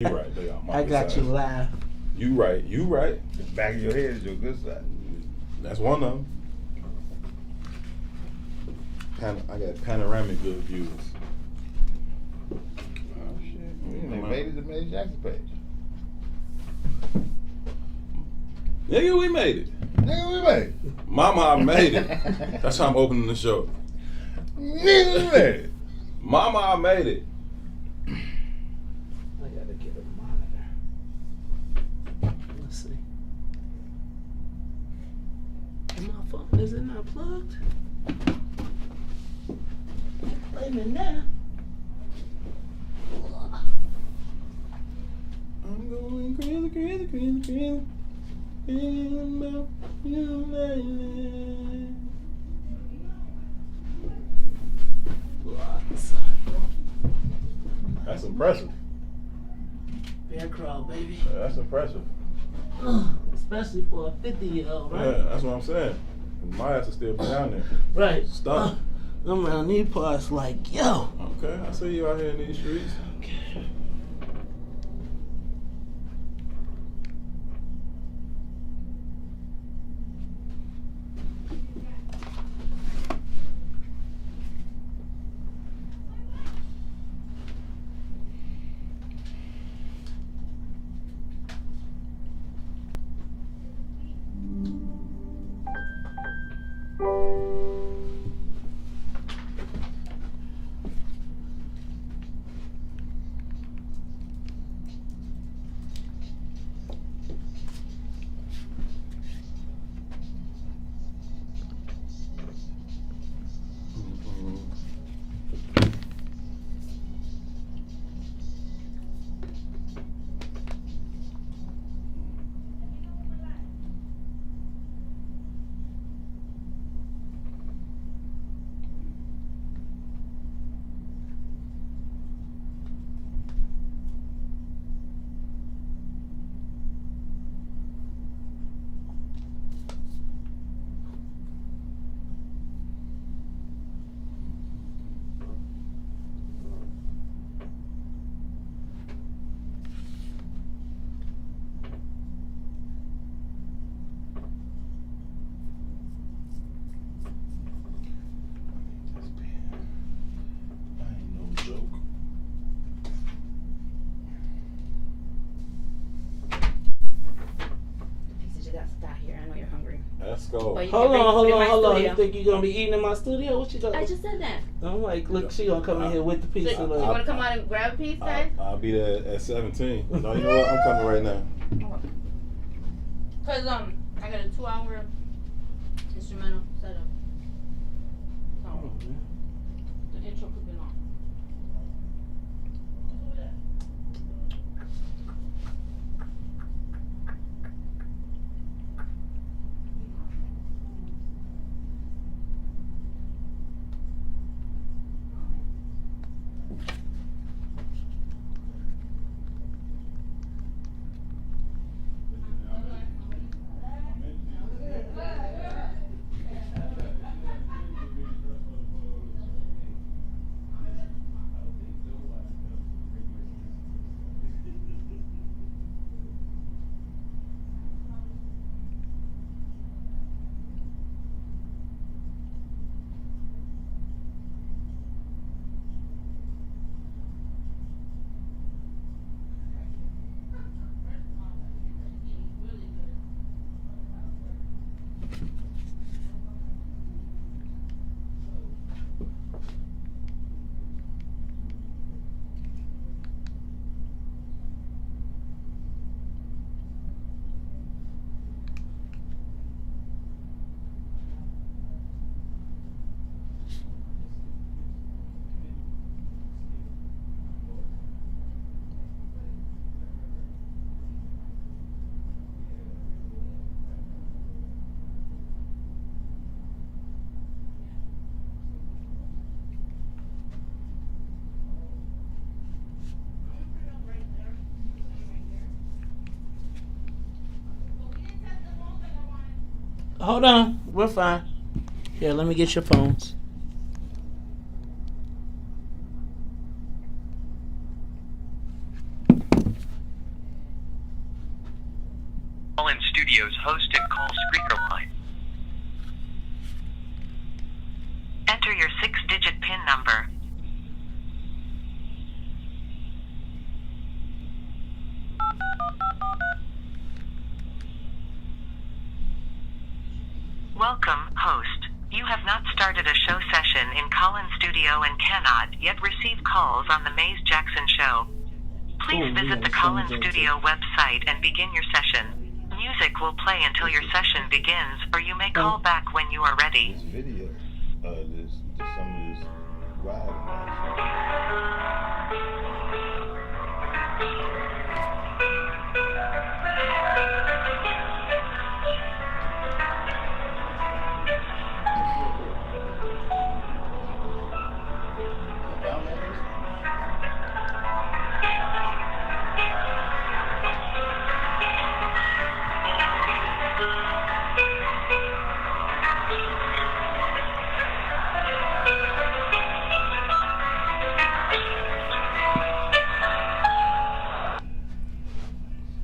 You right, they are. I got you live. You right. The back of your head is your good side. That's one of them. I got panoramic good views. Oh shit! We invaded the Major Jackson page. Nigga, we made it. Nigga, we made it. Mama, I made it. That's how I'm opening the show. Nigga, we made it. Mama, I made it. I gotta get a monitor. Let's see. My phone, is it not plugged? Wait a minute now. I'm going crazy, crazy, crazy, crazy. About you lately. That's impressive. Bear crawl, baby. Yeah, that's impressive. Especially for a 50-year-old, right? Yeah, that's what I'm saying. My ass will still be down there. Right. Stuck. I'm around these parts like, yo. Okay, I see you out here in these streets. Okay. Escobar. Hold on. You think you're gonna be eating in my studio? What you got? I just said that. I'm like, look, she gonna come in here with the pizza. So, you want to come out and grab a piece, guys? I'll be there at 17. No, you know what? I'm coming right now. Cause I got a 2-hour instrumental setup. So the intro could be long. Hold on, we're fine. Here, let me get your phones. Studios hosted call screener line. Enter your 6-digit PIN number. Welcome, host. You have not started a show session in Collins Studio and cannot yet receive calls on the Maze Jackson Show. Please visit the Collins Studio website and begin your session. Music will play until your session begins, or you may call back when you are ready. This video, some of this riding.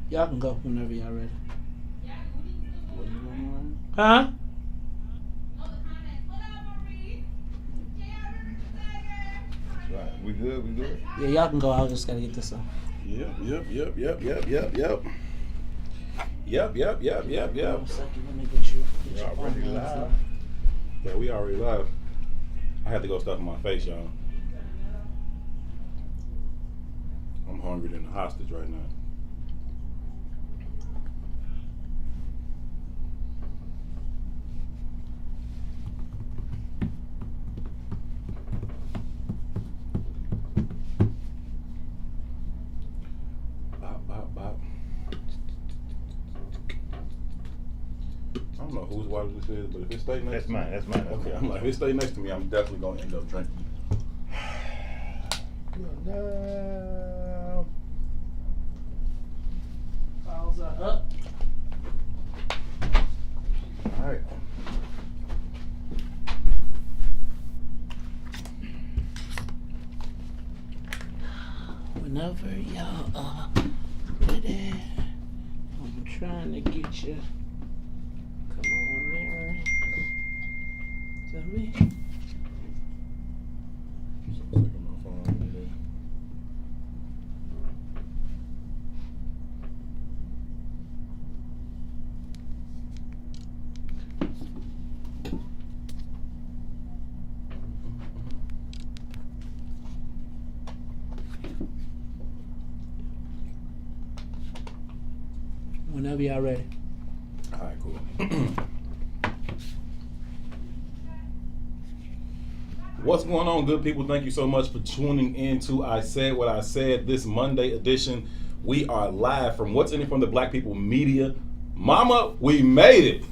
Y'all can go whenever y'all ready. Huh? Right. We good? Yeah, y'all can go. I just gotta get this on. Yep. One second, let me get you. Get We're your already phone live. on. Yeah, we already live. I had to go stuff in my face, y'all. I'm hungry than a hostage right now. Bop. I don't know whose water this is, but if it stays next to me. That's mine. Okay, I'm like, if it stays next to me, I'm definitely going to end up drinking. No. Files are up. All right. Whenever y'all are ready, I'm trying to get you. Come on, Mary. Is that me? So I'm taking my phone with me. Whenever y'all ready. All right, cool. What's going on, good people? Thank you so much for tuning in to I Said What I Said this Monday edition. We are live from What's In It From the Black People Media. Mama, we made it.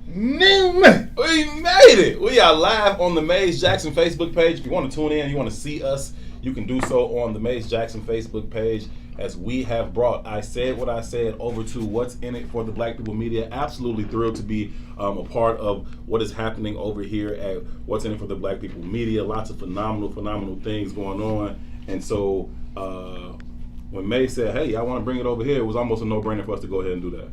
We made it. We are live on the Maze Jackson Facebook page. If you want to tune in, you want to see us, you can do so on the Maze Jackson Facebook page, as we have brought I Said What I Said over to What's In It For the Black People Media. Absolutely thrilled to be a part of what is happening over here at What's In It For the Black People Media. Lots of phenomenal things going on. And so when May said, hey, I want to bring it over here, it was almost a no-brainer for us to go ahead and do that.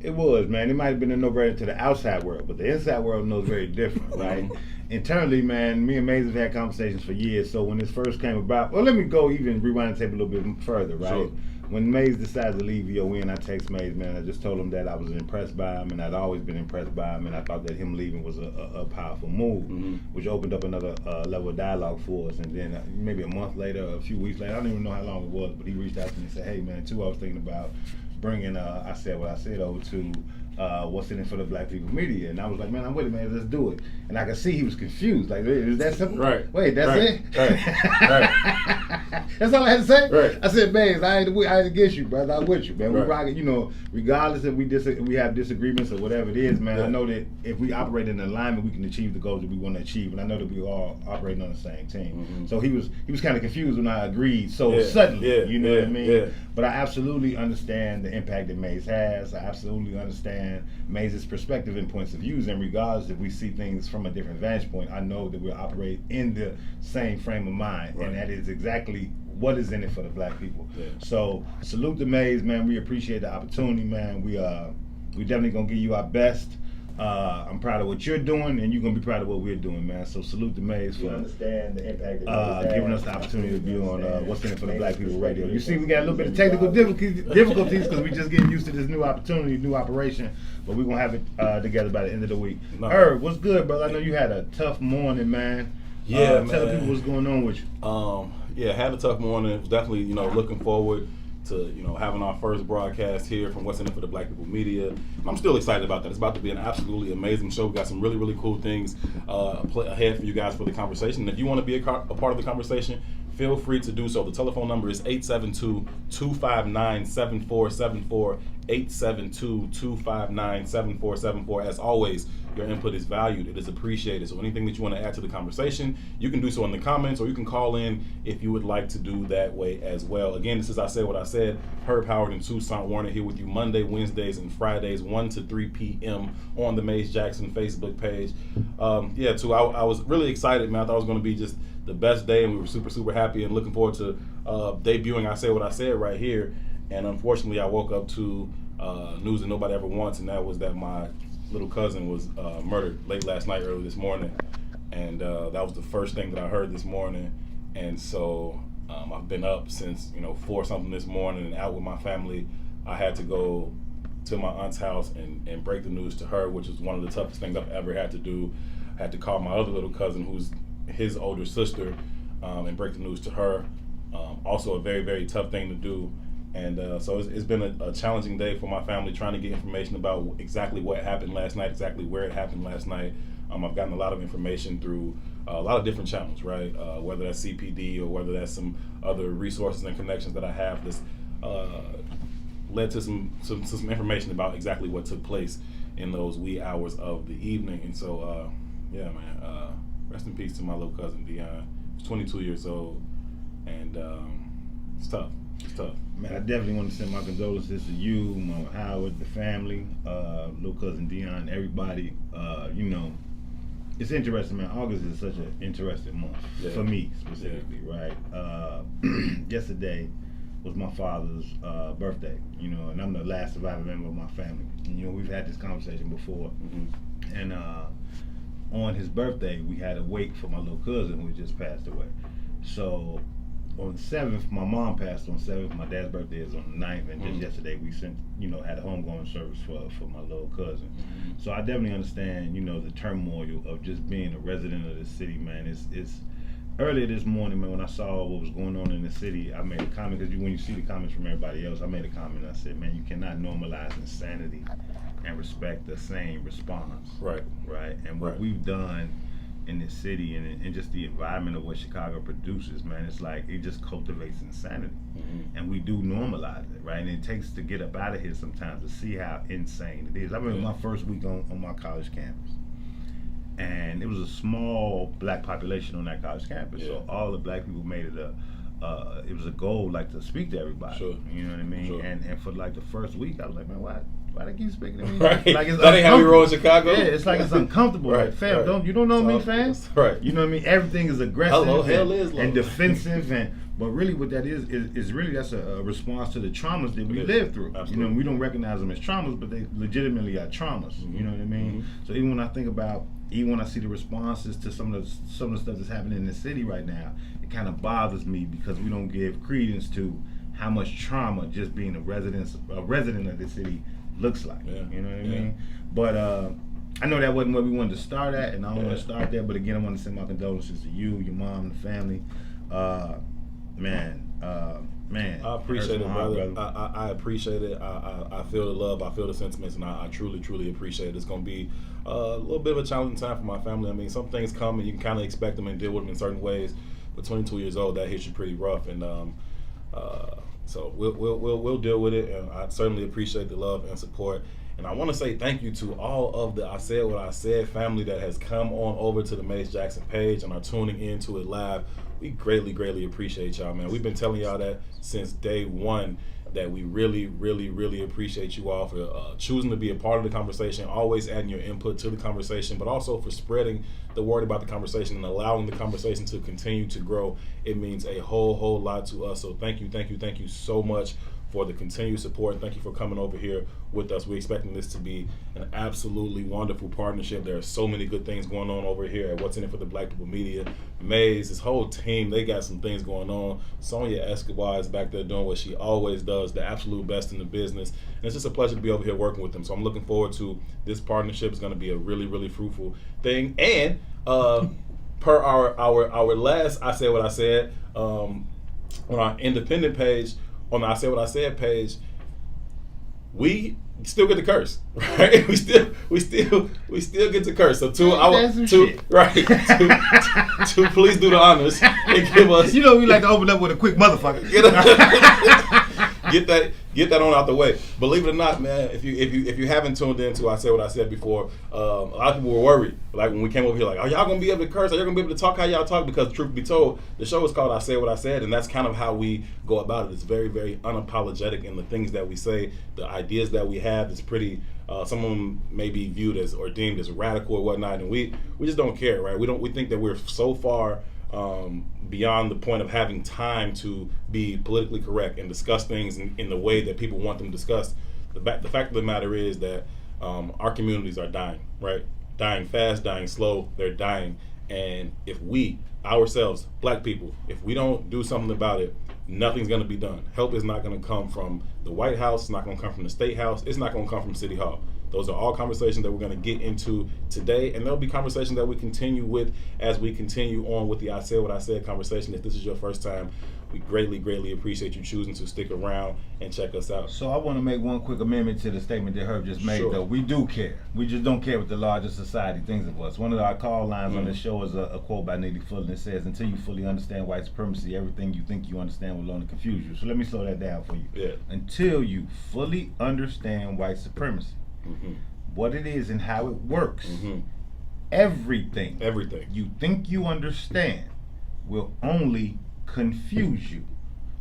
It was, man. It might have been a no-brainer to the outside world, but the inside world knows very different, right? Internally, man, me and Maze have had conversations for years. So when this first came about, well, let me go even rewind the tape a little bit further, right? Sure. When Maze decided to leave VON, I text Maze, man. I just told him that I was impressed by him, and I'd always been impressed by him, and I thought that him leaving was a powerful move, which opened up another level of dialogue for us. And then maybe a month later, a few weeks later, I don't even know how long it was, but he reached out to me and said, hey, man, I was thinking about bringing I Said What I Said over to What's In It For the Black People Media. And I was like, man, I'm with it, man, let's do it. And I could see he was confused. Like, is that simple? Right. Wait, that's Right. it? Right. That's all I had to say? Right. I said, man, I ain't against you, brother. I'm with you, man. Right. We rock it, you know, regardless if we have disagreements or whatever it is, man. Yeah. I know that if we operate in alignment, we can achieve the goals that we want to achieve. And I know that we all operating on the same team. So he was kind of confused when I agreed so suddenly. You know what I mean? Yeah. But I absolutely understand the impact that Maze has. I absolutely understand Maze's perspective and points of views. And regardless if we see things from a different vantage point, I know that we operate in the same frame of mind. Right. And that is exactly what is in it for the black people. Yeah. So salute to Maze, man. We appreciate the opportunity, man. We definitely gonna give you our best. I'm proud of what you're doing, and you're gonna be proud of what we're doing, man. So salute the Mays for understand the impact giving us the opportunity to be on What's in it for the Black People Radio. You see, we got a little bit of technical difficulties because we just getting used to this new opportunity, new operation, but we're gonna have it together by the end of the week. Herb, what's good, brother? I know you had a tough morning, man. Yeah, tell man. people what's going on with you. Yeah, had a tough morning. Was definitely, looking forward to, having our first broadcast here from What's in it for the Black People Media. I'm still excited about that. It's about to be an absolutely amazing show. We got some really, really cool things ahead for you guys for the conversation. And if you want to be a part of the conversation, feel free to do so. The telephone number is 872-259-7474, 872-259-7474. As always, your input is valued. It is appreciated. So anything that you want to add to the conversation, you can do so in the comments, or you can call in if you would like to do that way as well. Again, this is I Said What I Said. Herb Howard and Toussaint Warner here with you Monday, Wednesdays, and Fridays, 1 to 3 p.m. on the Mays Jackson Facebook page. I was really excited, man. I thought it was going to be just the best day, and we were super, super happy and looking forward to debuting I Said What I Said right here. And unfortunately, I woke up to news that nobody ever wants, and that was that my little cousin was murdered late last night, early this morning. And that was the first thing that I heard this morning. And so I've been up since 4 something this morning and out with my family. I had to go to my aunt's house and break the news to her, which is one of the toughest things I've ever had to do. I had to call my other little cousin, who's his older sister, and break the news to her. Also a very, very tough thing to do. And so it's been a challenging day for my family, trying to get information about exactly what happened last night, exactly where it happened last night. I've gotten a lot of information through a lot of different channels, right? Whether that's CPD or whether that's some other resources and connections that I have. This led to some information about exactly what took place in those wee hours of the evening. And so, rest in peace to my little cousin, Dion. He's 22 years old, and it's tough. It's tough. Man, I definitely want to send my condolences to you, Mama Howard, the family, little cousin Dion, everybody. It's interesting, man. August is such an interesting month for me specifically, right? Yesterday was my father's birthday, and I'm the last surviving member of my family. And, we've had this conversation before, and on his birthday, we had a wake for my little cousin who just passed away. So on the 7th, my mom passed on 7th. My dad's birthday is on the 9th, and just yesterday we sent, had a homegoing service for my little cousin. So I definitely understand, the turmoil of just being a resident of the city, man. It's earlier this morning, man, when I saw what was going on in the city, I made a comment, because when you see the comments from everybody else, I made a comment. I said, man, you cannot normalize insanity and respect the same response. Right. And what we've done in this city and just the environment of what Chicago produces, man, it's like it just cultivates insanity. And we do normalize it, right? And it takes to get up out of here sometimes to see how insane it is. I remember my first week on my college campus, and it was a small black population on that college campus. So all the black people made it it was a goal, like, to speak to everybody. Sure. You know what I mean? Sure. And for like the first week, I was like, man, why they keep speaking to me? Right. Like, it's that ain't how we roll in Chicago. Yeah, it's like it's uncomfortable. Right. Like, fam, Right. you don't know me, fam? Right. You know what I mean? Everything is aggressive and defensive, but really what that is really that's a response to the traumas that we live through. Absolutely. We don't recognize them as traumas, but they legitimately are traumas. You know what I mean? So even when I see the responses to some of the stuff that's happening in the city right now, it kind of bothers me because we don't give credence to how much trauma just being a resident of the city looks like. You know what I mean? But I know that wasn't where we wanted to start at, and I don't want to start there. But again, I want to send my condolences to you, your mom, and the family. Man, I appreciate it, brother. I appreciate it. I feel the love. I feel the sentiments, and I truly, truly appreciate it. It's going to be a little bit of a challenging time for my family. I mean, some things come and you can kind of expect them and deal with them in certain ways. But 22 years old, that hits you pretty rough, and so we'll deal with it. And I certainly appreciate the love and support. And I want to say thank you to all of the I Said What I Said family that has come on over to the Mays Jackson page and are tuning into it live. We greatly, greatly appreciate y'all, man. We've been telling y'all that since day one, that we really, really, really appreciate you all for choosing to be a part of the conversation, always adding your input to the conversation, but also for spreading the word about the conversation and allowing the conversation to continue to grow. It means a whole lot to us. So thank you so much for the continued support. And thank you for coming over here with us. We're expecting this to be an absolutely wonderful partnership. There are so many good things going on over here at What's in It for the Black People Media. Maze, this whole team, they got some things going on. Sonia Escobar is back there doing what she always does, the absolute best in the business. And it's just a pleasure to be over here working with them. So I'm looking forward to this partnership. It's going to be a really, really fruitful thing. And per our last I Said What I Said, on our independent page, on the I Said What I Said page, we still get to curse, right? We still get to curse. So to please do the honors and give us. You know, we like to open up with a quick motherfucker. Get that on out the way. Believe it or not, man, if you haven't tuned in to I Said What I Said before, a lot of people were worried. Like when we came over here, like, are y'all gonna be able to curse? Are y'all gonna be able to talk how y'all talk? Because truth be told, the show is called I Said What I Said, and that's kind of how we go about it. It's very, very unapologetic in the things that we say, the ideas that we have. It's pretty. Some of them may be viewed as or deemed as radical or whatnot, and we just don't care, right? We think that we're so far beyond the point of having time to be politically correct and discuss things in the way that people want them discussed. The fact of the matter is that our communities are dying, right? Dying fast, dying slow, they're dying. And if we, ourselves, black people, if we don't do something about it, nothing's going to be done. Help is not going to come from the White House, it's not going to come from the State House, it's not going to come from City Hall. Those are all conversations that we're going to get into today, and there'll be conversations that we continue with as we continue on with the I Said What I Said conversation. If this is your first time, we greatly, greatly appreciate you choosing to stick around and check us out. So I want to make one quick amendment to the statement that Herb just made, Sure. though. We do care. We just don't care what the larger society thinks of us. One of our call lines on this show is a quote by Neely Fuller, and it says, until you fully understand white supremacy, everything you think you understand will only confuse you. So let me slow that down for you. Yeah. Until you fully understand white supremacy, what it is and how it works, everything you think you understand will only confuse you.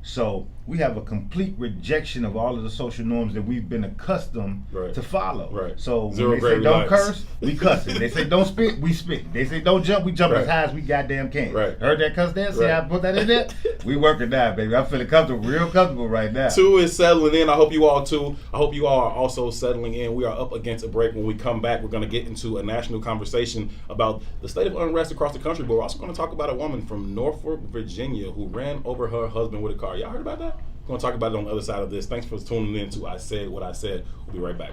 So we have a complete rejection of all of the social norms that we've been accustomed to follow. Right. So when Zero they say gravity don't lines. curse, we cussing. They say don't spit, we spit. They say don't jump, we jump as high as we goddamn can. Right. Heard that cuss there? See how I put that in there? We working now, baby. I'm feeling comfortable, real comfortable right now. 2 is settling in. I hope you all too. I hope you all are also settling in. We are up against a break. When we come back, we're going to get into a national conversation about the state of unrest across the country. But we're also going to talk about a woman from Norfolk, Virginia, who ran over her husband with a car. Y'all heard about that? We're going to talk about it on the other side of this. Thanks for tuning in to I Said What I Said. We'll be right back.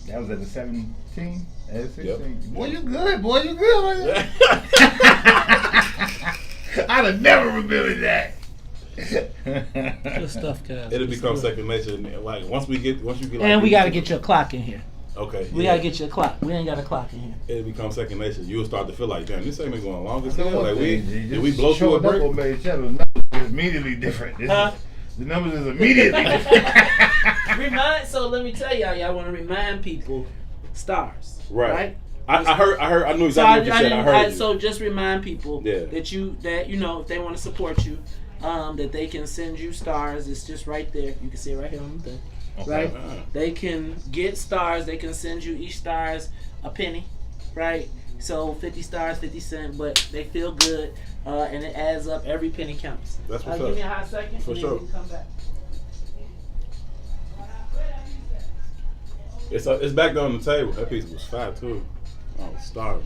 That was at the 17? At the 16? Yep. Boy, you good. Boy, you good. Man. I'd have never remembered that. Good stuff, guys. It'll become second nature. Like once you get like, and we got to get your clock in here. Okay. We got to get your clock. We ain't got a clock in here. It'll become second nature. You'll start to feel like, damn, this segment going long as I know hell. one Like thing, did we blow through a break? The numbers is immediately different. The numbers is immediately different. So let me tell y'all want to remind people, stars. Right. I heard. I knew exactly what you said. I heard you. So just remind people Yeah. that you if they want to support you, that they can send you stars. It's just right there. You can see it right here on the thing. Okay. Right? They can get stars. They can send you each stars a penny, right? So 50 stars, 50 cents, but they feel good, and it adds up. Every penny counts. That's what's up. Give me a hot second, For and sure. then we can come back. It's back there on the table. That piece was fat too. I was starving.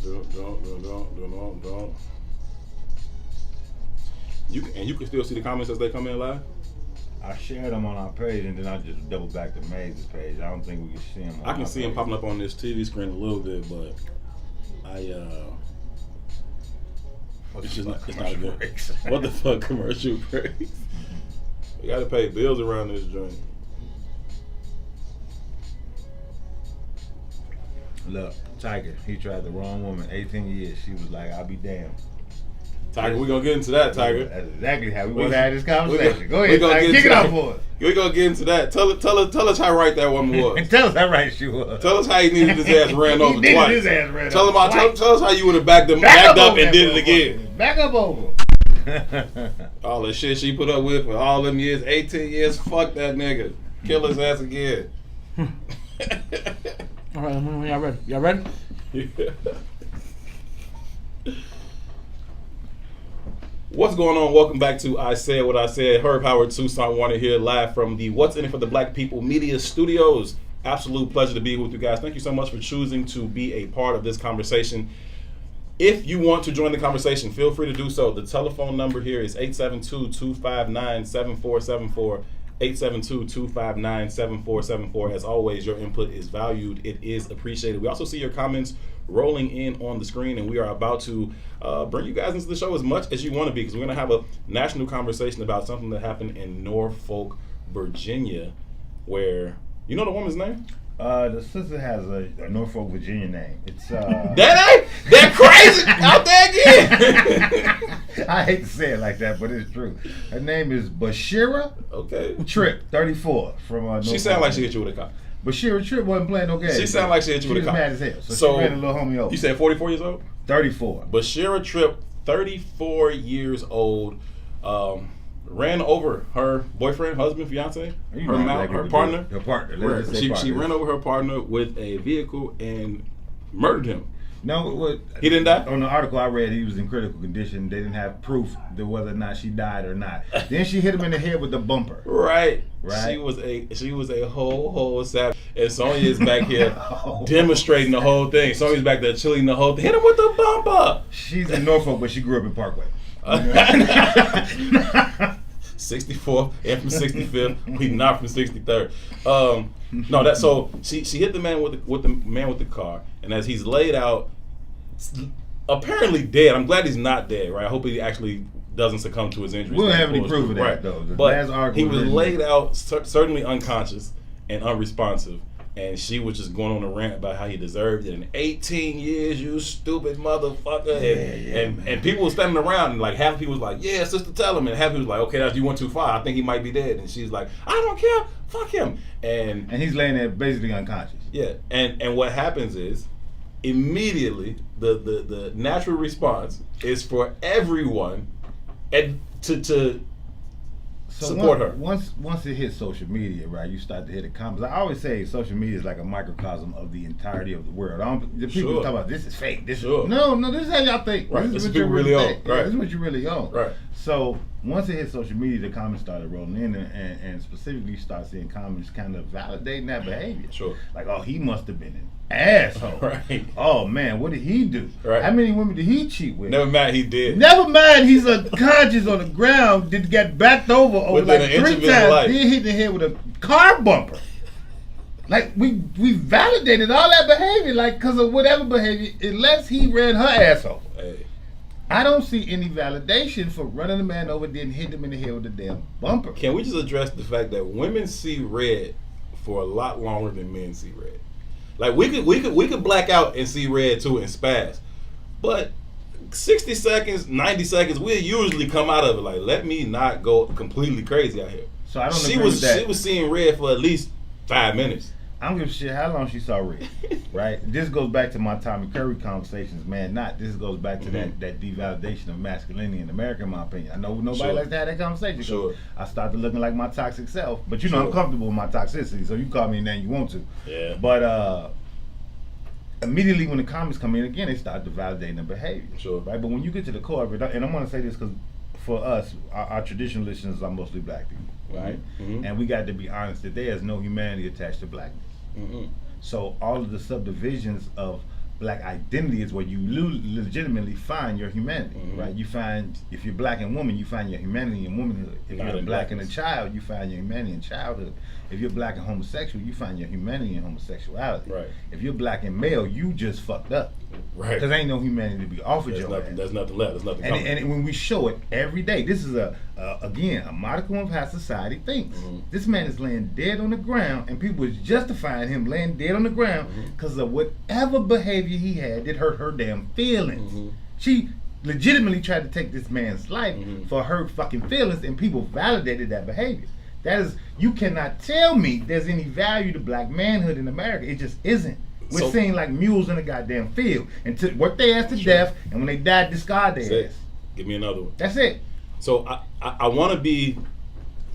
Don't. You can still see the comments as they come in live. I shared them on our page, and then I just double back to Maze's page. I don't think we can see them. I can see them popping up on this TV screen a little bit, but it's not good. Breaks. What the fuck, commercial breaks? We gotta pay bills around this joint. Look, Tiger, he tried the wrong woman. 18 years. She was like, I'll be damned. Tiger, we gonna get into that, Tiger. That's exactly how we had this conversation. Go we ahead, gonna Tiger. get Kick it into off that. for us. We're gonna get into that. Tell us how right that woman was. And tell us how right she was. Tell us how he needed his ass ran over He needed twice. his ass ran Tell over him twice. tell us how you would have backed up over and that did it motherfucker. again. Back up over. All the shit she put up with for all them years, 18 years, fuck that nigga. Kill his ass again. All right, when y'all ready? Y'all ready? Yeah. What's going on? Welcome back to I Said What I Said. Herb Howard, Tucson Warner here, live from the What's in It for the Black People Media Studios. Absolute pleasure to be here with you guys. Thank you so much for choosing to be a part of this conversation. If you want to join the conversation, feel free to do so. The telephone number here is 872-259-7474. 872-259-7474. As always, your input is valued. It is appreciated. We also see your comments rolling in on the screen, and we are about to bring you guys into the show as much as you want to be, because we're going to have a national conversation about something that happened in Norfolk, Virginia, where, you know the woman's name? The sister has a Norfolk, Virginia name. It's that crazy out there again. I hate to say it like that, but it's true. Her name is Bashira. Okay. Tripp, 34 from Norfolk. She sounded like she hit you with a car. Bashira Tripp wasn't playing no games. She sounded like she hit you with a car. She was mad as hell. So she ran a little homie over. You said 44 years old? 34. Bashira Tripp, 34 years old, ran over her boyfriend, husband, fiance, her partner. Her partner. She ran over her partner with a vehicle and murdered him. No, he didn't die? On the article I read, he was in critical condition. They didn't have proof that whether or not she died or not. Then she hit him in the head with the bumper. Right. She was a whole savage. And Sonia is back here demonstrating the whole thing. Sonia's back there chilling the whole thing. Hit him with the bumper. She's in Norfolk, but she grew up in Parkway. 64th and from 65th. We not from 63rd. No, so she hit the man with the car, and as he's laid out, apparently dead. I'm glad he's not dead, right? I hope he actually doesn't succumb to his injuries. We don't have any proof of that, right, though. But he was laid out, certainly unconscious and unresponsive. And she was just going on a rant about how he deserved it. In 18 years, you stupid motherfucker. And people were standing around, and like half the people was like, yeah, sister, tell him. And half the people was like, okay, you went too far. I think he might be dead. And she's like, I don't care. Fuck him. And he's laying there basically unconscious. Yeah. And what happens is, immediately, the natural response is for everyone to support her. Once it hits social media, right, you start to hit the comments. I always say social media is like a microcosm of the entirety of the world. The people talk about this is fake. This is, no, this is how y'all think. Right. This is what you really own. Right. This is what you really own. Right. So once it hit social media, the comments started rolling in, and specifically you start seeing comments kind of validating that behavior. Sure. Like, oh, he must have been an asshole. Right. Oh man, what did he do? Right. How many women did he cheat with? Never mind, he did. Never mind, he's unconscious on the ground. Did get backed over like 3 times. Then hit the head with a car bumper. Like we validated all that behavior, like because of whatever behavior, unless he ran her asshole. Hey. I don't see any validation for running a man over, then hitting him in the head with a damn bumper. Can we just address the fact that women see red for a lot longer than men see red? Like we could black out and see red too and spaz, but 60 seconds, 90 seconds, we'll usually come out of it like, let me not go completely crazy out here. So I don't agree with that. She was seeing red for at least 5 minutes. I don't give a shit how long she saw red, right? This goes back to my Tommy Curry conversations, man. This goes back to that devalidation of masculinity in America, in my opinion. I know nobody likes to have that conversation. Sure. I started looking like my toxic self, but you know I'm comfortable with my toxicity, so you call me anything you want to. Yeah. But immediately when the comments come in again, they start to validate the behavior. Sure. Right, but when you get to the core of it, and I'm going to say this because for us, our traditional listeners are mostly black people, right? Mm-hmm. And we got to be honest that there is no humanity attached to blackness. Mm-hmm. So all of the subdivisions of black identity is where you legitimately find your humanity, right? You find, if you're black and woman, you find your humanity in womanhood. If you're black and a child, you find your humanity in childhood. If you're black and homosexual, you find your humanity in homosexuality. Right. If you're black and male, you just fucked up. Right. Because ain't no humanity to be offered your ass. There's nothing left. There's nothing coming. And when we show it every day, this is again a modicum of how society thinks. This man is laying dead on the ground, and people is justifying him laying dead on the ground because of whatever behavior he had that hurt her damn feelings. She legitimately tried to take this man's life for her fucking feelings, and people validated that behavior. That is, you cannot tell me there's any value to black manhood in America. It just isn't. We're seeing like mules in the goddamn field and work their ass to death, and when they die, discard their ass. Give me another one. That's it. So I want to be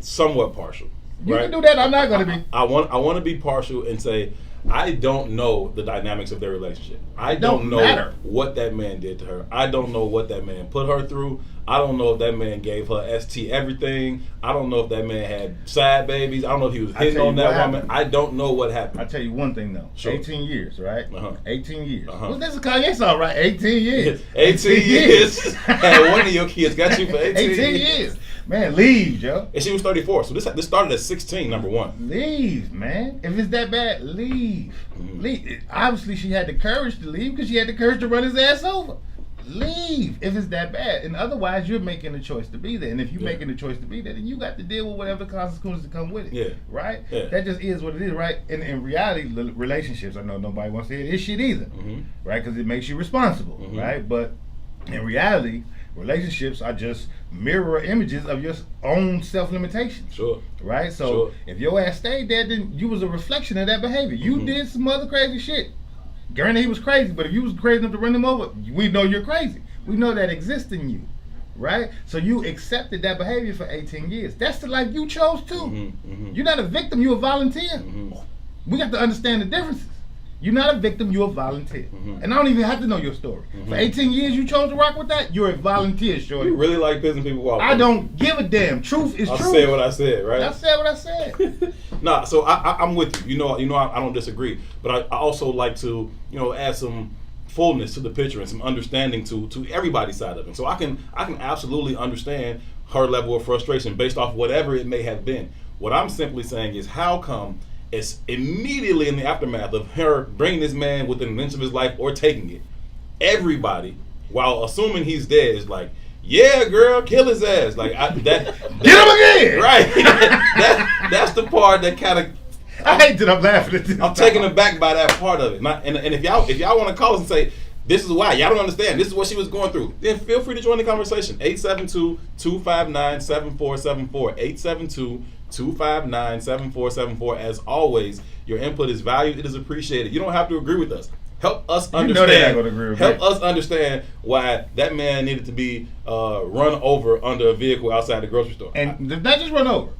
somewhat partial. You right? can do that. I'm not going to be. I want to be partial and say I don't know the dynamics of their relationship. I don't know what that man did to her. I don't know what that man put her through. I don't know if that man gave her ST everything. I don't know if that man had side babies. I don't know if he was hitting on that woman. I don't know what happened. I'll tell you one thing though. Sure. 18 years, right? 18 years. Well, that's a Kanye song, right? 18 years. 18 years. And one of your kids got you for 18 years. Man, leave, Joe. And she was 34. So this started at 16, number one. Leave, man. If it's that bad, leave. Leave. Obviously, she had the courage to leave because she had the courage to run his ass over. Leave if it's that bad. And otherwise, you're making the choice to be there. And if you're making the choice to be there, then you got to deal with whatever consequences come with it. Yeah. Right? Yeah. That just is what it is, right? And in reality, relationships, I know nobody wants to hear this shit either. Right? Because it makes you responsible. Right? But in reality, relationships are just mirror images of your own self-limitations. Sure. Right? So if your ass stayed there, then you was a reflection of that behavior. You did some other crazy shit. Granted, he was crazy, but if you was crazy enough to run him over, we know you're crazy. We know that exists in you. Right? So you accepted that behavior for 18 years. That's the life you chose too. You're not a victim, you're a volunteer. We got to understand the differences. You're not a victim, you're a volunteer. And I don't even have to know your story. For 18 years you chose to rock with that, you're a volunteer, shorty. You really like pissing people off. I don't give a damn. Truth is truth. I said what I said, right? I said what I said. Nah, so I'm with you. You know, I don't disagree. But I also like to, add some fullness to the picture and some understanding to everybody's side of it. So I can absolutely understand her level of frustration based off whatever it may have been. What I'm simply saying is, how come it's immediately in the aftermath of her bringing this man within an inch of his life or taking it, everybody, while assuming he's dead, is like, yeah, girl, kill his ass. Like that get him again. Right. That's the part that kind of. I hate that I'm laughing at this. I'm taken aback by that part of it. And if y'all want to call us and say, this is why, y'all don't understand, this is what she was going through, then feel free to join the conversation. 872-259-7474. 872-259-7474. As always, your input is valued. It is appreciated. You don't have to agree with us. Help us understand. They're not gonna agree with help me. us understand why that man needed to be run over under a vehicle outside the grocery store. And not just run over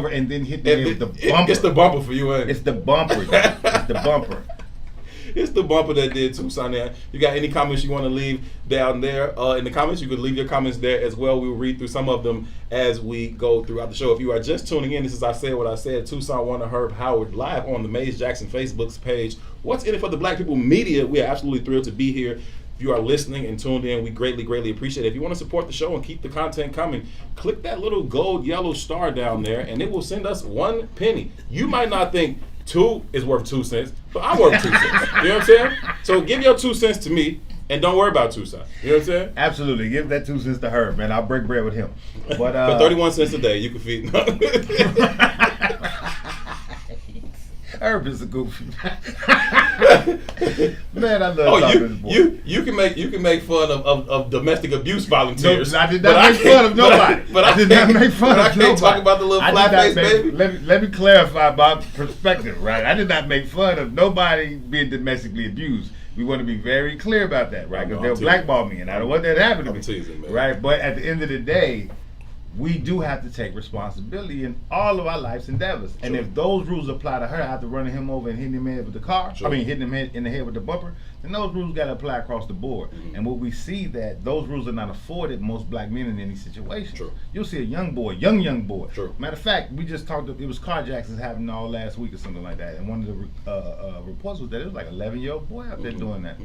and then hit the head with the bumper. It's the bumper for you, ain't it? It's the bumper. It's the bumper. It's the bumper that did too, Sonia. You got any comments you want to leave down there in the comments? You could leave your comments there as well. We will read through some of them as we go throughout the show. If you are just tuning in, this is I Said What I Said, Tucson Warner Herb Howard, live on the Maze Jackson Facebook's page. What's in it for the Black People Media? We are absolutely thrilled to be here. If you are listening and tuned in, we greatly, greatly appreciate it. If you want to support the show and keep the content coming, click that little gold yellow star down there and it will send us 1 penny. You might not think 2 is worth 2 cents, but I'm worth 2 cents. You know what I'm saying? So give your 2 cents to me and don't worry about Tucson. You know what I'm saying? Absolutely. Give that 2 cents to her, man. I'll break bread with him. But for 31 cents a day, you can feed. Herb is a goofy man. I love talking to this boy. You can make fun of domestic abuse volunteers. No, I did not make fun of nobody. But I did not make fun of nobody. I can't talk about the little flat face baby. Let me clarify my perspective, right? I did not make fun of nobody being domestically abused. We want to be very clear about that, right? Because they'll blackball me, and I don't want that to happen to me. Teasing, man. Right? But at the end of the day, we do have to take responsibility in all of our life's endeavors. Sure. And if those rules apply to her, after running him over and hitting him in the head with the car, hitting him in the head with the bumper, then those rules got to apply across the board. And what we see that those rules are not afforded most black men in any situation. True. You'll see a young boy. True. Matter of fact, we just talked, it was carjackings happening all last week or something like that. And one of the reports was that it was like an 11-year-old boy out there doing that.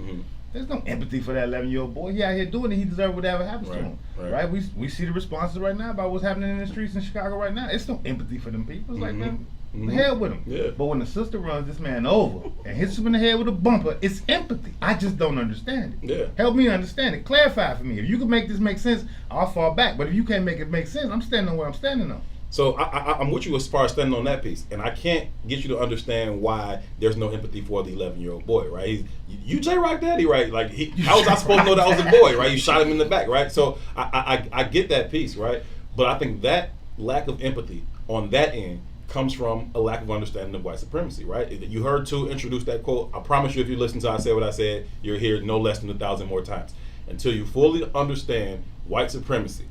There's no empathy for that 11-year-old boy. He out here doing it. He deserves whatever happens to him. Right? We see the responses right now about what's happening in the streets in Chicago right now. It's no empathy for them people. It's like, man, the hell with him. Yeah. But when the sister runs this man over and hits him in the head with a bumper, it's empathy. I just don't understand it. Yeah. Help me understand it. Clarify for me. If you can make this make sense, I'll fall back. But if you can't make it make sense, I'm standing on where I'm standing on. So I'm with you as far as standing on that piece, and I can't get you to understand why there's no empathy for the 11-year-old boy, right? You J-Rock daddy, right? Like, how was I supposed to know that was a boy, right? You shot him in the back, right? So I get that piece, right? But I think that lack of empathy on that end comes from a lack of understanding of white supremacy, right? You heard Tu introduce that quote. I promise you, if you listen to I Said What I Said, you'll hear it no less than 1,000 more times. Until you fully understand white supremacy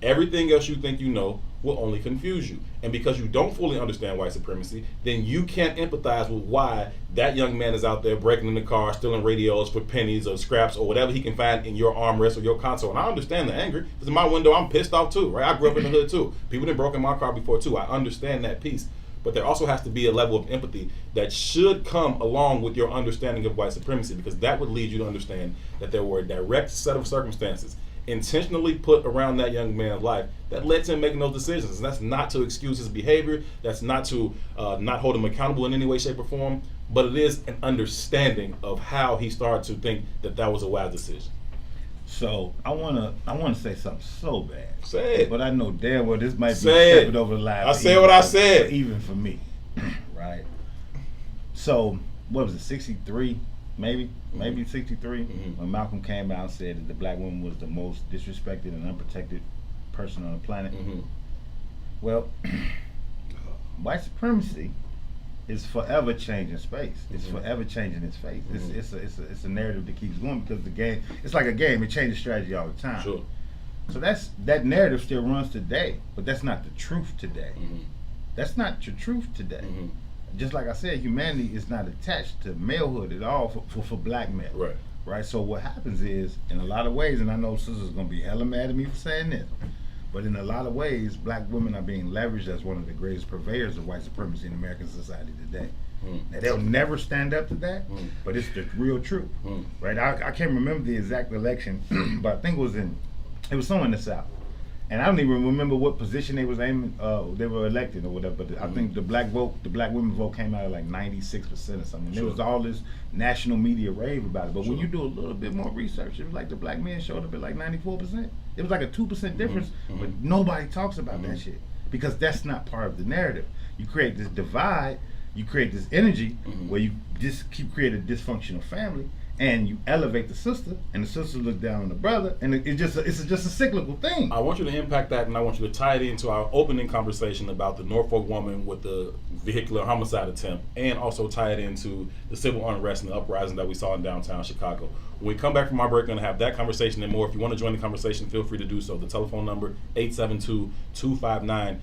Everything else you think you know will only confuse you. And because you don't fully understand white supremacy, then you can't empathize with why that young man is out there breaking in the car, stealing radios for pennies or scraps or whatever he can find in your armrest or your console. And I understand the anger. Because in my window, I'm pissed off too, right? I grew up in the hood too. People done broke in my car before too. I understand that piece. But there also has to be a level of empathy that should come along with your understanding of white supremacy, because that would lead you to understand that there were a direct set of circumstances intentionally put around that young man's life that led to him making those decisions. And that's not to excuse his behavior. That's not to not hold him accountable in any way, shape, or form. But it is an understanding of how he started to think that that was a wise decision. So I wanna say something so bad. Say it. But I know damn well this might be Say stepping it. over the line. I said what I said. Even for me, right? So what was it? 63, maybe 63. When Malcolm came out and said that the black woman was the most disrespected and unprotected person on the planet. Well, white supremacy is forever changing space. It's forever changing its face. It's a narrative that keeps going, because the game, it's like a game. It changes strategy all the time. Sure. So that narrative still runs today, but that's not the truth today. That's not your truth today. Just like I said, humanity is not attached to malehood at all for black men. Right. So what happens is, in a lot of ways, and I know sisters gonna be hella mad at me for saying this, but in a lot of ways, black women are being leveraged as one of the greatest purveyors of white supremacy in American society today. Now, they'll never stand up to that, but it's the real truth, right? I can't remember the exact election, but I think it was somewhere in the South, and I don't even remember what position they was aiming. They were elected or whatever, but I think the black women vote came out at like 96% or something. There was all this national media rave about it, but when you do a little bit more research, it was like the black men showed up at like 94%. It was like a 2% difference, but nobody talks about that shit, because that's not part of the narrative. You create this divide, you create this energy where you just keep creating a dysfunctional family, and you elevate the sister, and the sister looks down on the brother, and it's just a cyclical thing. I want you to impact that, and I want you to tie it into our opening conversation about the Norfolk woman with the vehicular homicide attempt, and also tie it into the civil unrest and the uprising that we saw in downtown Chicago. When we come back from our break, we're going to have that conversation and more. If you want to join the conversation, feel free to do so. The telephone number, 872-259-7474,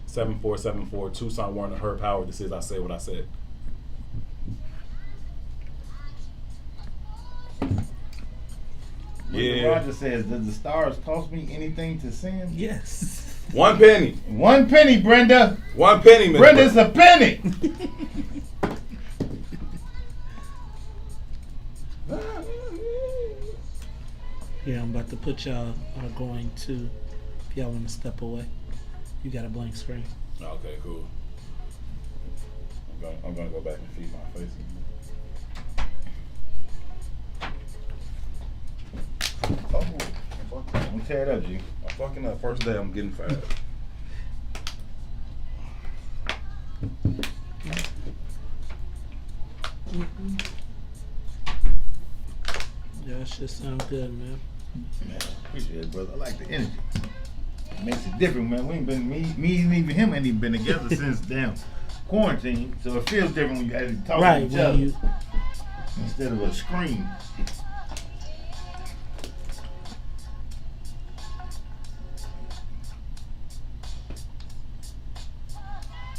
872-259-7474. Tucson, Warren, and Herb Howard. This is I Say What I Said. Yeah. Roger says, does the stars cost me anything to send? Yes. 1 penny. 1 penny, Brenda. 1 penny, Miss Brenda's a penny. Yeah, I'm about to put y'all are going to, if y'all want to step away, you got a blank screen. Okay, cool. I'm gonna go back and feed my face. Oh, I'm tear it up, G. I'm fucking up. First day, I'm getting fat. Yeah, that shit sound good, man. Man, appreciate it, brother. I like the energy. It makes it different, man. We ain't been, me and even him ain't even been together since damn quarantine. So it feels different when you actually talk to each other instead of a screen.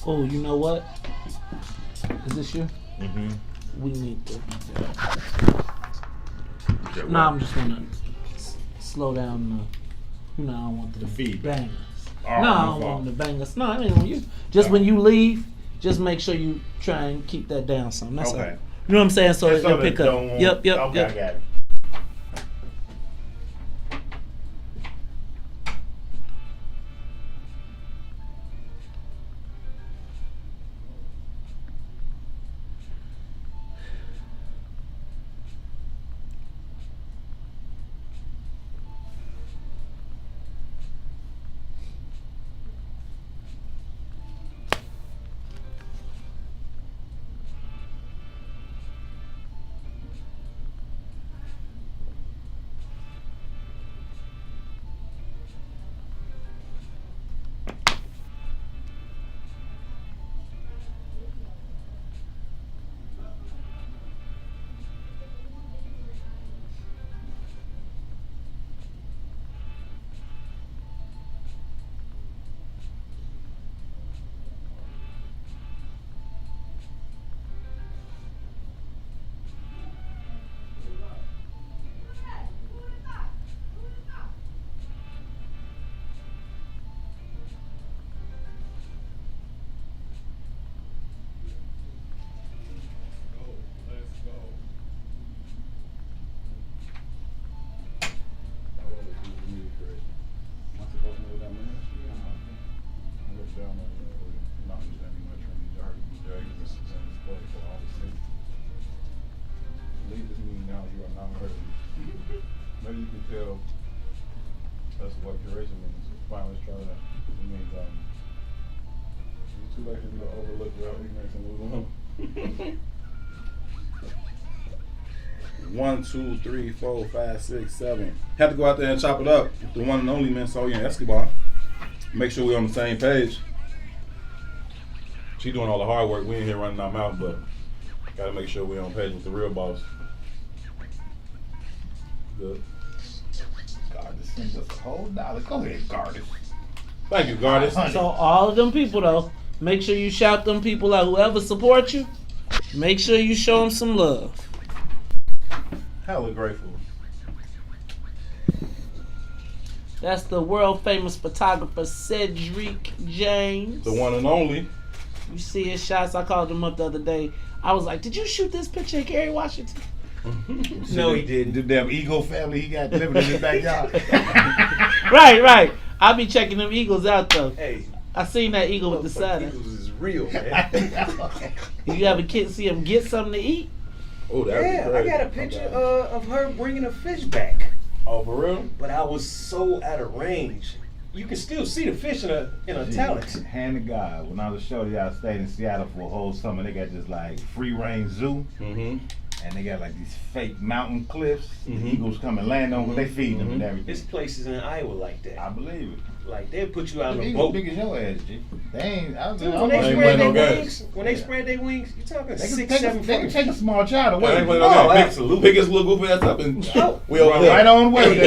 Oh, you know what? Is this you? Mm-hmm. We need to. No, I'm just gonna slow down the. I don't want the feedback. bangers. Oh, No, I don't want the bangers. No, I mean when you when you leave, just make sure you try and keep that down some. That's all. You know what I'm saying? So it'll pick up. Yep. Okay, I got it. sounds you are not heard. Maybe you can tell us what curation means. Finally, try that. It means it's too late for you to overlook your ignorance and move on. 1, 2, 3, 4, 5, 6, 7. Have to go out there and chop it up. The one and only man, Sonia and Escobar. Make sure we're on the same page. She doing all the hard work. We in here running our mouth, but gotta make sure we're on page with the real boss. Good. Gardis sends us a whole dollar. Go ahead, Gardis. Thank you, Gardis. So all of them people though, make sure you shout them people out. Whoever support you, make sure you show them some love. Hella grateful. That's the world famous photographer Cedric James. The one and only. You see his shots. I called him up the other day. I was like, "Did you shoot this picture of Kerry Washington?" No, he didn't. The damn Eagle family he got living in his backyard. Right. I'll be checking them eagles out though. Hey, I seen that eagle with the sun. Eagles is real, man. You ever see him get something to eat? Oh, that'd be Yeah, great. I got a picture of her bringing a fish back, Oh, for real? but I was so out of range. You can still see the fish in a talent. Hand to God, when I was shorty, I stayed in Seattle for a whole summer. They got this like free range zoo, Mm-hmm. and they got like these fake mountain cliffs. Mhm. The eagles come and land on, but they feed them and everything. This place is in Iowa like that. I believe it. Like they'll put you out on The a eagles boat. big as your ass, G. They ain't. I was Dude, I when they was- ain't spread playing their no wings, games. when they spread their wings, you're talking They can 6, take 7 they can foot. take a small child away. I ain't playing Oh, no game. absolutely. Pick his little goofy ass up and we over Run there. right on away with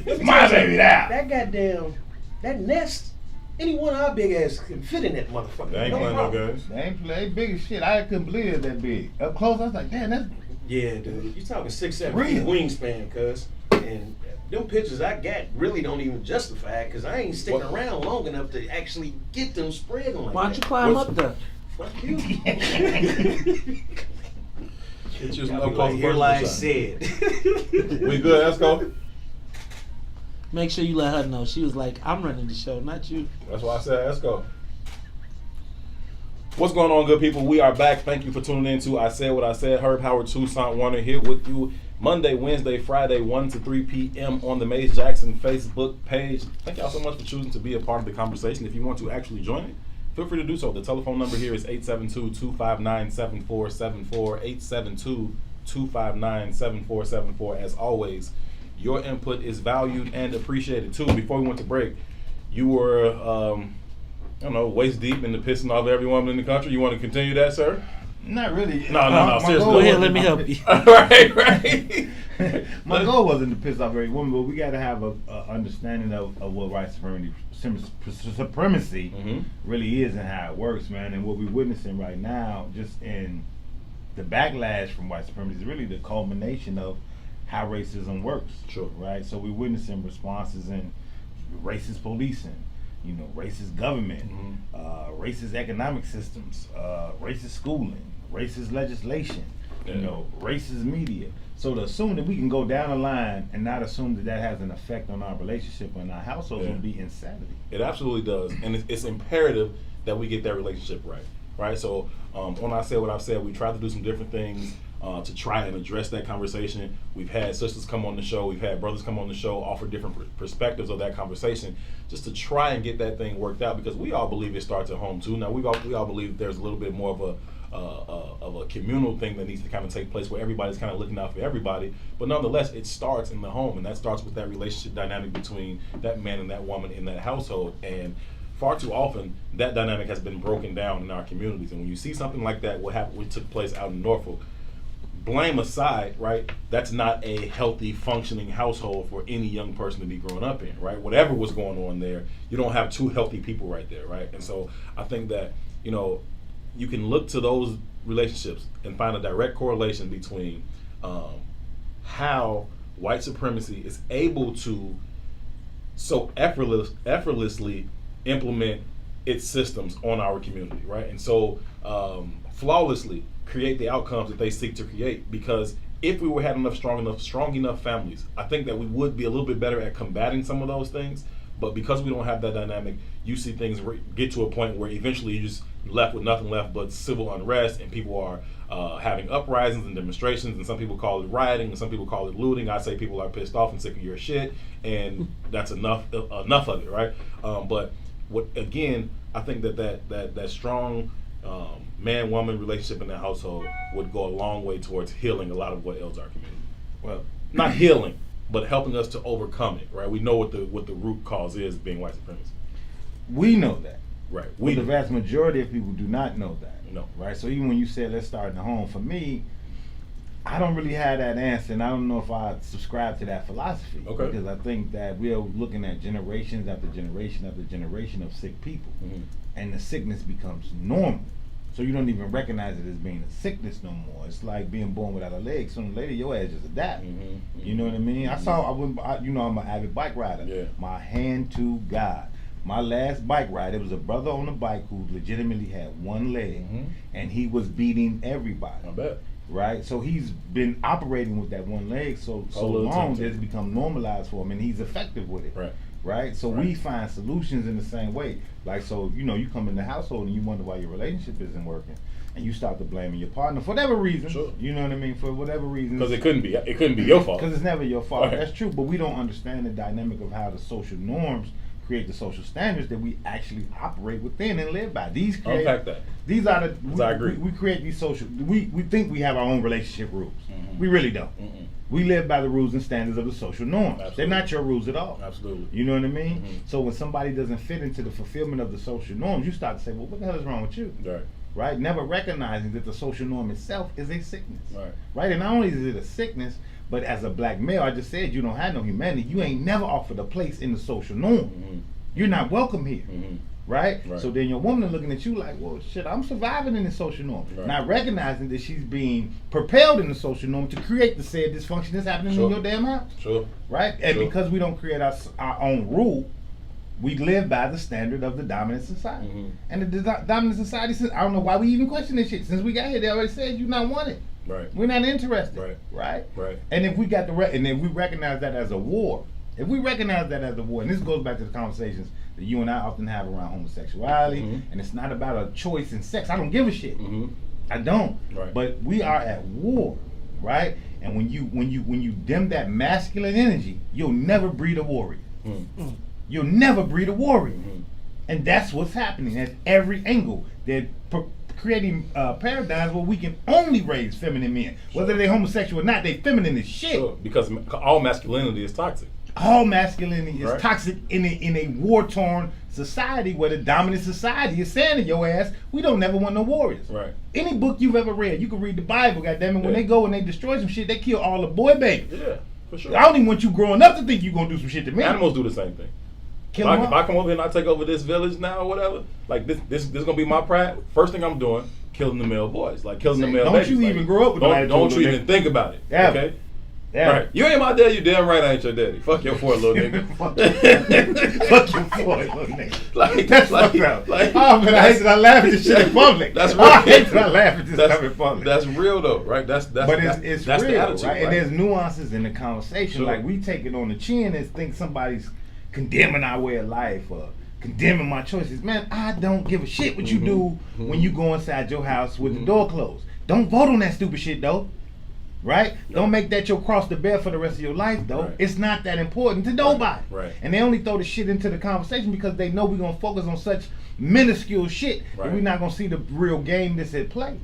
that. My baby now. That goddamn, that nest, any one of our big ass can fit in that motherfucker. They ain't No playing no problem. games. They ain't play big as shit. I couldn't believe it that big. Up close, I was like, damn, that's Yeah, dude. You're talking 6, 7 Real. feet wingspan, cuz. And them pictures I got really don't even justify it, cause I ain't sticking What? around long enough to actually get them spreading like Why don't you that. climb What's- up there? Fuck you. It's just Y'all up be close like, here personal lies time. said. We good, Esco? Make sure you let her know. She was like, "I'm running the show, not you." That's why I said Esco. What's going on, good people? We are back. Thank you for tuning in to I Said What I Said. Herb Howard, Toussaint Warner here with you Monday, Wednesday, Friday, 1 to 3 p.m. on the Maze Jackson Facebook page. Thank y'all so much for choosing to be a part of the conversation. If you want to actually join it, feel free to do so. The telephone number here is 872-259-7474, 872-259-7474. As always, your input is valued and appreciated too. Before we went to break, you were, I don't know, waist deep in the pissing off every woman in the country. You want to continue that, sir? not really. No, My seriously. goal Go ahead, wasn't- let me help you. right. My goal wasn't to piss off every woman, but we got to have a understanding of what white supremacy Mhm. really is and how it works, man. And what we're witnessing right now, just in the backlash from white supremacy, is really the culmination of how racism works. Sure. Right? So we're witnessing responses in racist policing, racist government, racist economic systems, racist schooling, racist legislation, racist media. So to assume that we can go down the line and not assume that that has an effect on our relationship and our household would be insanity. It absolutely does, and it's imperative that we get that relationship right? So when I say what I've said, we try to do some different things to try and address that conversation. We've had sisters come on the show, we've had brothers come on the show, offer different perspectives of that conversation, just to try and get that thing worked out, because we all believe it starts at home too. Now we all believe there's a little bit more of a communal thing that needs to kind of take place where everybody's kind of looking out for everybody, but nonetheless it starts in the home, and that starts with that relationship dynamic between that man and that woman in that household. And far too often that dynamic has been broken down in our communities, and when you see something like that, what took place out in Norfolk, blame aside, right, that's not a healthy functioning household for any young person to be growing up in, right? Whatever was going on there, you don't have two healthy people right there, right? And so I think that you can look to those relationships and find a direct correlation between how white supremacy is able to so effortlessly implement its systems on our community, right? And so flawlessly create the outcomes that they seek to create. Because if we were having strong enough families, I think that we would be a little bit better at combating some of those things. But because we don't have that dynamic, you see things get to a point where eventually you're just left with nothing left but civil unrest, and people are having uprisings and demonstrations, and some people call it rioting, and some people call it looting. I say people are pissed off and sick of your shit, and that's enough of it, right? But again, I think that strong man-woman relationship in the household would go a long way towards healing a lot of what ails our community. Well, not healing, but helping us to overcome it, right? We know what the root cause is, being white supremacy. We know that. Right. The vast majority of people do not know that. No. Right? So even when you said let's start in the home, for me, I don't really have that answer, and I don't know if I subscribe to that philosophy. Okay. Because I think that we're looking at generations after generation after generation of sick people, and the sickness becomes normal. So you don't even recognize it as being a sickness no more. It's like being born without a leg. Sooner or later, your ass just adapt. You know what I mean? I'm an avid bike rider. Yeah. My hand to God. My last bike ride, there was a brother on the bike who legitimately had one leg, and he was beating everybody. I bet. Right? So he's been operating with that one leg so long that it's become normalized for him, and he's effective with it. Right? So we find solutions in the same way. Like, so, you come in the household and you wonder why your relationship isn't working, and you start to blaming your partner for whatever reason. Sure. You know what I mean? For whatever reason. Because it couldn't be your fault. Because it's never your fault. Right. That's true. But we don't understand the dynamic of how the social norms create the social standards that we actually operate within and live by. Unpack that. These are I agree. We create these social. We think we have our own relationship rules. We really don't. We live by the rules and standards of the social norms. Absolutely. They're not your rules at all. Absolutely. You know what I mean? So when somebody doesn't fit into the fulfillment of the social norms, you start to say, well, what the hell is wrong with you? Right? Never recognizing that the social norm itself is a sickness. Right? And not only is it a sickness, but as a black male, I just said you don't have no humanity. You ain't never offered a place in the social norm. You're not welcome here. Right? So then your woman is looking at you like, well, shit, I'm surviving in the social norm. Not recognizing that she's being propelled in the social norm to create the said dysfunction that's happening in your damn house. Right? And because we don't create our own rule, we live by the standard of the dominant society. And the dominant society says, I don't know why we even question this shit. Since we got here, they already said you're not wanted. We're not interested. Right? And if we got and if we recognize that as a war, and this goes back to the conversations that you and I often have around homosexuality, and it's not about a choice in sex. I don't give a shit. I don't. But we are at war, right? And when you dim that masculine energy, you'll never breed a warrior. You'll never breed a warrior. And that's what's happening at every angle. They're creating paradigms where we can only raise feminine men. Whether they're homosexual or not, they feminine as shit. Because all masculinity is toxic. All masculinity is toxic in a war-torn society where the dominant society is saying to your ass, we don't never want no warriors. Any book you've ever read, you can read the Bible, goddammit, when they go and they destroy some shit, they kill all the boy babies. For sure. I don't even want you growing up to think you're going to do some shit to me. Animals do the same thing. If I come over here and I take over this village now or whatever, like this is going to be my pride. First thing I'm doing, killing the male boys. Like killing the male babies. Don't you even grow up with that. Don't you even think about it. Okay? Right. You ain't my daddy, you damn right I ain't your daddy. Fuck your poor little nigga. Fuck your poor little nigga. That's fucked up. Oh man, I hate that I laugh at this shit in public. That's real. I hate that I laugh at this stuff in public. That's real though, right? That's it's real, the attitude, right? And there's nuances in the conversation. Like we take it on the chin and think somebody's condemning our way of life or condemning my choices. Man, I don't give a shit what you do when you go inside your house with the door closed. Don't vote on that stupid shit though. Right? Don't make that your cross to bear for the rest of your life, though. It's not that important to nobody. And they only throw the shit into the conversation because they know we're going to focus on such minuscule shit that we're not going to see the real game that's at play.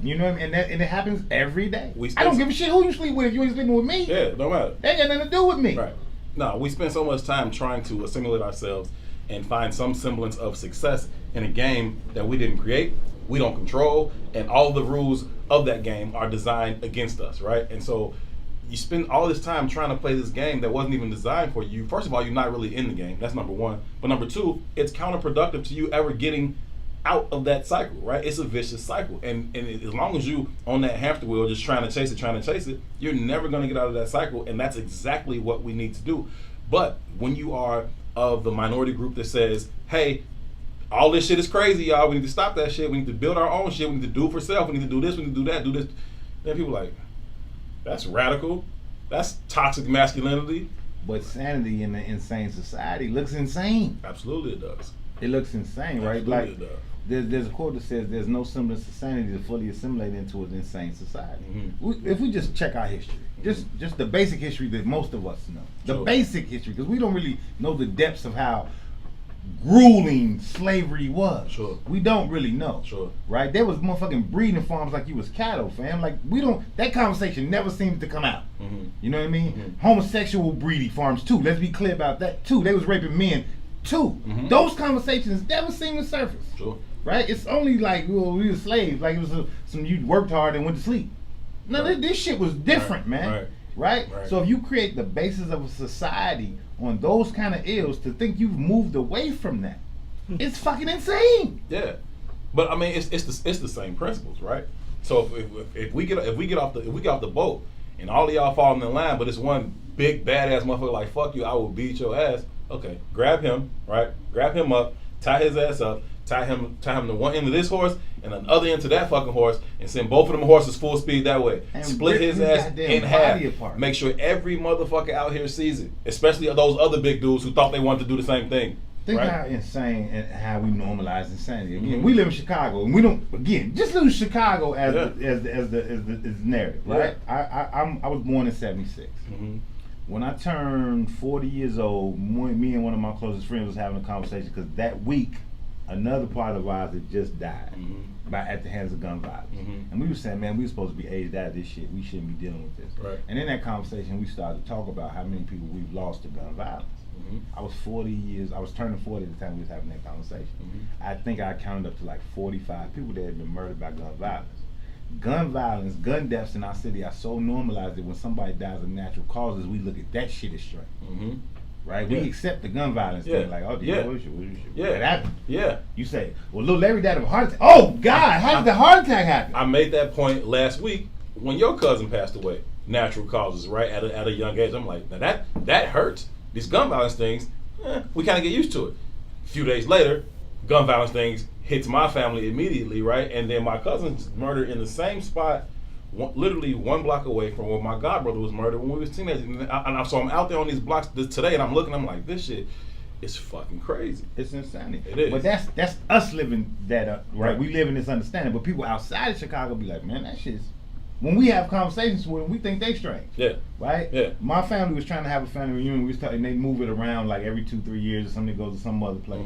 You know what I mean? And it happens every day. I don't give a shit who you sleep with if you ain't sleeping with me. Yeah, don't matter. They ain't got nothing to do with me. No, we spend so much time trying to assimilate ourselves and find some semblance of success in a game that we didn't create, we don't control, and all the rules of that game are designed against us, right? And so you spend all this time trying to play this game that wasn't even designed for you. First of all, you're not really in the game. That's number one. But number two, it's counterproductive to you ever getting out of that cycle, right? It's a vicious cycle. And as long as you on that hamster wheel just trying to chase it, you're never going to get out of that cycle. And that's exactly what we need to do. But when you are of the minority group that says, hey, all this shit is crazy, y'all. We need to stop that shit. We need to build our own shit. We need to do it for self. We need to do this. We need to do that. Do this. Then people are like, that's radical. That's toxic masculinity. But sanity in an insane society looks insane. Absolutely, it does. It looks insane, right? Absolutely Like it does. there's a quote that says there's no semblance of sanity to fully assimilate into an insane society. Mm-hmm. If we just check our history, just the basic history that most of us know, the Sure. basic history, because we don't really know the depths of how grueling slavery was. Sure. We don't really know. Sure. Right? There was motherfucking breeding farms like you was cattle, fam. Like we don't. That conversation never seems to come out. Mm-hmm. You know what I mean? Mhm. Homosexual breeding farms too. Let's be clear about that too. They was raping men too. Mhm. Those conversations never seem to surface. Sure. Right? It's only like, well, we were slaves. Like it was some you worked hard and went to sleep. No, Right. this shit was different, Right. man. Right. Right? Right. So if you create the basis of a society on those kind of ills, to think you've moved away from that, it's fucking insane. Yeah, but I mean, it's the same principles, right? So if we get off the boat and all of y'all fall in line, but it's one big badass motherfucker like fuck you, I will beat your ass. Okay, grab him, right? Grab him up, tie his ass up, tie him to one end of this horse and another end to that fucking horse, and send both of them horses full speed that way. And Split rip his his ass goddamn in half. body apart. Make sure every motherfucker out here sees it, especially those other big dudes who thought they wanted to do the same thing. Think right? how insane and how we normalize insanity. Again, Mhm. we live in Chicago, and we don't. Again, just lose Chicago as Yeah. as the narrative, right? I was born in '76. Mhm. When I turned 40 years old, me and one of my closest friends was having a conversation because that week, another part of ours had just died at the hands of gun violence. Mhm. And we were saying, man, we were supposed to be aged out of this shit. We shouldn't be dealing with this. Right. And in that conversation, we started to talk about how many people we've lost to gun violence. I was I was turning 40 at the time we was having that conversation. I think I counted up to like 45 people that had been murdered by gun violence. Gun deaths in our city are so normalized that when somebody dies of natural causes, we look at that shit as strange. Right? Yeah. We accept the gun violence Yeah. thing, like, oh, Yeah. what Yeah. happened? Yeah. You say, well, little Larry died of a heart attack. Oh, God, how did the heart attack happen? I made that point last week when your cousin passed away. Natural causes, right? At a young age. I'm like, now that hurts. These gun violence things, we kind of get used to it. A few days later, gun violence things hits my family immediately, right? And then my cousin's murdered in the same spot, literally 1 block away from where my godbrother was murdered when we was teenagers. So I'm out there on these blocks today, and I'm looking. I'm like, this shit is fucking crazy. It's insanity. It is. But that's us living that up, right? Right. We live in this understanding. But people outside of Chicago be like, man, that shit's. When we have conversations with them, we think they strange. Yeah. Right? Yeah. My family was trying to have a family reunion. We was talking, they move it around like every 2-3 years or something goes to some other place.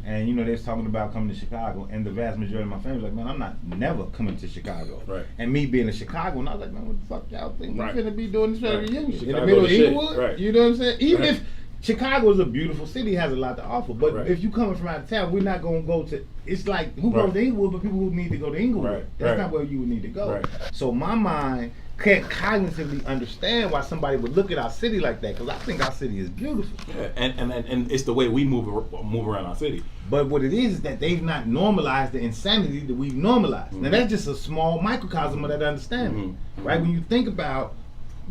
And they was talking about coming to Chicago, and the vast majority of my family was like, man, I'm not never coming to Chicago. Right. And me being in Chicago, and I was like, man, what the fuck y'all think Right. we're gonna be doing this family Right. reunion? In Chicago the middle of the shit. Inglewood? Right. You know what I'm saying? Even Right. if Chicago is a beautiful city, has a lot to offer. But Right. if you coming from out of town, we're not gonna go to. It's like who Right. goes to Inglewood, but people who need to go to Inglewood. Right. That's Right. not where you would need to go. Right. So my mind can't cognitively understand why somebody would look at our city like that, because I think our city is beautiful. Yeah. And it's the way we move around our city. But what it is that they've not normalized the insanity that we've normalized. Now that's just a small microcosm of that understanding, right? When you think about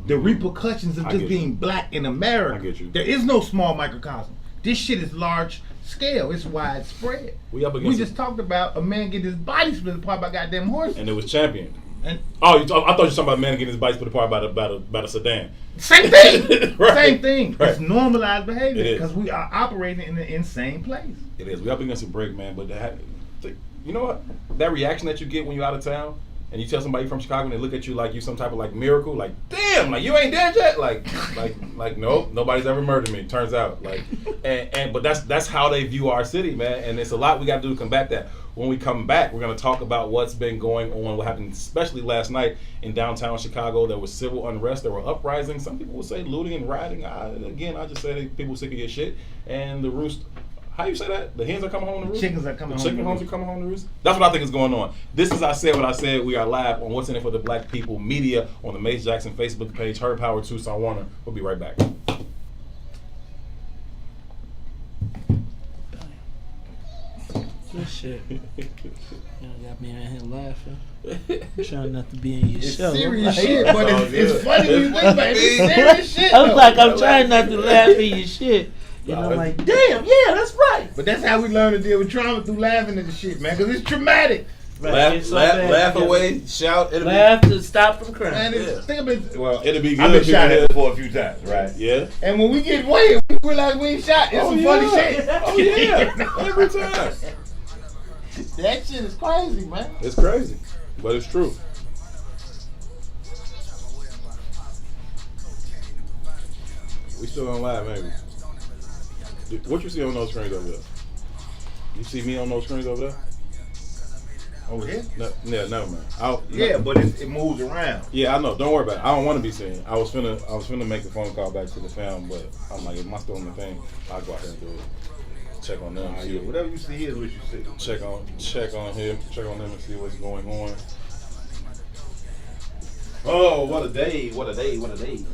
the repercussions of I just get you. being black in America, I get you. there is no small microcosm. This shit is large scale. It's widespread. We up We against just talked about a man getting his body split apart by goddamn horses. and it was championed. And Oh, I thought you were talking about a man getting his bike split apart by a sedan. same thing. Right. Same thing. Right. It's normalized It behavior is. because we are operating in an insane place. It is. We up against a break, man. But you know what? That reaction that you get when you're out of town and you tell somebody from Chicago and they look at you like you some type of like miracle, like damn, like you ain't dead yet, like nope, nobody's ever murdered me. Turns out, like, but that's how they view our city, man. And it's a lot we got to do to combat that. When we come back, we're going to talk about what's been going on, what happened, especially last night in downtown Chicago. There was civil unrest, there were uprisings. Some people will say looting and rioting. I just say that people sick of your shit. And the roost, how you say that? The hens are coming home to roost? Chickens are coming the home chicken to homes roost. are coming home to roost? That's what I think is going on. This is I Said What I Said. We are live on What's In It For The Black People Media on the Mace Jackson Facebook page. Her Power Tucson Warner. We'll be right back. This shit. You got me in here laughing. I'm trying not to be in your It's show. serious I'm shit, like, but Oh, it's good. funny when you think about it. It's serious shit. I was though. like, I'm trying not to laugh at your shit. And No, I'm it's- like, damn, yeah, that's right. But that's how we learn to deal with trauma, through laughing at the shit, man, because it's traumatic. Right, it's so laugh bad. away, shout. Laugh to stop from crying. Man, Yeah. think I've been It'll be good. I've been shot people at before a few times, right? Yeah. And when we get away, we realize we ain't shot. It's some funny shit. Oh yeah. Every time. That shit is crazy, man. It's crazy, but it's true. We still on live, maybe. What you see on those screens over there? You see me on those screens over there? Over here? No, yeah, never mind. Yeah, but it moves around. Yeah, I know. Don't worry about it. I don't want to be seen. I was finna make a phone call back to the fam, but I'm like, am I still on the thing? I'll go ahead and do it. Check on them. See Whatever you see here is what you see. check on him. Check on them and see what's going on. Oh, what a day! What a day! What a day!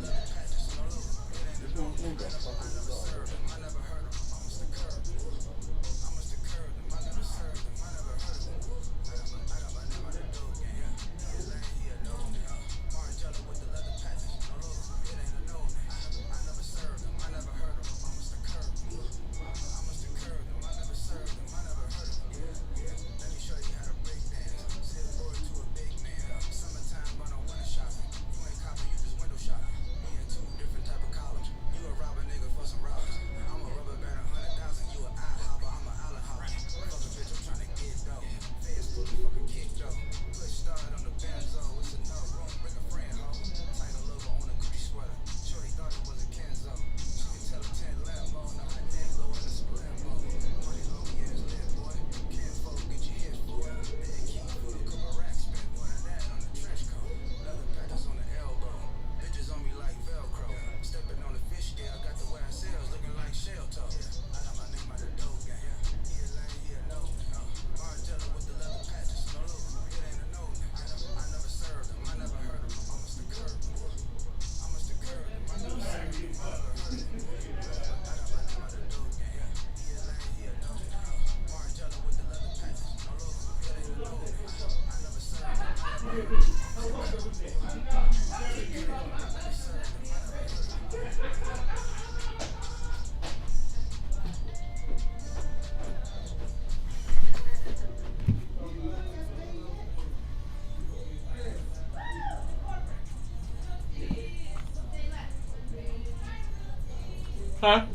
Huh?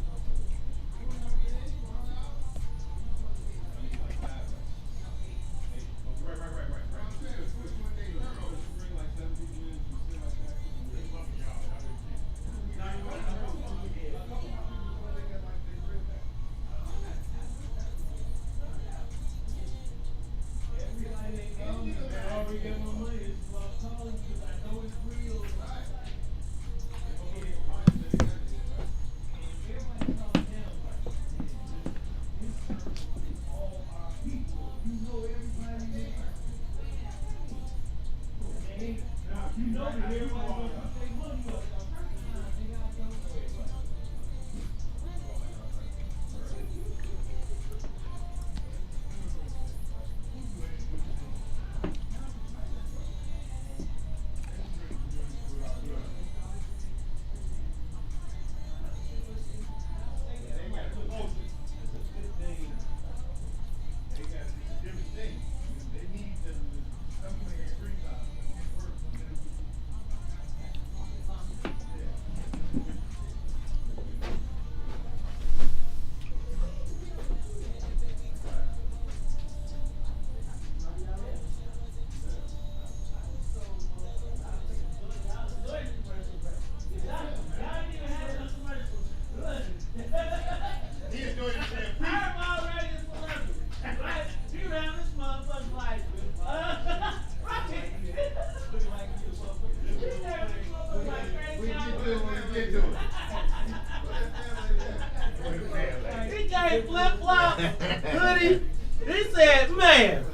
Hoodie, he said, man,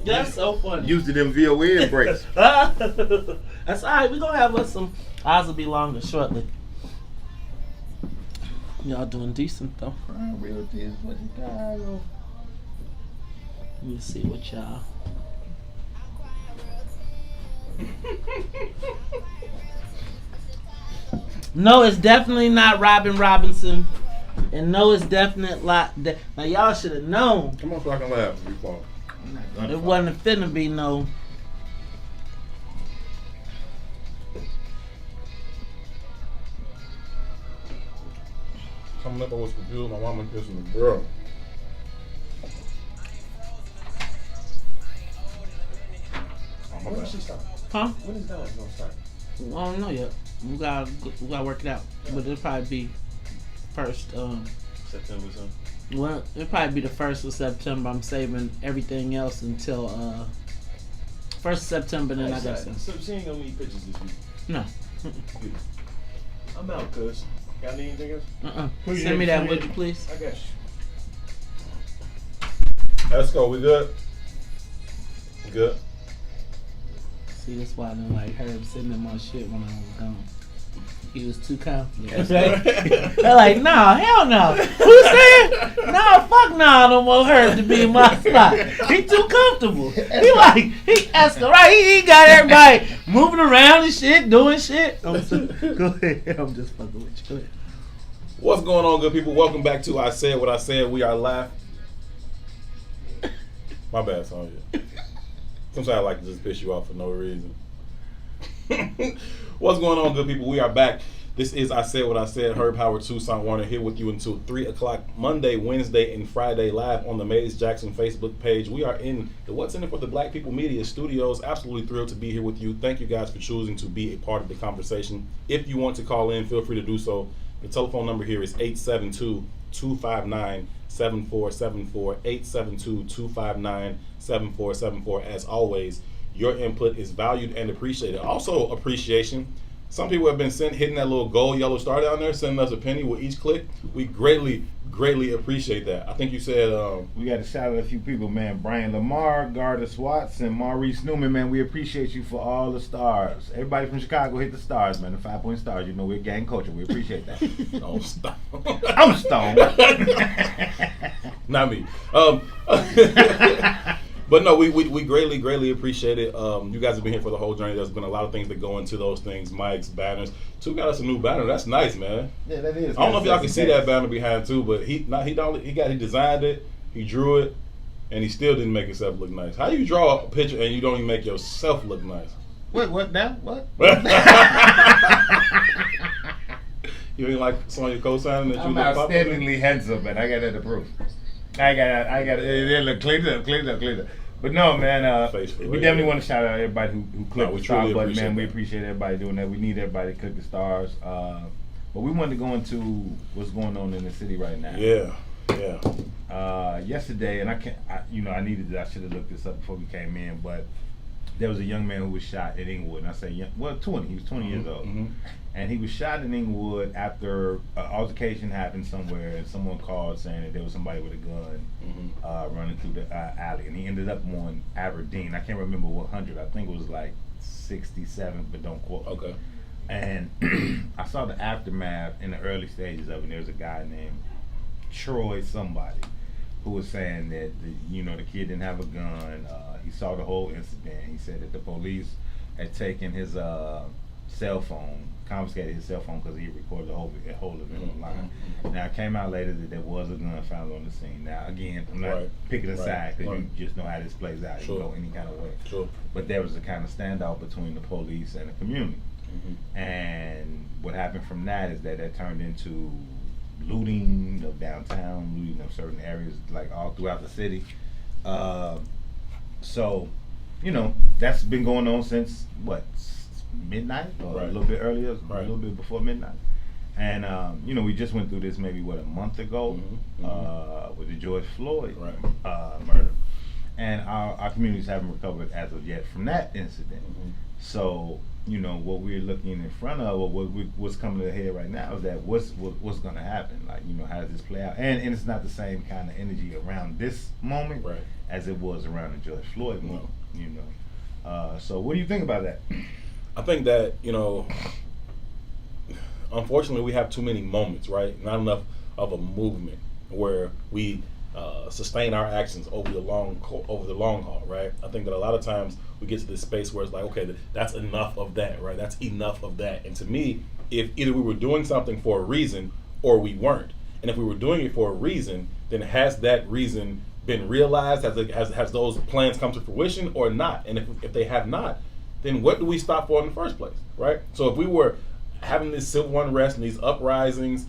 that's so funny. Used to them VON breaks. That's all right. We're going to have us some. Ours will be longer shortly. Y'all doing decent, though. Real this what you got. Let me see what y'all. No, it's definitely not Robin Robinson. And no, it's definitely now y'all should have known. Come on, so I can laugh before. It wasn't finna be no. Coming up, I was confused. My mama kissing the girl. Oh, my When bad. does she start? Huh? When is that gonna start? I don't know yet. We gotta work it out. But it'll probably be first. September something. Well, it'll probably be the 1st of September. I'm saving everything else until 1st of September. Then I got some. So she ain't gonna need pictures this week. No. I'm out, cuz. Got anything else? Send me that, would you please? I got you. Let's go. We good? Good. See, that's why I don't like Herb sending in my shit when I was gone. He was too confident. They're like, nah, hell no. Who said? Nah, fuck nah, I don't want Herb to be in my spot. He too comfortable. He Escobar, right? He got everybody moving around and shit, doing shit. Go ahead. I'm just fucking with you. Go ahead. What's going on, good people? Welcome back to I Said What I Said. We are live. My bad, Sonia. Sometimes I like to just piss you off for no reason. What's going on, good people? We are back. This is I Said What I Said. Herb Howard, Tucson Warner here with you until 3 o'clock Monday, Wednesday, and Friday live on the Maze Jackson Facebook page. We are in the What's In It for the Black People Media Studios. Absolutely thrilled to be here with you. Thank you guys for choosing to be a part of the conversation. If you want to call in, feel free to do so. The telephone number here is 872-259-7474, 872-259-7474. As always, your input is valued and appreciated. Also, appreciation. Some people have been hitting that little gold yellow star down there, sending us a penny with each click. We greatly appreciate that. I think you said we got to shout out a few people, man. Brian Lamar, Gardis Watson, Maurice Newman, man. We appreciate you for all the stars. Everybody from Chicago hit the stars, man. The 5-point stars. You know we're gang culture. We appreciate that. oh, stop. I'm stoned. Not me. But no, we greatly appreciate it. You guys have been here for the whole journey. There's been a lot of things that go into those things. Mics, banners. Two got us a new banner. That's nice, man. Yeah, that is. I don't know if y'all can see that banner behind too, but he designed it, he drew it, and he still didn't make himself look nice. How do you draw a picture and you don't even make yourself look nice? What now? What? You ain't like Sonia co-signing that you I'm look popular? outstandingly handsome, man. I got that to prove. I got it. Look, clean it up. But no, man, we definitely want to shout out everybody who clicked the star button, man. We appreciate everybody doing that. We need everybody to click the stars. But we wanted to go into what's going on in the city right now. Yeah. Yesterday, and I should have looked this up before we came in, but there was a young man who was shot in Inglewood. And I say, 20. He was 20 years old. Mm-hmm. And he was shot in Inglewood after an altercation happened somewhere, and someone called saying that there was somebody with a gun running through the alley. And he ended up on Aberdeen. I can't remember what 100. I think it was like 67, but don't quote me. Okay. And I saw the aftermath in the early stages of it. There was a guy named Troy somebody who was saying that the kid didn't have a gun. He saw the whole incident. He said that the police had taken his cell phone, confiscated his cell phone because he recorded the whole event online. Now it came out later that there was a gun found on the scene. Now again, I'm not picking a side because you just know how this plays out. Sure. You can go any kind of way. Sure. But there was a kind of standoff between the police and the community. Mm-hmm. And what happened from that is that turned into looting of downtown, looting of certain areas like all throughout the city. So, that's been going on since midnight or a little bit earlier, a little bit before midnight. And we just went through this maybe a month ago with the George Floyd murder, and our communities haven't recovered as of yet from that incident. Mm-hmm. So what we're looking in front of, or what's coming to the head right now, is that what's going to happen? Like, how does this play out? And it's not the same kind of energy around this moment as it was around the George Floyd moment. So what do you think about that? I think that, unfortunately we have too many moments, right? Not enough of a movement where we sustain our actions over the long haul, right? I think that a lot of times we get to this space where it's like, okay, that's enough of that, right? That's enough of that. And to me, if either we were doing something for a reason or we weren't. And if we were doing it for a reason, then has that reason been realized? Has those plans come to fruition or not? And if they have not, then what do we stop for in the first place, right? So if we were having this civil unrest and these uprisings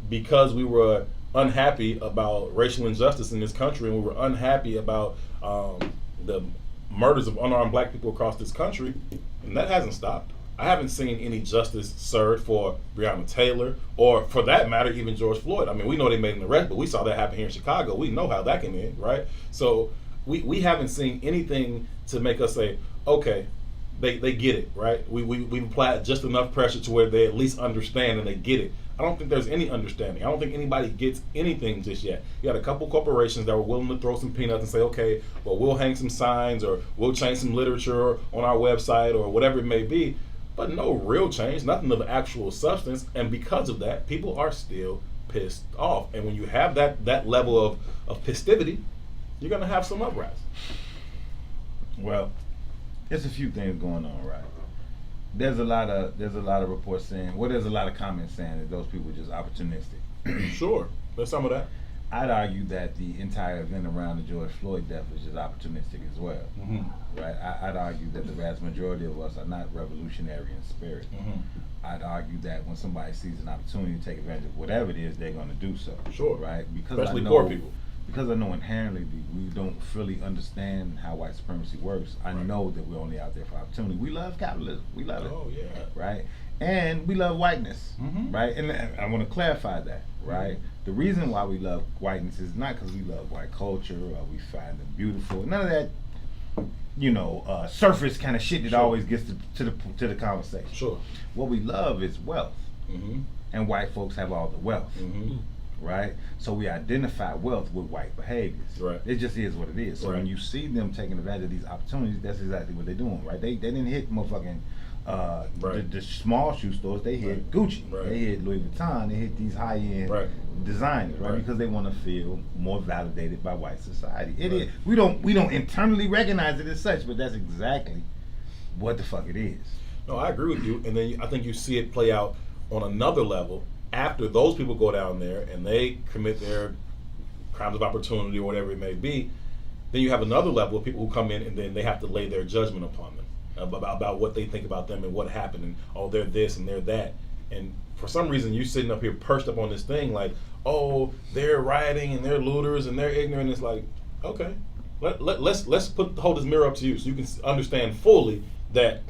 because we were unhappy about racial injustice in this country, and we were unhappy about the murders of unarmed black people across this country, and that hasn't stopped. I haven't seen any justice served for Breonna Taylor, or for that matter, even George Floyd. I mean, we know they made an arrest, but we saw that happen here in Chicago. We know how that can end, right? So we haven't seen anything to make us say, okay, they get it, right? We've applied just enough pressure to where they at least understand and they get it. I don't think there's any understanding. I don't think anybody gets anything just yet. You got a couple corporations that were willing to throw some peanuts and say, okay, well, we'll hang some signs or we'll change some literature on our website or whatever it may be. But no real change, nothing of actual substance, and because of that, people are still pissed off. And when you have that level of festivity, you're gonna have some uprising. Well, there's a few things going on, right? There's a lot of reports saying, well, there's a lot of comments saying that those people are just opportunistic. Sure, there's some of that. I'd argue that the entire event around the George Floyd death was just opportunistic as well, right? I'd argue that the vast majority of us are not revolutionary in spirit. I'd argue that when somebody sees an opportunity to take advantage of whatever it is, they're going to do so. Sure, right? Because especially poor people. Because I know inherently we don't fully understand how white supremacy works. I know that we're only out there for opportunity. We love capitalism. We love it. Oh yeah. Right? And we love whiteness. Right? And I want to clarify that. Right? The reason why we love whiteness is not because we love white culture or we find them beautiful. None of that, surface kind of shit that always gets to the conversation. Sure. What we love is wealth. And white folks have all the wealth. Right? So we identify wealth with white behaviors. Right. It just is what it is. So when you see them taking advantage of these opportunities, that's exactly what they're doing, right? They didn't hit motherfucking the small shoe stores. They hit Gucci. They hit Louis Vuitton. They hit these high-end designers, right? Because they want to feel more validated by white society. It is. We don't internally recognize it as such, but that's exactly what the fuck it is. No, I agree with you. And then I think you see it play out on another level. After those people go down there and they commit their crimes of opportunity or whatever it may be, then you have another level of people who come in and then they have to lay their judgment upon them about what they think about them and what happened and oh, they're this and they're that. And for some reason you're sitting up here perched up on this thing like, oh, they're rioting and they're looters and they're ignorant. It's like, okay, let's hold this mirror up to you so you can understand fully that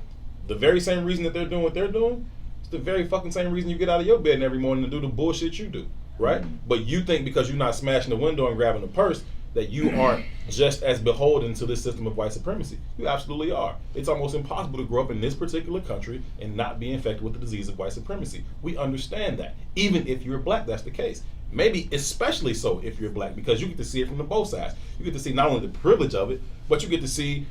the very same reason that they're doing what they're doing, the very fucking same reason you get out of your bed every morning to do the bullshit you do, right? But you think because you're not smashing the window and grabbing the purse that you aren't just as beholden to this system of white supremacy. You absolutely are. It's almost impossible to grow up in this particular country and not be infected with the disease of white supremacy. We understand that. Even if you're black, that's the case. Maybe especially so if you're black, because you get to see it from the both sides. You get to see not only the privilege of it, but you get to see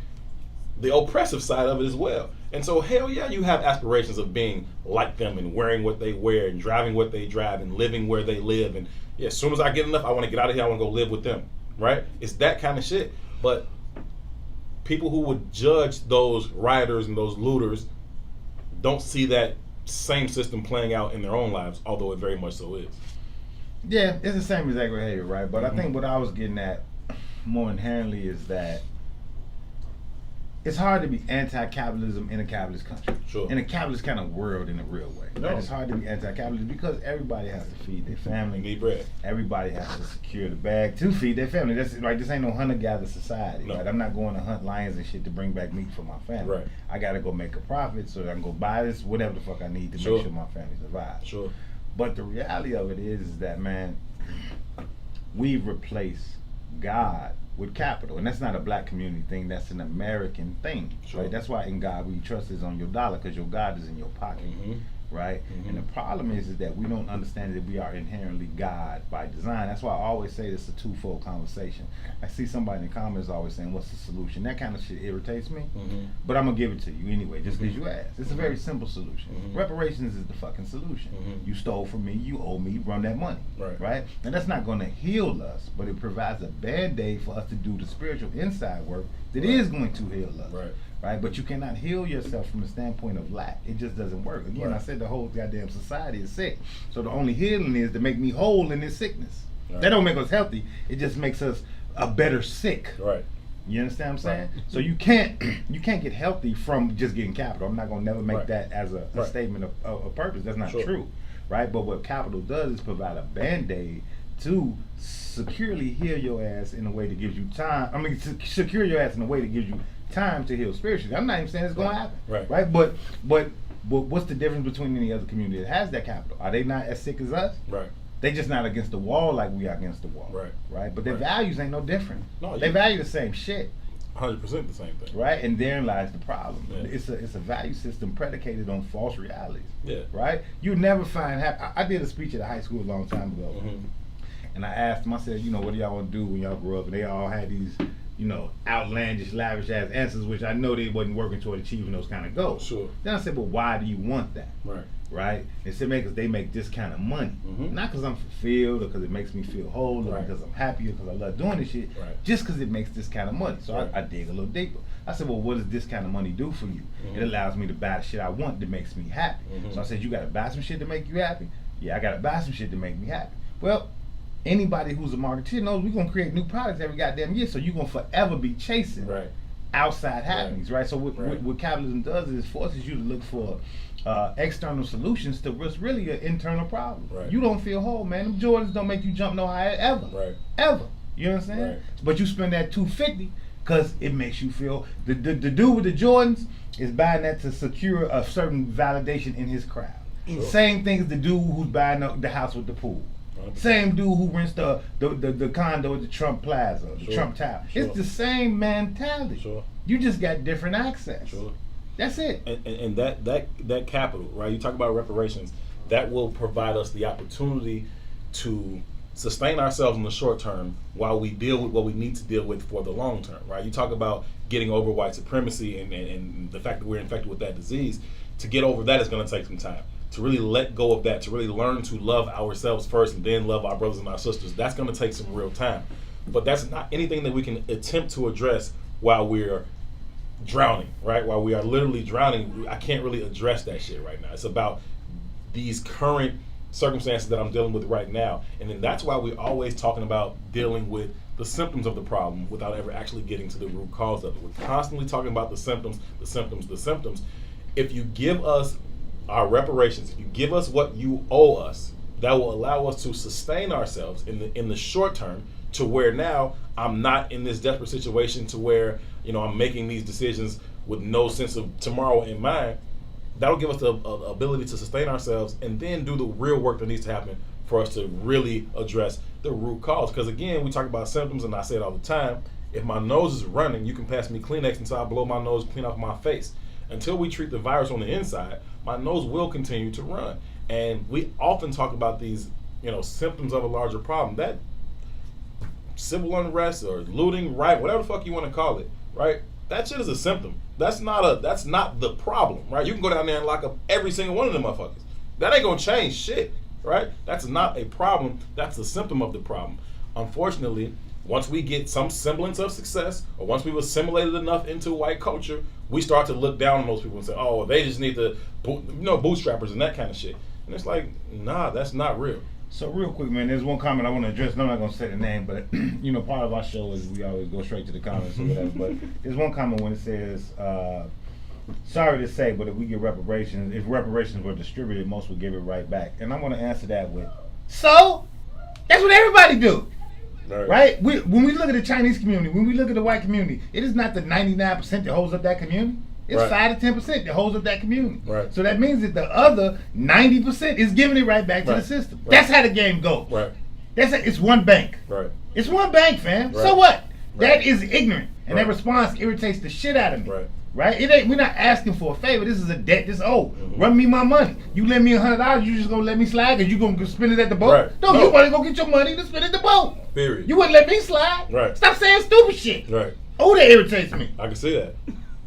the oppressive side of it as well. And so, hell yeah, you have aspirations of being like them and wearing what they wear and driving what they drive and living where they live. And yeah, as soon as I get enough, I want to get out of here. I want to go live with them, right? It's that kind of shit. But people who would judge those rioters and those looters don't see that same system playing out in their own lives, although it very much so is. Yeah, it's the same exact behavior, right? But I think what I was getting at more inherently is that it's hard to be anti-capitalism in a capitalist country. Sure. In a capitalist kind of world in a real way. No. Right? It's hard to be anti-capitalist because everybody has to feed their family. Need bread. Everybody has to secure the bag to feed their family. That's like, this ain't no hunter-gatherer society. No. Right? I'm not going to hunt lions and shit to bring back meat for my family. Right. I got to go make a profit so that I can go buy this, whatever the fuck I need to make sure my family survives. Sure. But the reality of it is that, man, we've replaced God with capital, and that's not a black community thing. That's an American thing, sure. Right? That's why in God we trust is on your dollar, because your God is in your pocket, right? And the problem is that we don't understand that we are inherently God by design. That's why I always say it's a twofold conversation. I see somebody in the comments always saying, "What's the solution?" That kind of shit irritates me, but I'm gonna give it to you anyway, just because you asked. It's a very simple solution. Reparations is the fucking solution. You stole from me, you owe me, run that money, right? And that's not gonna heal us, but it provides a band-aid for us to do the spiritual inside work that is going to heal us. Right, but you cannot heal yourself from the standpoint of lack. It just doesn't work. Again, I said the whole goddamn society is sick. So the only healing is to make me whole in this sickness. Right. That don't make us healthy. It just makes us a better sick. Right. You understand what I'm saying? Right. So you can't get healthy from just getting capital. I'm not gonna never make that as a statement of purpose. That's not true, right? But what capital does is provide a band-aid to securely heal your ass in a way that gives you time. I mean, secure your ass in a way that gives you time to heal spiritually. I'm not even saying it's gonna happen, right? But what's the difference between any other community that has that capital? Are they not as sick as us? Right. They just not against the wall like we are against the wall. Right. But their values ain't no different. No, they value the same shit. 100% the same thing. Right? And therein lies the problem. Yeah. It's a value system predicated on false realities. Yeah. Right? You never find I did a speech at a high school a long time ago. Mm-hmm. And I asked them, I said, what do y'all want to do when y'all grow up? And they all had these, outlandish, lavish ass answers, which I know they wasn't working toward achieving those kind of goals. Sure. Then I said, well, why do you want that? Right? They said, because they make this kind of money. Mm-hmm. Not because I'm fulfilled or because it makes me feel whole or because I'm happy or because I love doing this shit. Just because it makes this kind of money. So I dig a little deeper. I said, well, what does this kind of money do for you? Mm-hmm. It allows me to buy the shit I want that makes me happy. Mm-hmm. So I said, you got to buy some shit to make you happy? Yeah, I got to buy some shit to make me happy. Well, anybody who's a marketeer knows we're going to create new products every goddamn year. So you're going to forever be chasing outside happenings, right? So what capitalism does is it forces you to look for external solutions to what's really an internal problem. You don't feel whole, man. Them Jordans don't make you jump no higher ever. Ever. You know what I'm saying? But you spend that $250 because it makes you feel the dude with the Jordans is buying that to secure a certain validation in his crowd. Sure. Same thing as the dude who's buying the house with the pool. 100%. Same dude who rents the condo at the Trump Plaza, the Trump Tower. It's the same mentality. You just got different access. That's it. And that capital, right? You talk about reparations, that will provide us the opportunity to sustain ourselves in the short term while we deal with what we need to deal with for the long term, right? You talk about getting over white supremacy and the fact that we're infected with that disease. To get over that is going to take some time. To really let go of that, to really learn to love ourselves first and then love our brothers and our sisters, that's going to take some real time. But that's not anything that we can attempt to address while we're drowning, right? While we are literally drowning, I can't really address that shit right now. It's about these current circumstances that I'm dealing with right now. And then that's why we're always talking about dealing with the symptoms of the problem without ever actually getting to the root cause of it. We're constantly talking about the symptoms. If you give us our reparations, if you give us what you owe us, that will allow us to sustain ourselves in the short term to where now I'm not in this desperate situation to where, I'm making these decisions with no sense of tomorrow in mind. That'll give us the ability to sustain ourselves and then do the real work that needs to happen for us to really address the root cause. Because again, we talk about symptoms, and I say it all the time. If my nose is running, you can pass me Kleenex until I blow my nose clean off my face. Until we treat the virus on the inside, my nose will continue to run. And we often talk about these, symptoms of a larger problem. That civil unrest or looting, right, whatever the fuck you want to call it, right? That shit is a symptom. That's not the problem, right? You can go down there and lock up every single one of them motherfuckers. That ain't gonna change shit, right? That's not a problem. That's a symptom of the problem. Unfortunately, once we get some semblance of success, or once we've assimilated enough into white culture, we start to look down on those people and say, oh, they just need to, bootstrappers and that kind of shit. And it's like, nah, that's not real. So real quick, man, there's one comment I want to address. I'm not going to say the name, but, part of our show is we always go straight to the comments or whatever. But there's one comment when it says, sorry to say, but if we get reparations, if reparations were distributed, most would give it right back. And I'm going to answer that with, so? That's what everybody do. Right? When we look at the Chinese community, when we look at the white community, it is not the 99% that holds up that community. It's 5 to 10% that holds up that community. Right. So that means that the other 90% is giving it right back to the system. Right. That's how the game goes. Right. It's one bank. Right. It's one bank, fam. Right. So what? Right. That is ignorant, and that response irritates the shit out of me. Right. Right? It ain't. We're not asking for a favor. This is a debt. Run me my money. You lend me $100. You just gonna let me slide because you gonna spend it at the boat? Right. No, you wanna go get your money to spend it at the boat. Period. You wouldn't let me slide. Right. Stop saying stupid shit. Right. Oh, that irritates me. I can see that.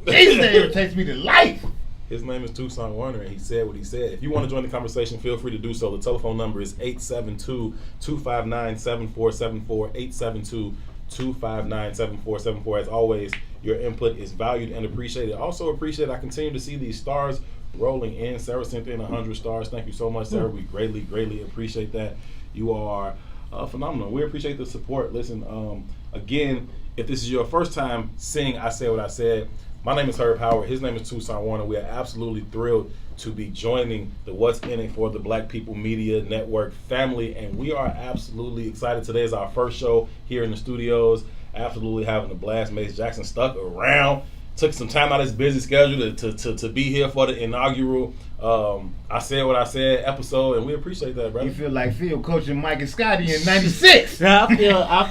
Jesus, that irritates me to life. His name is Tucson Warner, and he said what he said. If you want to join the conversation, feel free to do so. The telephone number is 872-259-7474, 872-259-7474. As always, your input is valued and appreciated. Also appreciate, I continue to see these stars rolling in. Sarah sent in 100 stars. Thank you so much, Sarah. We greatly, greatly appreciate that. You are phenomenal. We appreciate the support. Listen, again, if this is your first time seeing I Said What I Said, my name is Herb Howard. His name is Tucson Warner. We are absolutely thrilled to be joining the What's In It for the Black People Media Network family, and we are absolutely excited. Today is our first show here in the studios. Absolutely having a blast. Mace Jackson stuck around, took some time out of his busy schedule to be here for the inaugural I Said What I Said episode, and we appreciate that, brother. You feel like Phil coaching Mike and Scotty in '96. I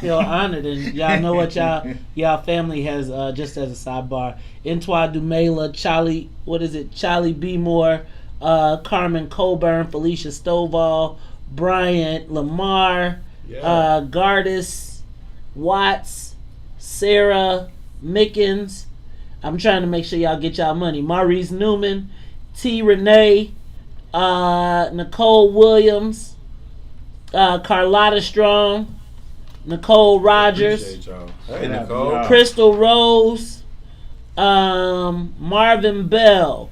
feel honored, and y'all know what y'all family has. Just as a sidebar, Antoine Dumela, Charlie B. Moore, Carmen Coburn, Felicia Stovall, Bryant Lamar, Gardis, Watts, Sarah Mickens. I'm trying to make sure y'all get y'all money. Maurice Newman, T. Renee, Nicole Williams, Carlotta Strong, Nicole Rogers, Appreciate y'all. Hey, Nicole. Crystal Rose, Marvin Bell,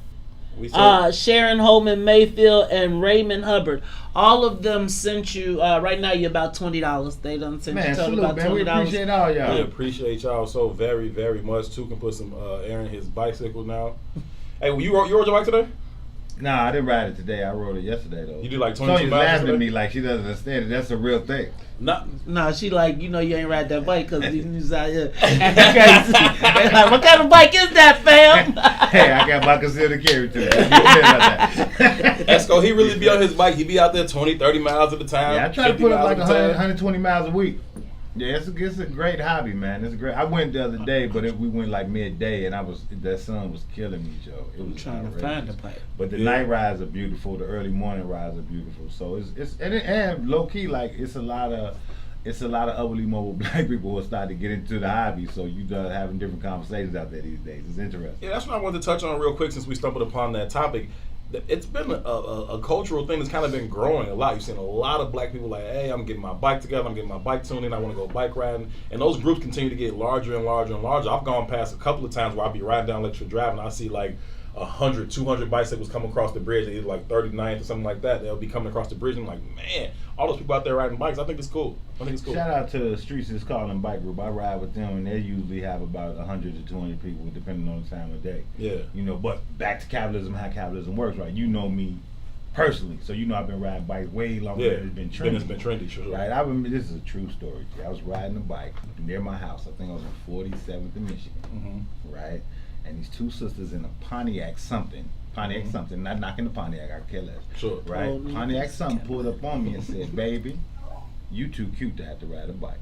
Sharon Holman Mayfield, and Raymond Hubbard. All of them sent you. Right now, you're about $20. They done sent you total about $20. We appreciate all y'all. We appreciate y'all so very, very much. Two can put some air in his bicycle now. Hey, you rode your bike today? Nah, I didn't ride it today. I rode it yesterday though. You did like 22 Sonia's miles laughing today? at me like she doesn't understand it. That's a real thing. No, she like, you ain't ride that bike because you was out here acting crazy. They like, what kind of bike is that, fam? Hey, I got my concealed carry today. Esco, he really be on his bike. He be out there 20, 30 miles at a time. Yeah, I try to put up like 50 miles at a 100, time. 120 miles a week. Yeah, it's a great hobby, man. It's great. I went the other day, but we went like midday, and that sun was killing me, Joe. It was trying to outrageous. find the bike. But the night rides are beautiful. The early morning rides are beautiful. So and low key, like it's a lot of upwardly mobile black people who are starting to get into the hobby. So you having different conversations out there these days. It's interesting. Yeah, that's what I wanted to touch on real quick since we stumbled upon that topic. It's been a cultural thing that's kind of been growing a lot. You've seen a lot of black people like, hey, I'm getting my bike together, I'm getting my bike tuned in, I want to go bike riding. And those groups continue to get larger and larger and larger. I've gone past a couple of times where I'll be riding down Lakeshore Drive and I see like 100, 200 bicycles come across the bridge. Either like 39th or something like that. They'll be coming across the bridge and I'm like, man, all those people out there riding bikes. I think it's cool. Shout out to the Streets is Calling Bike Group. I ride with them, and they usually have about 100 to 200 people, depending on the time of day. Yeah. But back to capitalism, how capitalism works, right? You know me personally, so I've been riding bikes way longer than it's been trendy. It's been trendy, sure. Right. This is a true story. I was riding a bike near my house. I think I was on 47th in Michigan. Right. And these two sisters in a Pontiac something, not knocking the Pontiac, I care less. Sure. Right? Oh, Pontiac something pulled up on me and said, baby, you too cute to have to ride a bike.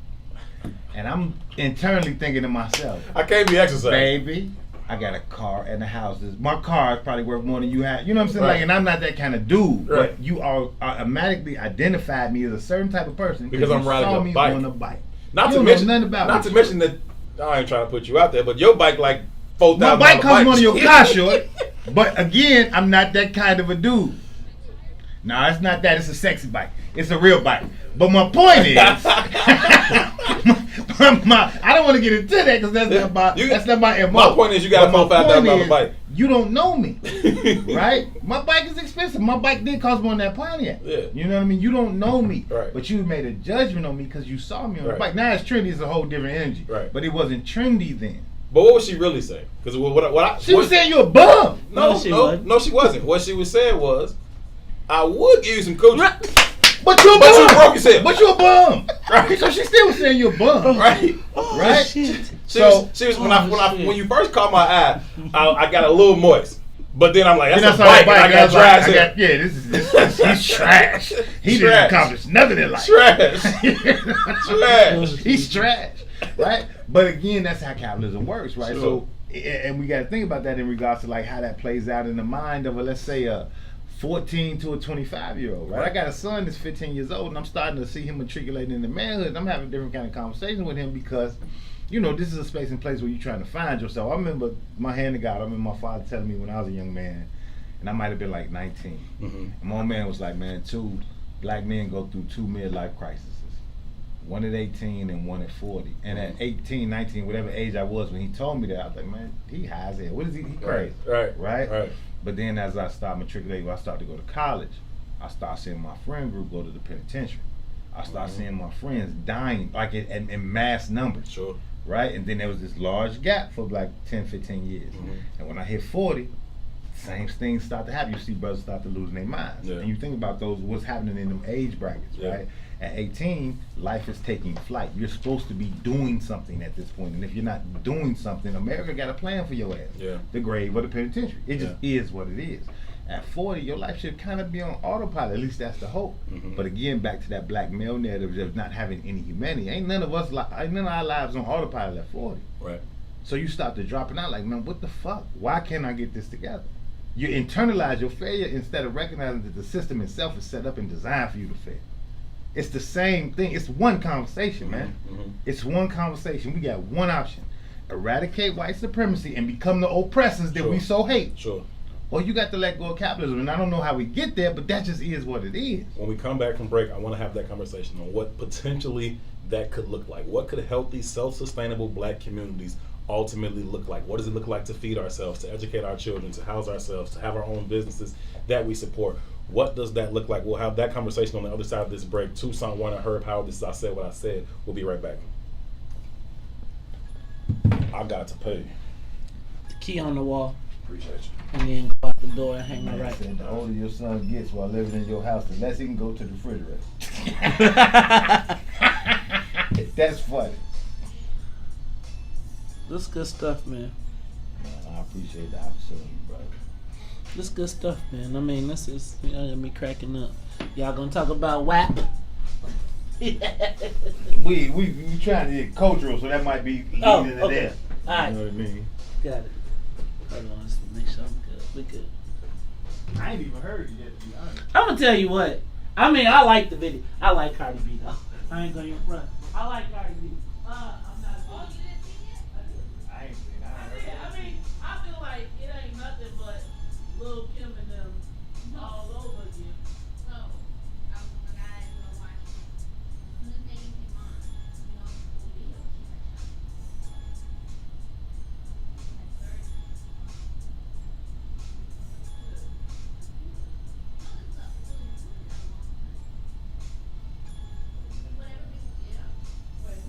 And I'm internally thinking to myself, I can't be exercising. baby, I got a car and a house. My car is probably worth more than you have. You know what I'm saying? Right. Like, and I'm not that kind of dude. Right. But you automatically identified me as a certain type of person Because I'm you riding saw a me bike. on a bike. Not You to don't mention, know nothing about not me. to mention that I ain't trying to put you out there, but your bike like $4,000. My bike costs more than your bike. car, short. But again, I'm not that kind of a dude. No, it's not that. It's a sexy bike. It's a real bike. But my point is, I don't want to get into that because that's not my MO. My point is, you got a $4,000 bike. You don't know me, right? My bike is expensive. My bike did cost more than that Pontiac. Yeah. You know what I mean? You don't know me, Right. but you made a judgment on me because you saw me on the Right. bike. Now it's trendy. It's a whole different energy. Right. But it wasn't trendy then. But what was she really saying? Because She was saying you a bum. No, she wasn't. What she was saying was, I would give you some coaching. But you a bum. But you broke yourself. But you a bum. Right. So she still was saying you a bum. Right. Right? Shit. She was when you first caught my eye, I got a little moist. But then I'm like, that's a bike. I got drive. He's trash. He didn't accomplish nothing in life. Trash. Trash. He's trash. Right? But again, that's how capitalism works, right? Sure. So, and we got to think about that in regards to like how that plays out in the mind of let's say a 14 to a 25-year-old, right? I got a son that's 15 years old, and I'm starting to see him matriculating into manhood. And I'm having different kind of conversations with him because, this is a space and place where you're trying to find yourself. I remember my hand to God. I remember my father telling me when I was a young man, and I might have been like 19. And my man was like, man, black men go through two midlife crises. One at 18 and one at 40. And at 18, 19, whatever age I was when he told me that, I was like, man, he high as hell. What is he crazy? Right? But then as I started matriculating, I started to go to college. I started seeing my friend group go to the penitentiary. I started seeing my friends dying like in mass numbers. Sure. Right? And then there was this large gap for like 10, 15 years. And when I hit 40, same things start to happen. You see brothers start to losing their minds. And you think about what's happening in them age brackets, right? At 18, life is taking flight. You're supposed to be doing something at this point. And if you're not doing something, America got a plan for your ass. The grave or the penitentiary. It just is what it is. At 40, your life should kind of be on autopilot. At least that's the hope. But again, back to that black male narrative of not having any humanity. Ain't none of our lives on autopilot at 40. Right. So you start to dropping out like, man, what the fuck? Why can't I get this together? You internalize your failure instead of recognizing that the system itself is set up and designed for you to fail. It's the same thing. It's one conversation, man. It's one conversation. We got one option. Eradicate white supremacy and become the oppressors that we so hate. Or you got to let go of capitalism. And I don't know how we get there, but that just is what it is. When we come back from break, I want to have that conversation on what potentially that could look like. What could healthy, self-sustainable black communities ultimately look like? What does it look like to feed ourselves, to educate our children, to house ourselves, to have our own businesses that we support? What does that look like? We'll have that conversation on the other side of this break. Tucson, Warner, Herb Howard. This is I Said What I Said. We'll be right back. I got to pay. The key on the wall. Appreciate you. And then go out the door and hang it right. The older your son gets while living in your house, the less he can go to the refrigerator. That's funny. This good stuff, man. I appreciate the opportunity, brother. This good stuff, man. I mean, this is, y'all got me cracking up. Y'all gonna talk about WAP? we trying to get cultural, so that might be leading into okay. that. All right. You know what I mean? Got it. Hold on, let's make sure I'm good. We good. I ain't even heard it yet, to be honest. I'm gonna tell you what. I mean, I like the video. I like Cardi B though. I ain't going in front. I like Cardi B. I'm not. I ain't seen it. I mean, I feel like it ain't nothing but Lil Kim and them all over again. So, I was the guy that was watching. When this name came on, you know, the video she had shot. That's 30. Whatever makes you, yeah. Wait,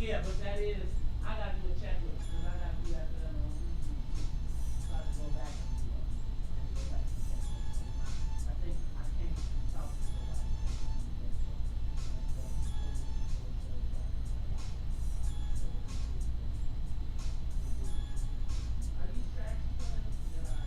Yeah, but that is, I gotta do a checklist, because I gotta do that for them on YouTube. So I have to go back and do it. And go back and check it. I think I can't talk to nobody. Are these tracks playing? There are.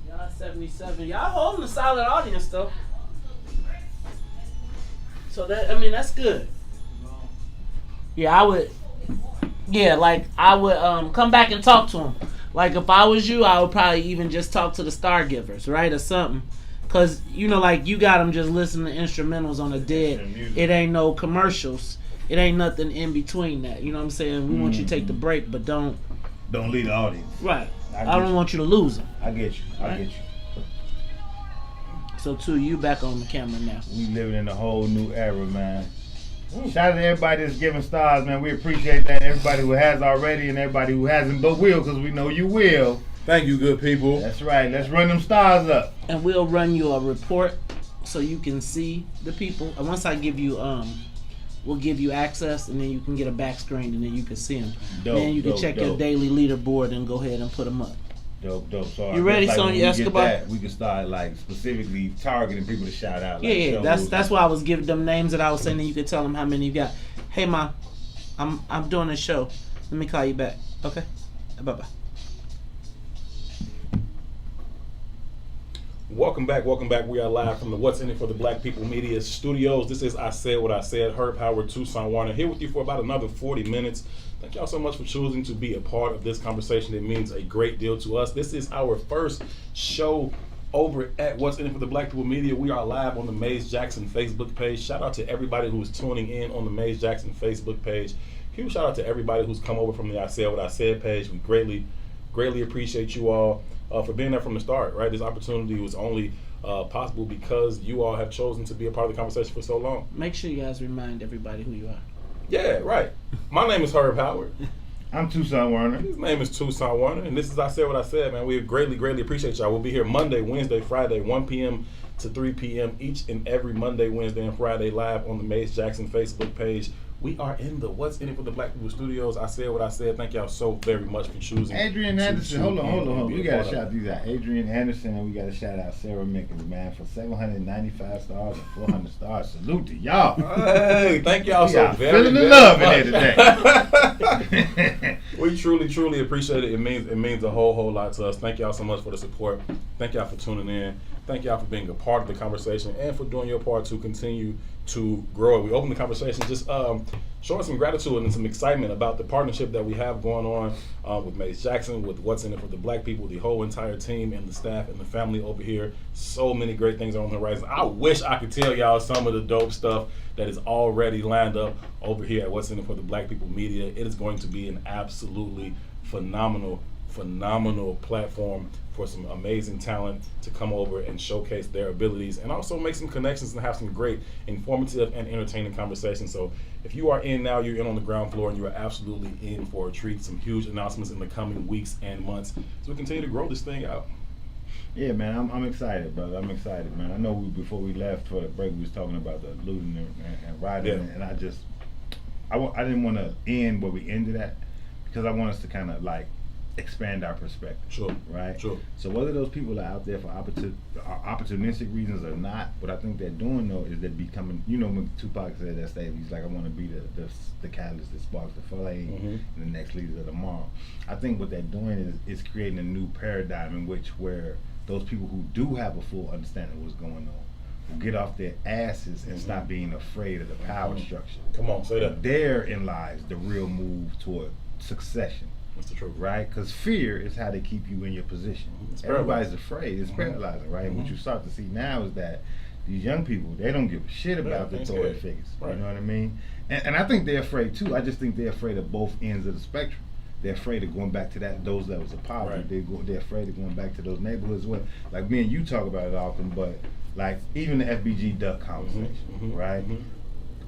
Y'all 77. Y'all holding a solid audience though. So that, I mean, that's good. Yeah, I would. Yeah, like I would come back and talk to them. Like if I was you, I would probably even just talk to the star givers, right, or something. Cause you know, like you got them just listening to instrumentals on the dead. It ain't no commercials. It ain't nothing in between that. You know what I'm saying? We want you to take the break, but don't lead the audience. Right. I don't want you to lose them. I get you. I get you. So, too, you back on the camera now. We living in a whole new era, man. Shout out to everybody that's giving stars, man. We appreciate that. Everybody who has already and everybody who hasn't but will, because we know you will. Thank you, good people. That's right. Let's run them stars up. And we'll run you a report so you can see the people. And once I give you, we'll give you access, and then you can get a back screen, and then you can see them. Then you can check your daily leaderboard and go ahead and put them up. Dope. So you ready, Sonia Escobar? We can start like specifically targeting people to shout out. Like, yeah. That's why I was giving them names that I was saying, and you could tell them how many you got. Hey, Ma, I'm doing a show. Let me call you back. Okay. Bye. Welcome back. We are live from the What's in It for the Black People Media Studios. This is I Said What I Said. Herb Howard, Tucson Warner, here with you for about another 40 minutes. Thank y'all so much for choosing to be a part of this conversation. It means a great deal to us. This is our first show over at What's in It for the Black People Media. We are live on the Maze Jackson Facebook page. Shout out to everybody who is tuning in on the Maze Jackson Facebook page. Huge shout out to everybody who's come over from the I Said What I Said page. We greatly appreciate you all for being there from the start, right? This opportunity was only possible because you all have chosen to be a part of the conversation for so long. Make sure you guys remind everybody who you are. Yeah, right. My name is Herb Howard. I'm Tucson Warner. His name is Tucson Warner, and this is I Said What I Said, man. We greatly appreciate y'all. We'll be here Monday, Wednesday, Friday, 1 p.m. to 3 p.m. each and every Monday, Wednesday, and Friday live on the Maze Jackson Facebook page. We are in the What's in It for the Black People Studios. I Said What I Said. Thank y'all so very much for choosing. Adrian Anderson. Hold on. We got to shout these out. Adrian Anderson, and we got to shout out Sarah Mickens, man, for 795 stars and 400 stars. Salute to y'all. Hey, thank y'all so very feeling the love in here today. We truly appreciate it. It means a whole lot to us. Thank y'all so much for the support. Thank y'all for tuning in. Thank y'all for being a part of the conversation and for doing your part to continue to grow it. We opened the conversation just showing some gratitude and some excitement about the partnership that we have going on with Maze Jackson, with What's in It for the Black People, the whole entire team and the staff and the family over here. So many great things are on the horizon. I wish I could tell y'all some of the dope stuff that is already lined up over here at What's in It for the Black People Media. It is going to be an absolutely phenomenal platform for some amazing talent to come over and showcase their abilities and also make some connections and have some great informative and entertaining conversations. So if you are in now, you're in on the ground floor and you are absolutely in for a treat. Some huge announcements in the coming weeks and months as we continue to grow this thing out. Yeah, man, I'm excited, brother. I'm excited, man. I know before we left for the break, we was talking about the looting and rioting, and I didn't want to end where we ended at because I want us to kind of like expand our perspective. Sure. Right? Sure. So whether those people are out there for opportunistic reasons or not, what I think they're doing though is they're becoming, you know, when Tupac said that statement, he's like, I want to be the catalyst that sparks the flame and the next leaders of tomorrow. I think what they're doing is creating a new paradigm in which where those people who do have a full understanding of what's going on will get off their asses and stop being afraid of the power structure. Come on, say that. Therein lies the real move toward succession. That's the truth. Right? Because fear is how they keep you in your position. Everybody's afraid. It's paralyzing, right? And what you start to see now is that these young people, they don't give a shit about the authority figures. Right. You know what I mean? And I think they're afraid too. I just think they're afraid of both ends of the spectrum. They're afraid of going back to those levels of poverty. Right. They're afraid of going back to those neighborhoods where, like me and you talk about it often, but like even the FBG duck conversation, right?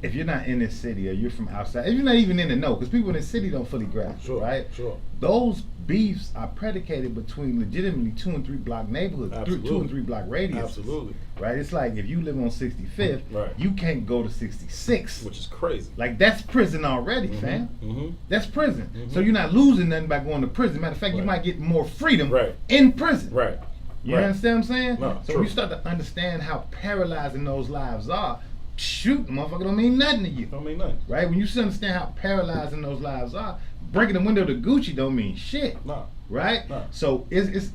If you're not in this city or you're from outside, if you're not even in the know, because people in the city don't fully grasp, right? Sure. Those beefs are predicated between legitimately 2 and 3 block neighborhoods, 2 and 3 block radius. Absolutely. Right? It's like if you live on 65th, you can't go to 66. Which is crazy. Like that's prison already, fam. That's prison. So you're not losing nothing by going to prison. Matter of fact, you might get more freedom in prison. Right. You understand what I'm saying? No, so when you start to understand how paralyzing those lives are, shoot, motherfucker don't mean nothing to you. Don't mean nothing. Right? When you understand how paralyzing those lives are, breaking the window to Gucci don't mean shit. No. Right? No. So it's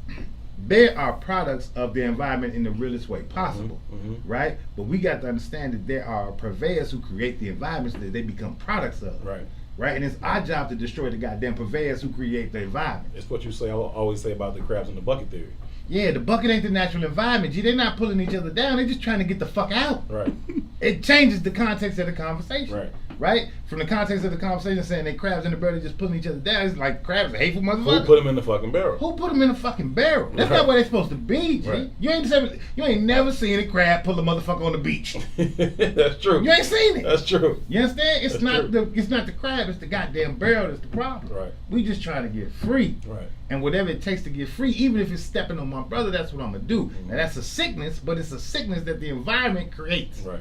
they are products of the environment in the realest way possible. Right? But we got to understand that there are purveyors who create the environments that they become products of. Right. Right? And it's our job to destroy the goddamn purveyors who create the environment. It's what you say. I always say about the crabs in the bucket theory. Yeah, the bucket ain't the natural environment. They're not pulling each other down. They're just trying to get the fuck out. Right. It changes the context of the conversation. Right. Right? From the context of the conversation saying they crabs in the barrel, they just pulling each other down. It's like crabs are hateful motherfuckers. Who put them in the fucking barrel? Who put them in the fucking barrel? That's Right. not where they're supposed to be, G. Right. You ain't never seen a crab pull a motherfucker on the beach. That's true. You ain't seen it. That's true. You understand? It's That's not true. it's not the crab, it's the goddamn barrel that's the problem. Right. We just trying to get free. Right. And whatever it takes to get free, even if it's stepping on my brother, that's what I'm gonna do. Now that's a sickness, but it's a sickness that the environment creates. Right.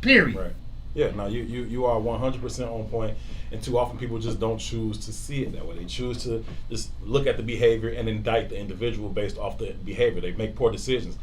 Period. Right. Yeah, now you are 100% on point, and too often people just don't choose to see it that way. They choose to just look at the behavior and indict the individual based off the behavior. They make poor decisions.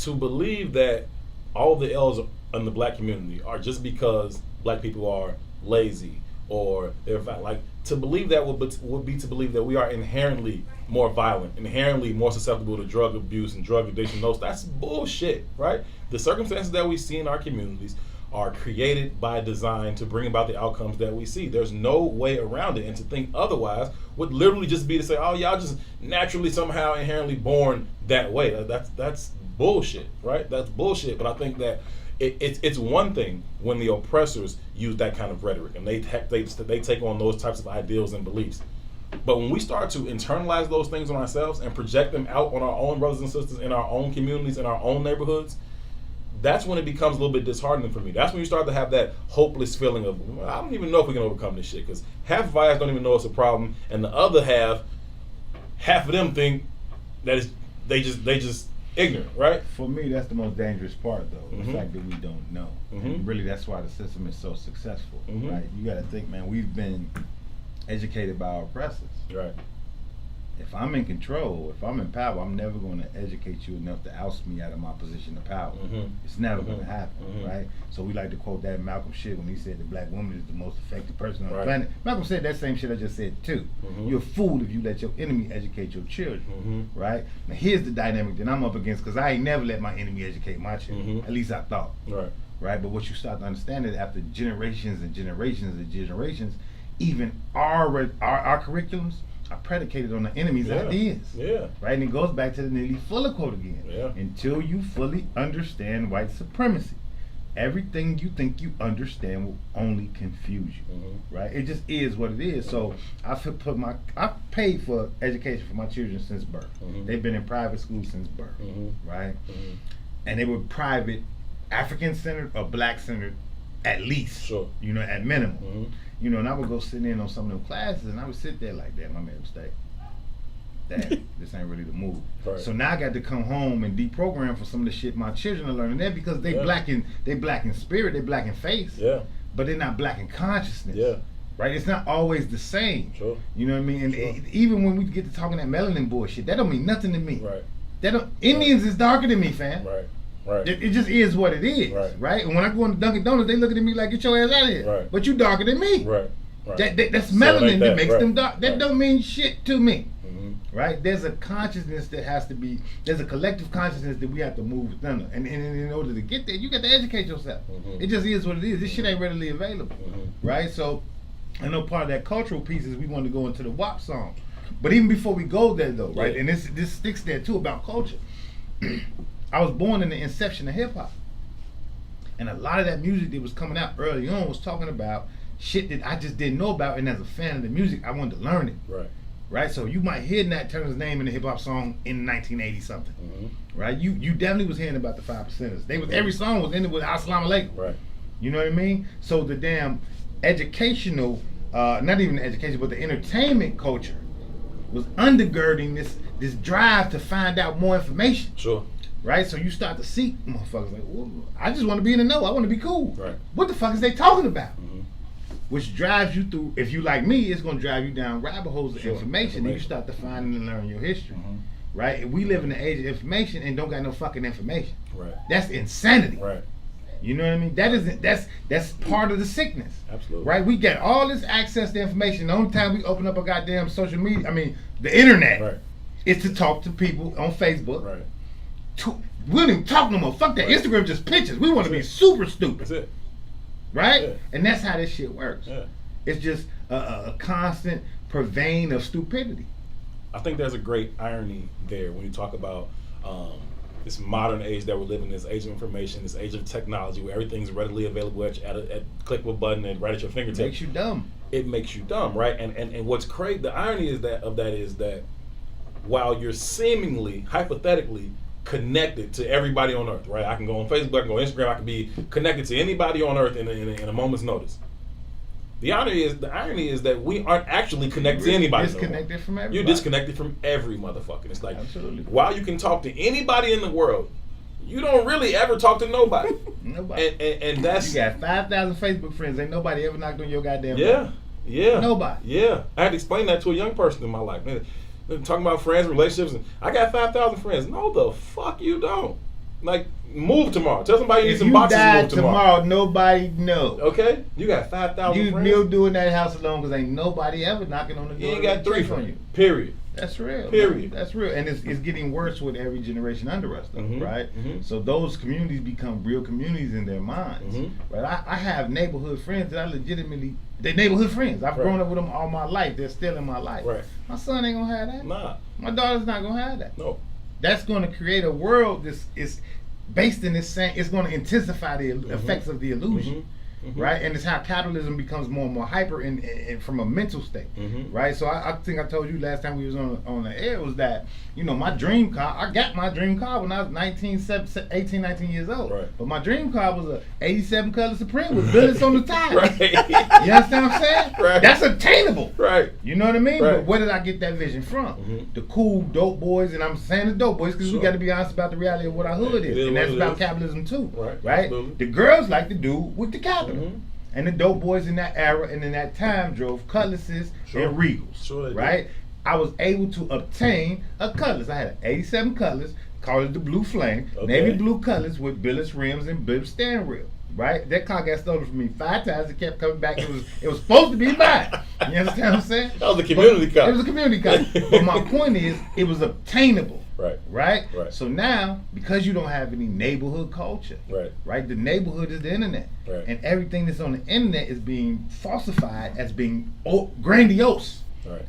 To believe that all the L's in the black community are just because black people are lazy or they're like, to believe that would be to believe that we are inherently more violent, inherently more susceptible to drug abuse and drug addiction. That's bullshit, right? The circumstances that we see in our communities are created by design to bring about the outcomes that we see. There's no way around it, and to think otherwise would literally just be to say, oh, y'all just naturally somehow inherently born that way. That's bullshit, right? That's bullshit. But I think that it's one thing when the oppressors use that kind of rhetoric and they take on those types of ideals and beliefs. But when we start to internalize those things on ourselves and project them out on our own brothers and sisters in our own communities, in our own neighborhoods, that's when it becomes a little bit disheartening for me. That's when you start to have that hopeless feeling of, well, I don't even know if we can overcome this shit, because half of our guys don't even know it's a problem, and the other half of them think that they just ignorant, right? For me, that's the most dangerous part, though. Mm-hmm. The fact that we don't know. Mm-hmm. And really, that's why the system is so successful, Mm-hmm. right? You got to think, man, we've been educated by our oppressors. Right. If I'm in control, if I'm in power, I'm never going to educate you enough to oust me out of my position of power. Mm-hmm. It's never Mm-hmm. going to happen, Mm-hmm. right? So we like to quote that Malcolm shit when he said the black woman is the most effective person on the Right. planet. Malcolm said that same shit I just said too. Mm-hmm. You're a fool if you let your enemy educate your children, Mm-hmm. right? Now here's the dynamic that I'm up against, because I ain't never let my enemy educate my children. Mhm. At least I thought. Right. Right, but what you start to understand is after generations and generations and generations, even our curriculums are predicated on the enemy's Yeah. ideas. Yeah. Right, and it goes back to the Neely Fuller quote again. Yeah. Until you fully understand white supremacy, everything you think you understand will only confuse you. Mm-hmm. Right, it just is what it is. So I've paid for education for my children since birth. Mhm. They've been in private school since birth. Mhm. Right, Mhm. and they were private, African-centered or black-centered, at least. Sure. You know, at minimum. Mhm. You know, and I would go sit in on some of them classes, and I would sit there like, damn, I made a mistake. Damn, this ain't really the move. Right. So now I got to come home and deprogram for some of the shit my children are learning there, because they Yeah. black in spirit, they black in face, Yeah. but they're not black in consciousness. Yeah. Right? It's not always the same. Sure. You know what I mean? And Sure. even when we get to talking that melanin bullshit, that don't mean nothing to me. Right. That don't, Indians is darker than me, fam. Right. Right. It just is what it is, Right. And when I go into Dunkin' Donuts, they looking at me like, get your ass out of here. Right. But you darker than me. Right. Right. That's So it melanin ain't that that, makes right. them dark. That Right. don't mean shit to me. Mhm. Right? There's a consciousness that has to be, there's a collective consciousness that we have to move within. And in order to get there, you got to educate yourself. Mhm. It just is what it is. This shit ain't readily available. Mhm. Right? So I know part of that cultural piece is we want to go into the WAP song. But even before we go there though, right? Yeah. And this sticks there too about culture. I was born in the inception of hip hop. And a lot of that music that was coming out early on was talking about shit that I just didn't know about, and as a fan of the music, I wanted to learn it. Right. Right? So you might hear Nat Turner's name in a hip hop song in 1980 something. Mhm. Right? You definitely was hearing about the 5%ers. They was every song was ended with Assalamu Alaikum. Right. You know what I mean? So the damn educational, not even the education, but the entertainment culture was undergirding this drive to find out more information. Sure. Right? So you start to seek motherfuckers like, well, I just want to be in the know. I want to be cool. Right. What the fuck is they talking about? Mhm. Which drives you through, if you like me, it's going to drive you down rabbit holes of Sure. information. And you Information. start to find and learn your history. Mhm. Right? We live in the age of information and don't got no fucking information. Right. That's insanity. Right. You know what I mean? That's part of the sickness. Absolutely. Right? We get all this access to information. The only time we open up a goddamn social media, the internet, Right. is to talk to people on Facebook. Right. We don't even talk no more. Fuck that. Right. Instagram just pictures. We want to be That's it. super stupid. That's it. Right? Yeah. And that's how this shit works. Yeah. It's just a constant purveying of stupidity. I think there's a great irony there when you talk about this modern age that we're living in, this age of information, this age of technology where everything's readily available at click of a button and right at your fingertips. Makes you dumb. It makes you dumb, right? And what's crazy, the irony is that while you're seemingly, hypothetically, connected to everybody on earth, right? I can go on Facebook, I can go on Instagram, I can be connected to anybody on earth in a moment's notice. The irony is that we aren't actually connected to anybody. Disconnected from everybody. You're disconnected from every motherfucker. It's like, absolutely. While you can talk to anybody in the world, you don't really ever talk to nobody. Nobody. And that's... You got 5,000 Facebook friends. Ain't nobody ever knocked on your goddamn door. Yeah. Nobody. Yeah. I had to explain that to a young person in my life. Man, talking about friends, relationships, and I got 5,000 friends. No, the fuck you don't. Like, move tomorrow. Tell somebody you need some boxes to move tomorrow. Nobody know. Okay? You got 5,000 you friends. You doing that house alone because ain't nobody ever knocking on the door. You ain't got 3 from you. Period. That's real. Period. That's real. And it's getting worse with every generation under us, though, right? Mm-hmm. So those communities become real communities in their minds. Mm-hmm. Right? I have neighborhood friends that I legitimately, they're neighborhood friends. I've grown up with them all my life. They're still in my life. Right. My son ain't going to have that. Nah. My daughter's not going to have that. No. That's going to create a world that is based in this same, it's going to intensify the effects of the illusion. Right, and it's how capitalism becomes more and more hyper and from a mental state, right? So I think I told you last time we was on the air was that, you know, my dream car, I got my dream car when I was 19 years old. Right. But my dream car was a 87 color Supreme with bullets on the tires. Right. You understand what I'm saying? Right. That's attainable. Right. You know what I mean? Right. But where did I get that vision from? The cool dope boys, and I'm saying the dope boys because we got to be honest about the reality of what our hood is, and that's about capitalism too. Right. Absolutely. The girls like to do with the capital. And the dope boys in that era and in that time drove Cutlasses and Regals, right? I was able to obtain a Cutlass. I had an 87 Cutlass, called it the Blue Flame, navy blue Cutlass with billet rims and billet steering wheel, right? That car got stolen from me 5 times. It kept coming back. It was supposed to be mine. You understand what I'm saying? That was a community car. It was a community car. But my point is, it was obtainable. Right. So now, because you don't have any neighborhood culture, right? The neighborhood is the internet, and everything that's on the internet is being falsified as being grandiose,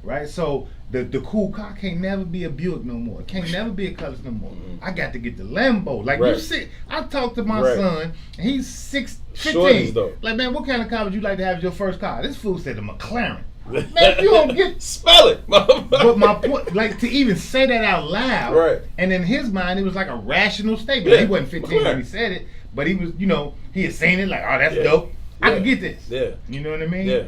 right? So the cool car can't never be a Buick no more. It can't never be a Cutlass no more. I got to get the Lambo. Like you see, I talked to my son, and he's 15. Like, man, what kind of car would you like to have as your first car? This fool said a McLaren. Man, if you don't get spell it. But my point, like, to even say that out loud, and in his mind, it was like a rational statement. Yeah. He wasn't 15 when he said it, but he was, you know, he had seen it like, oh, that's dope. I can get this. Yeah. You know what I mean? Yeah.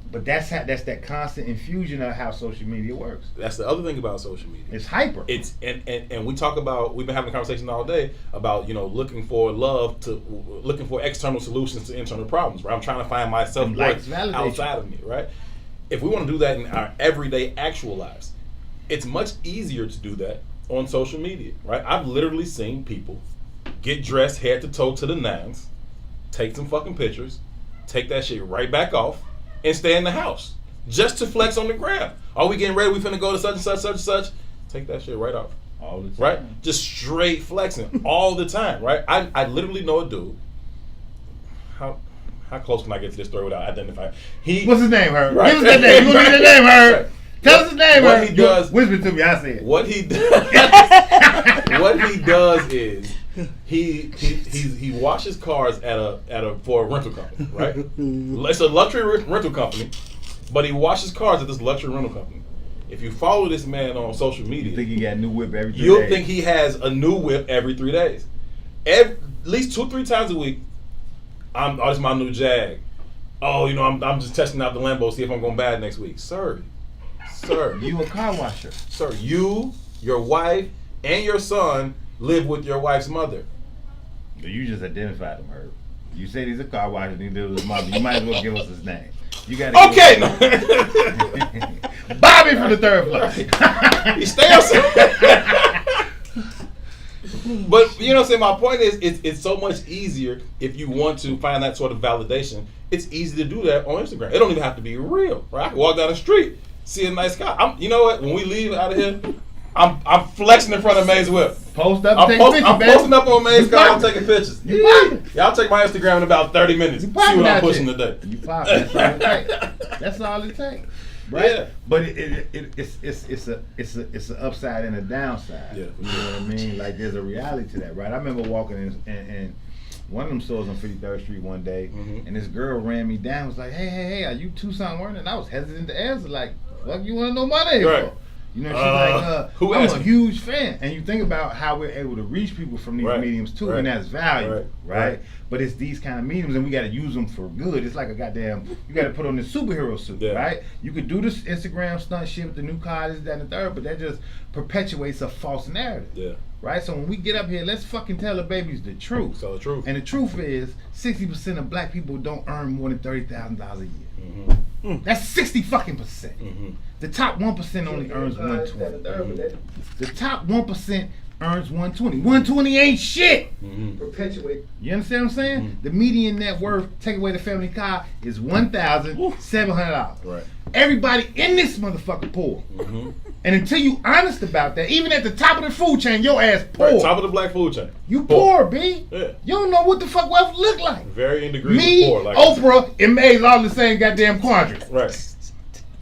But that's that constant infusion of how social media works. That's the other thing about social media. It's hyper. It's and we talk about, we've been having a conversation all day about, you know, looking for external solutions to internal problems. Right? I'm trying to find myself outside of me. Right. If we want to do that in our everyday actual lives, it's much easier to do that on social media, right? I've literally seen people get dressed head to toe to the nines, take some fucking pictures, take that shit right back off, and stay in the house just to flex on the gram. Are we getting ready? We finna go to such and such, such and such. Take that shit right off. All the time. Right? Just straight flexing all the time, right? I literally know a dude. How close can I get to this story without identifying? What's his name, Herb? Give us that name. You want to get that name, Herb? Tell us his name, Herb. What he does. Whisper to me, I said. What he does is he washes cars for a rental company, right? It's a luxury rental company, but he washes cars at this luxury rental company. If you follow this man on social media, you think he got a new whip every 3 days. You'll think he has a new whip every 3 days. At least 2-3 times a week. This is my new Jag. Oh, you know, I'm just testing out the Lambo, see if I'm going bad next week. Sir. You a car washer. Sir, you, your wife, and your son live with your wife's mother. You just identified him, Herb. You said he's a car washer and he lives with his mother. You might as well give us his name. You got Bobby from the third floor. He stay outside. But you know what I'm saying? My point is, it's so much easier if you want to find that sort of validation. It's easy to do that on Instagram. It don't even have to be real, right? I can walk down the street, see a nice car. You know what? When we leave out of here, I'm flexing in front of May's whip. Post up, take pictures, I'm posting up on May's car. I'm taking pictures. Y'all check my Instagram in about 30 minutes. See what I'm pushing today. You pop. That's all it takes. That's all it takes. right? Yeah. But it's an upside and a downside. Yeah. You know what I mean? Like there's a reality to that, right? I remember walking in one of them stores on 53rd Street one day, and this girl ran me down. Was like, hey, are you Tucson Werner? And I was hesitant to answer, like, fuck you want to know my name for? You know, she's like, who I'm asked a you? huge fan. And you think about how we're able to reach people from these mediums too, and that's valuable, right? But it's these kind of mediums, and we got to use them for good. It's like a goddamn, you got to put on this superhero suit, right? You could do this Instagram stunt shit with the new car, this, that, and the third, but that just perpetuates a false narrative. Yeah. Right? So when we get up here, let's fucking tell the babies the truth. Tell the truth. And the truth is, 60% of black people don't earn more than $30,000 a year. That's 60 fucking percent. The top 1% only earns 120. The top 1% earns 120. 120 ain't shit. Perpetuate. You understand what I'm saying? The median net worth, take away the family car, is $1,700. Right. Everybody in this motherfucker poor. And until you honest about that, even at the top of the food chain, your ass poor. Right, top of the black food chain. You poor, B. Yeah. You don't know what the fuck wealth look like. Varying degrees Me, of poor. Like Oprah, and Maze all the same goddamn quadrant. Right.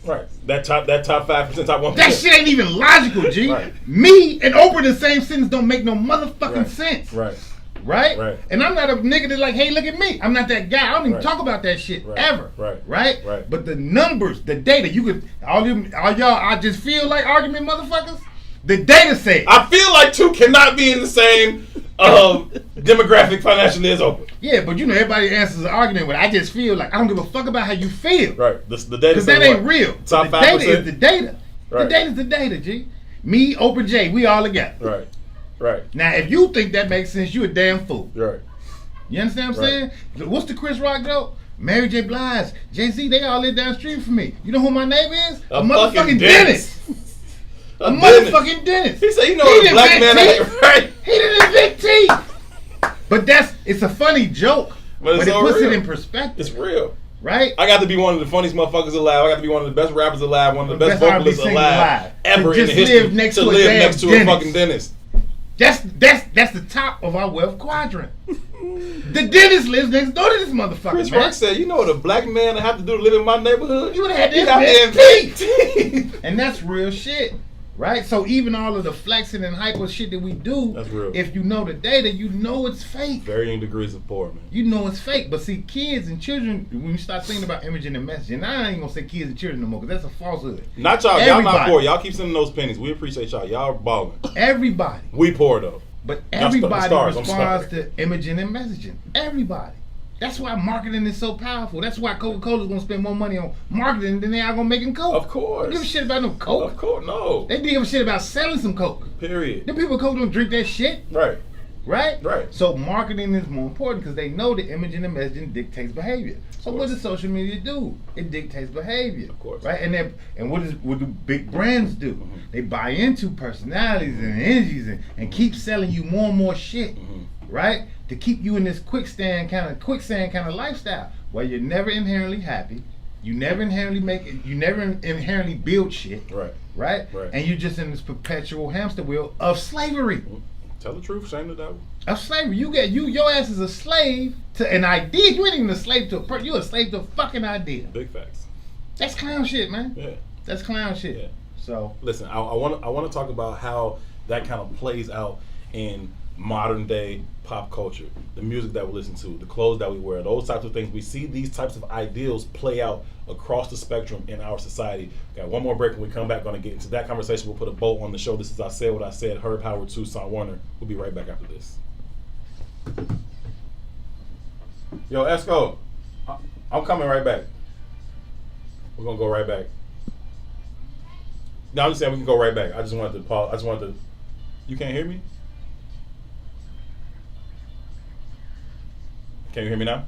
Right. That top 5%, top 1%. That shit ain't even logical, G. Right. Me and Oprah in the same sentence don't make no motherfucking sense. Right. Right? Right. And I'm not a nigga that's like, hey, look at me. I'm not that guy. I don't even talk about that shit ever. Right. Right? Right. But the numbers, the data, you could all y'all I just feel like argument motherfuckers. The data says. I feel like two cannot be in the same demographic financially as Oprah. Yeah, but you know everybody answers the argument with I just feel like I don't give a fuck about how you feel. Right. The data because that ain't real. Top 5%. The data is the data. Right. The data is the data, G. Me, Oprah J, we all together. Right. Right. Now, if you think that makes sense, you a damn fool. Right. You understand what I'm saying? What's the Chris Rock joke? Mary J. Blige, Jay-Z, they all live down the street from me. You know who my neighbor is? A motherfucking dentist. A motherfucking dentist. He said, you know what a black man ain't right. He didn't invent teeth. But it's a funny joke. But it puts it in perspective. It's real. Right? I got to be one of the funniest motherfuckers alive. I got to be one of the best rappers alive, one of the best vocalists alive ever in the history. To live next to a fucking dentist. That's the top of our wealth quadrant. The dentist lives next door to this motherfucker. Chris Rock said, you know what a black man would have to do to live in my neighborhood? You would have had to invent teeth. And that's real shit. Right? So even all of the flexing and hyper shit that we do, that's real. If you know the data, you know it's fake. Varying degrees of poor, man. You know it's fake. But see, kids and children, when you start thinking about imaging and messaging, I ain't even gonna say kids and children no more, because that's a falsehood. Not y'all. Y'all not poor. Y'all keep sending those pennies. We appreciate y'all. Y'all balling. Everybody. We poor though. But everybody responds to imaging and messaging. Everybody. That's why marketing is so powerful. That's why Coca-Cola's gonna spend more money on marketing than they are gonna making Coke. Of course. They give a shit about no Coke. Of course, no. They give a shit about selling some Coke. Period. The people at Coke don't drink that shit. Right. Right? Right. So marketing is more important because they know that imaging and messaging dictates behavior. So what does social media do? It dictates behavior. Of course. Right? And what do big brands do? Mm-hmm. They buy into personalities and energies and keep selling you more and more shit. Mm-hmm. Right? To keep you in this quicksand kind of lifestyle where you're never inherently happy, you never inherently build shit. Right. Right? Right. And you're just in this perpetual hamster wheel of slavery. Mm-hmm. Tell the truth, shame the devil. Of slavery. Your ass is a slave to an idea. You ain't even a slave to a person. You're a slave to a fucking idea. Big facts. That's clown shit, man. Yeah. That's clown shit. Yeah. So listen, I want to talk about how that kind of plays out in modern day pop culture, the music that we listen to, the clothes that we wear, those types of things. We see these types of ideals play out across the spectrum in our society. Got one more break. When we come back, going to get into that conversation. We'll put a bow on the show. This is I Said What I Said, Herb Howard, Tucson Warner. We'll be right back after this. Yo, Esco, I'm coming right back. We're going to go right back. No, I'm just saying we can go right back. I just wanted to pause. You can't hear me? Can you hear me now?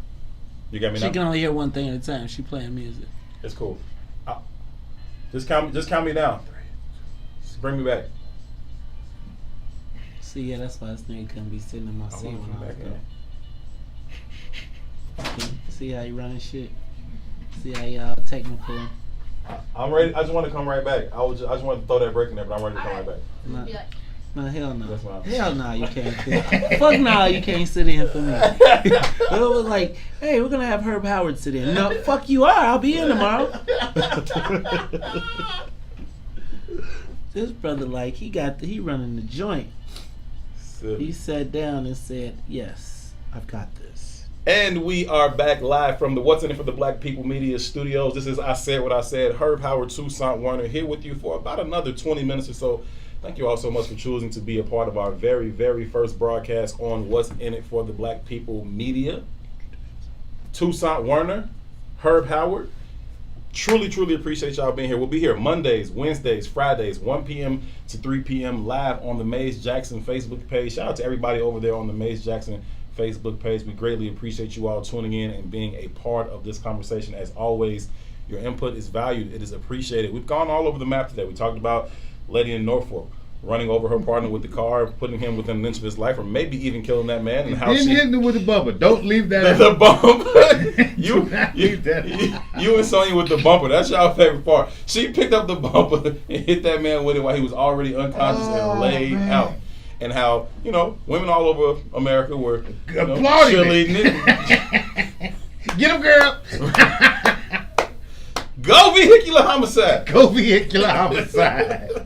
You got me now? She can only hear one thing at a time. She playing music. It's cool. Just count me down. Just bring me back. See, yeah, that's why this nigga couldn't be sitting in my seat when I was there. See how you running shit? See how y'all technical? I'm ready. I just want to come right back. I just wanted to throw that break in there, but I'm ready to come right back. No, hell no. That's why. Hell no, you can't. Fuck no, you can't sit in for me. It was like, hey, we're gonna have Herb Howard sit in. No, fuck you are. I'll be in tomorrow. This brother, like, he running the joint. He sat down and said, yes, I've got this. And we are back live from the What's in It for the Black People Media Studios. This is I Said What I Said. Herb Howard, Toussaint Warner here with you for about another 20 minutes or so. Thank you all so much for choosing to be a part of our very, very first broadcast on What's in It for the Black People Media. Toussaint Warner, Herb Howard. Truly, truly appreciate y'all being here. We'll be here Mondays, Wednesdays, Fridays, 1 p.m. to 3 p.m. live on the Maze Jackson Facebook page. Shout out to everybody over there on the Maze Jackson Facebook page. We greatly appreciate you all tuning in and being a part of this conversation. As always, your input is valued. It is appreciated. We've gone all over the map today. We talked about Lady in Norfolk running over her partner with the car, putting him within an inch of his life, or maybe even killing that man. And how she hit him with the bumper. Don't leave that. The bumper. you and Sonia with the bumper. That's y'all favorite part. She picked up the bumper and hit that man with it while he was already unconscious and laid out. And how, women all over America were applauding it. Get him, girl. Go vehicular homicide. Go vehicular homicide.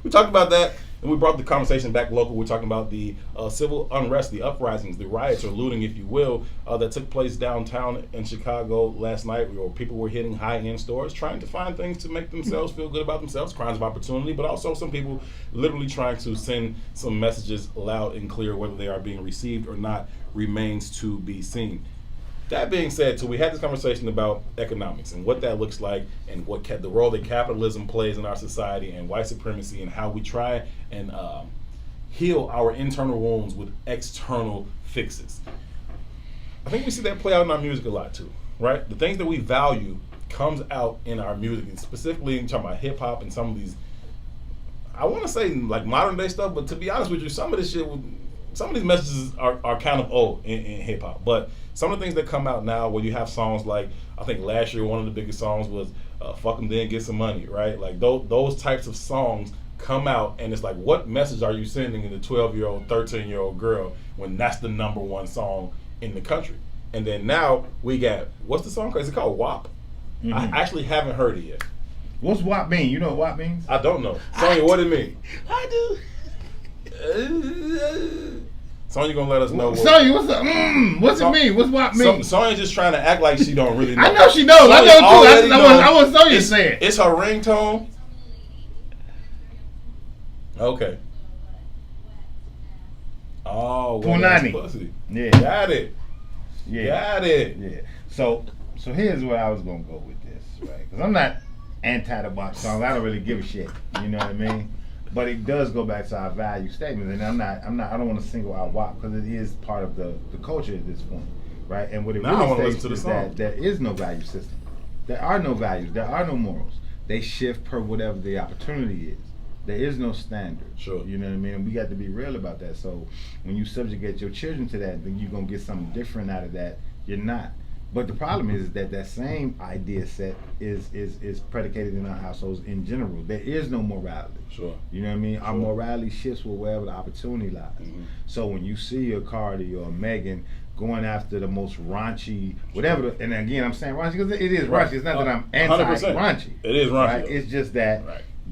We talked about that, and we brought the conversation back local. We're talking about the civil unrest, the uprisings, the riots or looting, if you will, that took place downtown in Chicago last night, where people were hitting high-end stores, trying to find things to make themselves feel good about themselves, crimes of opportunity, but also some people literally trying to send some messages loud and clear. Whether they are being received or not remains to be seen. That being said, so we had this conversation about economics and what that looks like, and what the role that capitalism plays in our society, and white supremacy, and how we try and heal our internal wounds with external fixes. I think we see that play out in our music a lot too, right? The things that we value comes out in our music, and specifically talking about hip hop and some of these, I want to say like modern day stuff, but to be honest with you, some of this shit, some of these messages are kind of old in hip hop, but some of the things that come out now, where you have songs like, I think last year one of the biggest songs was "Fuck 'Em Then Get Some Money," right? Like those types of songs come out, and it's like, what message are you sending in the 12-year-old, 13-year-old girl when that's the number one song in the country? And then now we got, what's the song? Is it called WAP? Mm-hmm. I actually haven't heard it yet. What's WAP mean? You know what WAP means? I don't know. Sonia, what it mean? I do. Sonya gonna let us know. Sonya, what's up? What's it mean? What's WAP mean? Sonya's just trying to act like she don't really know. I know she knows. I know too. I want Sonya saying. It's her ringtone. Okay. Oh, well, that's pussy. Yeah. Got it. Yeah. Got it. Yeah. So here's where I was gonna go with this, right? Because I'm not anti the WAP songs. I don't really give a shit. You know what I mean? But it does go back to our value statement, and I don't want to single out WAP because it is part of the culture at this point, right? And what it really states is that there is no value system. There are no values. There are no morals. They shift per whatever the opportunity is. There is no standard. Sure. You know what I mean? And we got to be real about that. So when you subjugate your children to that, then you're gonna get something different out of that. You're not. But the problem is that same idea set is predicated in our households in general. There is no morality. Sure. You know what I mean? Sure. Our morality shifts with wherever the opportunity lies. Mm-hmm. So when you see a Cardi or a Megan going after the most raunchy, whatever, and again I'm saying raunchy because it is raunchy. It's not that I'm anti-raunchy. It is raunchy. Right? It's just that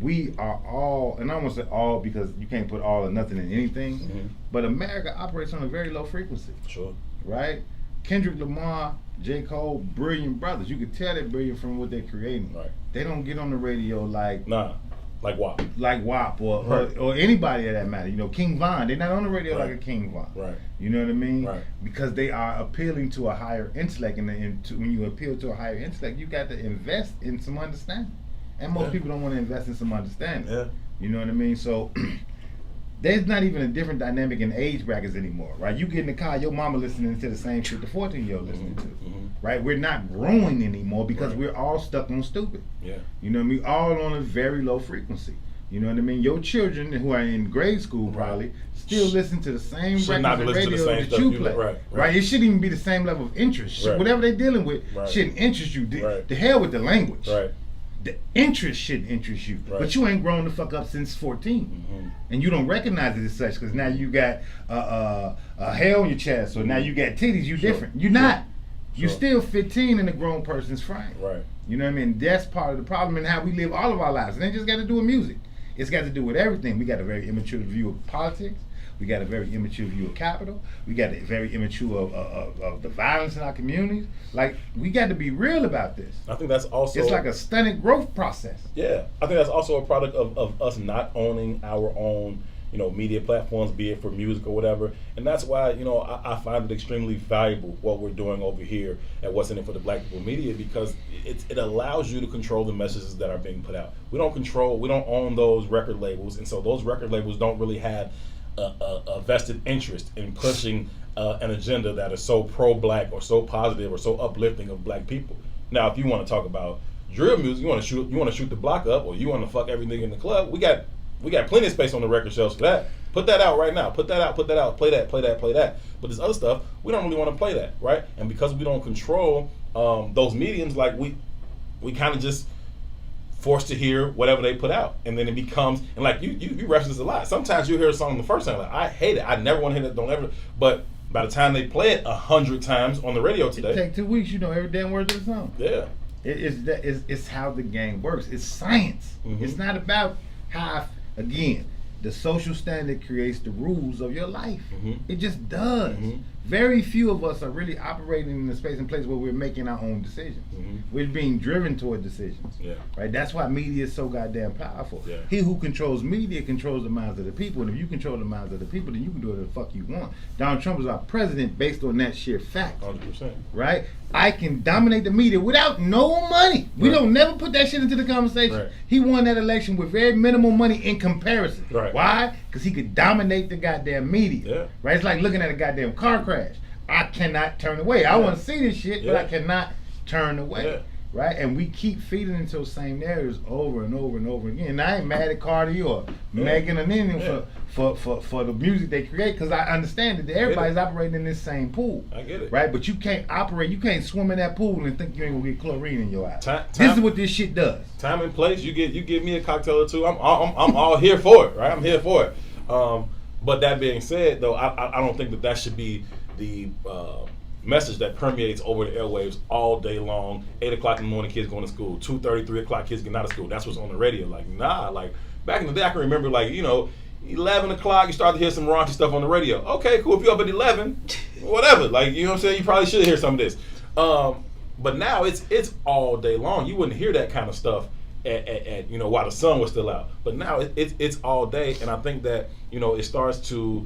we are all, and I don't want to say all because you can't put all or nothing in anything, but America operates on a very low frequency. Sure. Right? Kendrick Lamar, J. Cole, brilliant brothers. You could tell they're brilliant from what they're creating. Right. They don't get on the radio like WAP. Like WAP or anybody of that matter. You know, King Von, they're not on the radio like a King Von. Right. You know what I mean? Right. Because they are appealing to a higher intellect, and when you appeal to a higher intellect, you got to invest in some understanding. And most people don't want to invest in some understanding. Yeah. You know what I mean? So there's not even a different dynamic in age brackets anymore, right? You get in the car, your mama listening to the same shit the 14-year-old listening to, right? We're not growing anymore because we're all stuck on stupid. Yeah. You know what I mean? All on a very low frequency. You know what I mean? Your children who are in grade school probably still listen to the same records and radio that you play. Right. It shouldn't even be the same level of interest. Whatever they're dealing with shouldn't interest you. The hell with the language. Right. The interest should interest you, Right. but you ain't grown the fuck up since 14, and you don't recognize it as such because now you got a hair on your chest, so now you got titties. You different. You're not. You're still 15 in a grown person's frame. Right. You know what I mean? That's part of the problem in how we live all of our lives. It ain't just got to do with music. It's got to do with everything. We got a very immature view of politics. We got a very immature view of capital. We got a very immature of the violence in our communities. Like, we got to be real about this. I think that's also... It's like a stunted growth process. Yeah. I think that's also a product of us not owning our own, media platforms, be it for music or whatever. And that's why, I find it extremely valuable what we're doing over here at What's In It for the Black People Media, because it allows you to control the messages that are being put out. We don't own those record labels, and so those record labels don't really have a vested interest in pushing an agenda that is so pro-black or so positive or so uplifting of black people. Now, if you want to talk about drill music, you want to shoot the block up, or you want to fuck everything in the club, we got plenty of space on the record shelves for that. Put that out right now. Put that out. Play that. But this other stuff, we don't really want to play that, right? And because we don't control those mediums, like we kind of just forced to hear whatever they put out, and then it becomes, and like you reference this a lot. Sometimes you hear a song the first time, like, I hate it, I never want to hear that, don't ever. But by the time they play it 100 times on the radio today, it take 2 weeks, you know every damn word of the song. Yeah, it's how the game works. It's science. It's not about how. Again, the social standard creates the rules of your life. It just does. Very few of us are really operating in a space and place where we're making our own decisions. We're being driven toward decisions. Yeah. Right? That's why media is so goddamn powerful. Yeah. He who controls media controls the minds of the people, and if you control the minds of the people, then you can do whatever the fuck you want. Donald Trump is our president based on that sheer fact. 100%. Right? I can dominate the media without no money. We don't never put that shit into the conversation. Right. He won that election with very minimal money in comparison. Right. Why? Because he could dominate the goddamn media. Yeah. Right? It's like looking at a goddamn car crash. I cannot turn away. I want to see this shit, but I cannot turn away. Yeah. Right? And we keep feeding into those same narratives over and over and over again. And I ain't mad at Cardi or Megan or anything for the music they create, because I understand that everybody's operating in this same pool. I get it. Right? But you can't swim in that pool and think you ain't gonna get chlorine in your eye. This is what this shit does. Time and place, you give me a cocktail or two, I'm all here for it, right? I'm here for it. But that being said, though, I don't think that should be the message that permeates over the airwaves all day long. 8 o'clock in the morning, kids going to school. 2:30, 3 o'clock, kids getting out of school. That's what's on the radio. Like, nah. Like, back in the day, I can remember, 11 o'clock, you start to hear some raunchy stuff on the radio. Okay, cool. If you're up at 11, whatever. Like, you know what I'm saying? You probably should hear some of this. But now it's all day long. You wouldn't hear that kind of stuff at while the sun was still out. But now it's all day, and I think that it starts to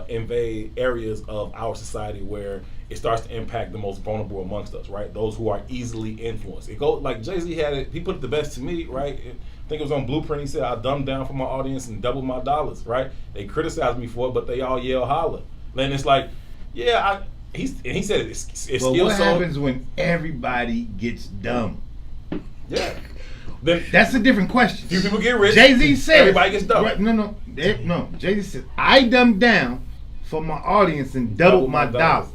invade areas of our society where it starts to impact the most vulnerable amongst us, right? Those who are easily influenced. It goes like Jay-Z had it. He put it the best to me, right? I think it was on Blueprint. He said, "I dumbed down for my audience and doubled my dollars." Right? They criticized me for it, but they all yell holler. And it's like, yeah, he said it's But still what so. happens when everybody gets dumb? Yeah. Then That's a different question. few people get rich. Jay-Z said everybody gets dumb. Right, no. Jay-Z said, I dumbed down for my audience and doubled my dollars.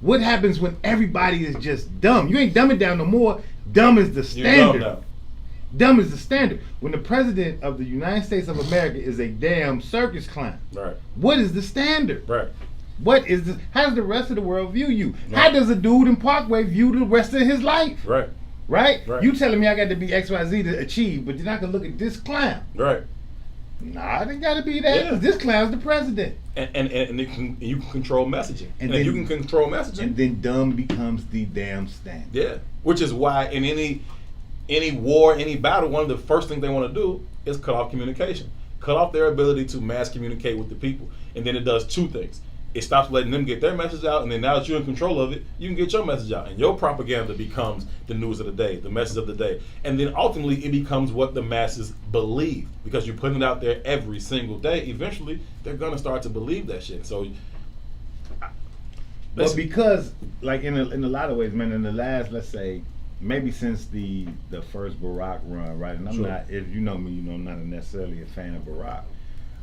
What happens when everybody is just dumb? You ain't dumbing down no more. Dumb is the standard. Dumb now. Dumb is the standard. When the president of the United States of America is a damn circus clown, Right. what is the standard? Right. What is this? How does the rest of the world view you? Right. How does a dude in Parkway view the rest of his life? Right. Right? Right. You telling me I got to be XYZ to achieve, but then I can look at this clown. Right. Nah, it ain't got to be that. Yeah. 'Cause this clown's the president. And you can control messaging. And then- if you can control messaging, And then dumb becomes the damn standard. yeah. Which is why in any war, any battle, one of the first things they want to do is cut off communication. Cut off their ability to mass communicate with the people. And then it does two things. It stops letting them get their message out, and then now that you're in control of it, you can get your message out. And your propaganda becomes the news of the day, the message of the day. And then ultimately it becomes what the masses believe. Because you're putting it out there every single day, eventually they're going to start to believe that shit. So Well, because, like, in a lot of ways, man, in the last, let's say, maybe since the first Barack run, right? And I'm Sure. not, if you know me, you know I'm not necessarily a fan of Barack.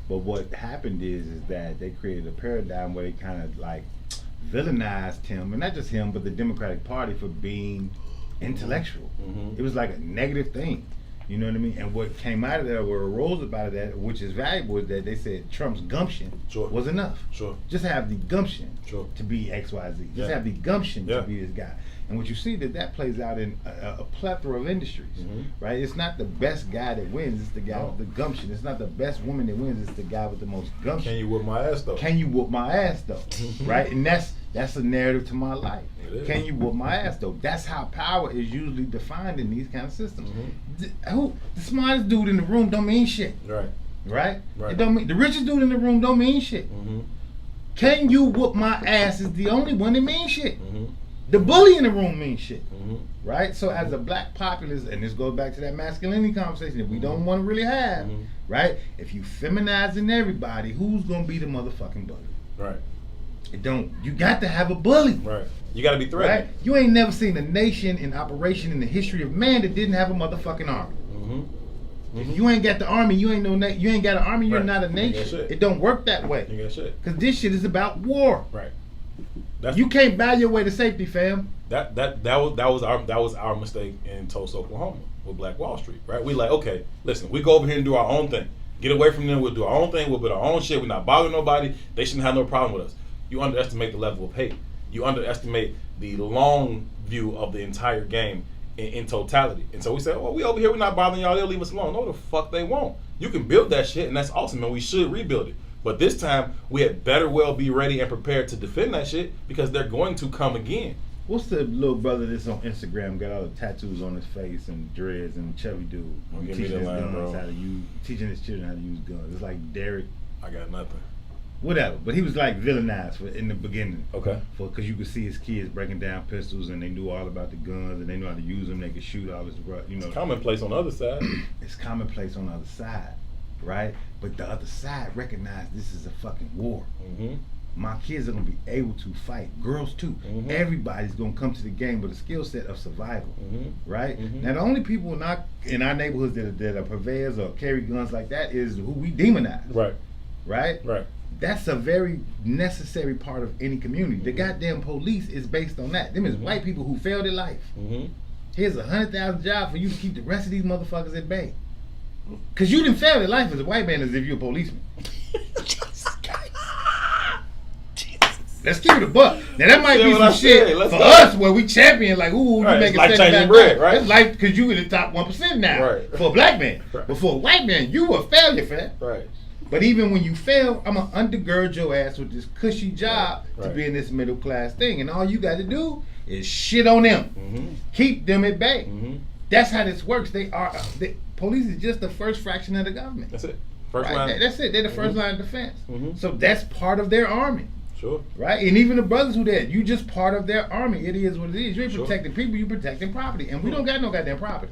But what happened is that they created a paradigm where they kind of like villainized him, and not just him, but the Democratic Party for being intellectual. Mm-hmm. It was like a negative thing. You know what I mean? And what came out of that, what arose out of that, which is valuable, is that they said Trump's gumption was enough. Sure. Just have the gumption to be XYZ. Just have the gumption to be this guy. And what you see that plays out in a plethora of industries, right? It's not the best guy that wins, it's the guy with the gumption. It's not the best woman that wins, it's the guy with the most gumption. Can you whoop my ass though? Can you whoop my ass though? Right? And that's a narrative to my life. Can you whoop my ass though? That's how power is usually defined in these kind of systems. The smartest dude in the room don't mean shit. Right? It don't mean the richest dude in the room don't mean shit. Can you whoop my ass is the only one that means shit. The bully in the room means shit, right? So as a black populace, and this goes back to that masculinity conversation that we don't want to really have, right? If you feminizing everybody, who's gonna be the motherfucking bully? Right. It don't. You got to have a bully. Right. You got to be threatened. Right. You ain't never seen a nation in operation in the history of man that didn't have a motherfucking army. If you ain't got the army, you ain't got an army. You're not a nation. It don't work that way. You got shit. Because this shit is about war. Right. You can't buy your way to safety, fam. That was our mistake in Tulsa, Oklahoma, with Black Wall Street, right? We like, okay, listen, we go over here and do our own thing. Get away from them. We'll do our own thing. We'll build our own shit. We're not bothering nobody. They shouldn't have no problem with us. You underestimate the level of hate. You underestimate the long view of the entire game in totality. And so we said, well, we over here. We're not bothering y'all. They'll leave us alone. No, the fuck they won't. You can build that shit, and that's awesome, and we should rebuild it. But this time, we had better well be ready and prepared to defend that shit because they're going to come again. What's the little brother that's on Instagram got all the tattoos on his face and dreads and chubby dude? Give me the line, bro. Teaching his children how to use guns. It's like Derek. I got nothing. Whatever, but he was like villainized in the beginning. Okay. Because you could see his kids breaking down pistols and they knew all about the guns and they knew how to use them. They could shoot all this, It's commonplace on the other side. It's commonplace on the other side. Right? But the other side recognize this is a fucking war. My kids are going to be able to fight. Girls too. Everybody's going to come to the game with a skill set of survival. Right? Now the only people in our neighborhoods that are purveyors or carry guns like that is who we demonize. Right? That's a very necessary part of any community. The goddamn police is based on that. Them is white people who failed in life. Here's 100,000 job for you to keep the rest of these motherfuckers at bay. Cause you didn't fail in life as a white man as if you're a policeman. Let's keep it a buck. Now that might be some shit for us where we champion like, ooh, you making like changing bread, right? That's life because you in the top 1% now for a black man. But for a white man, you a failure for that. Right. But even when you fail, I'm gonna undergird your ass with this cushy job to be in this middle class thing, and all you got to do is shit on them, keep them at bay. That's how this works. Police is just the first fraction of the government. That's it. First line. That's it. They're the first line of defense. So that's part of their army. Sure. Right? And even the brothers who did, you just part of their army. It is what it is. You ain't protecting people, you protecting property. And we don't got no goddamn property.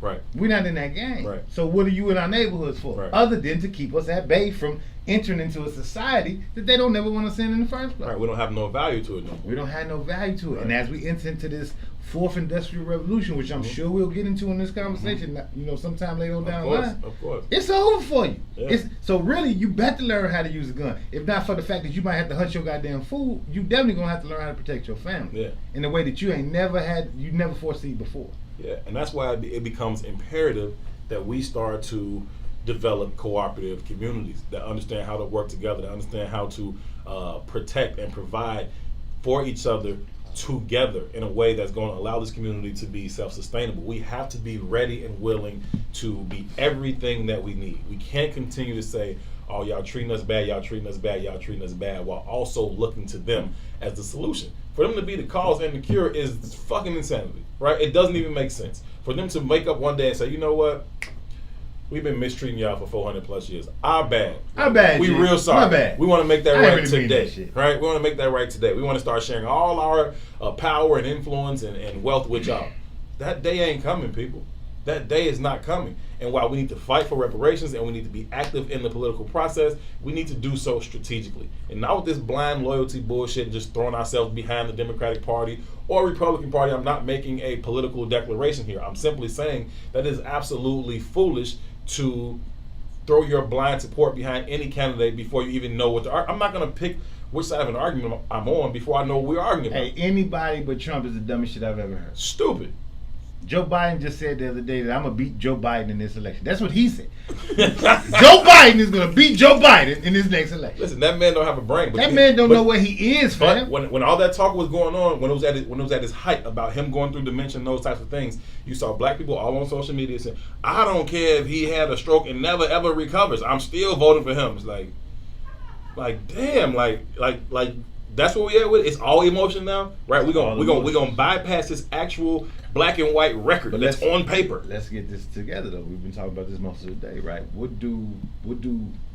Right. We're not in that game. Right. So what are you in our neighborhoods for? Right. Other than to keep us at bay from entering into a society that they don't never want to send in the first place. Right. We don't have no value to it no more. We don't have no value to it. Right. And as we enter into this fourth industrial revolution, which I'm sure we'll get into in this conversation, sometime later on down the line. Of course. It's over for you. Yeah. So really, you better learn how to use a gun. If not for the fact that you might have to hunt your goddamn food, you definitely gonna have to learn how to protect your family. Yeah. In a way that you never foreseen before. Yeah, and that's why it becomes imperative that we start to develop cooperative communities that understand how to work together, that understand how to protect and provide for each other together in a way that's going to allow this community to be self-sustainable. We have to be ready and willing to be everything that we need. We can't continue to say, oh, y'all treating us bad, y'all treating us bad, y'all treating us bad, while also looking to them as the solution. For them to be the cause and the cure is fucking insanity, right? It doesn't even make sense. For them to wake up one day and say, you know what? We've been mistreating y'all for 400 plus years. Our bad. We G. real sorry. My bad. We want to make that right really today, right? We want to make that right today. We want to start sharing all our power and influence and wealth with y'all. That day ain't coming, people. That day is not coming. And while we need to fight for reparations and we need to be active in the political process, we need to do so strategically. And not with this blind loyalty bullshit and just throwing ourselves behind the Democratic Party or Republican Party. I'm not making a political declaration here. I'm simply saying that it is absolutely foolish to throw your blind support behind any candidate before you even know what they are. I'm not going to pick which side of an argument I'm on before I know what we're arguing about. Hey, anybody but Trump is the dumbest shit I've ever heard. Stupid. Joe Biden just said the other day that I'm going to beat Joe Biden in this election. That's what he said. Joe Biden is going to beat Joe Biden in this next election. Listen, that man don't have a brain. But that man don't know where he is, fam. But when all that talk was going on, when it was at his height about him going through dementia and those types of things, you saw black people all on social media saying, I don't care if he had a stroke and never ever recovers. I'm still voting for him. It's like damn, like that's what we at with. It's all emotion now, right? We're gonna bypass this actual black and white record that's on paper. Let's get this together though. We've been talking about this most of the day, right? What do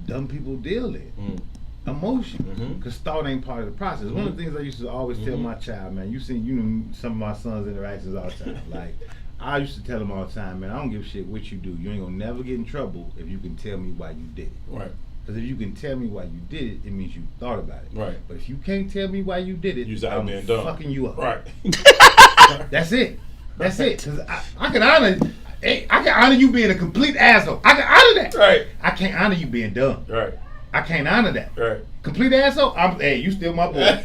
dumb people deal in? Emotion, because thought ain't part of the process. One of the things I used to always tell my child, man, you know some of my son's interactions all the time. Like I used to tell him all the time, man, I don't give a shit what you do. You ain't gonna never get in trouble if you can tell me why you did it. Right. Because if you can tell me why you did it, it means you thought about it. Right. But if you can't tell me why you did it, I'm fucking you up. Right. That's it. That's it. Because I can honor you being a complete asshole. I can honor that. Right. I can't honor you being dumb. Right. I can't honor that. Right. Complete asshole. Hey, you still my boy.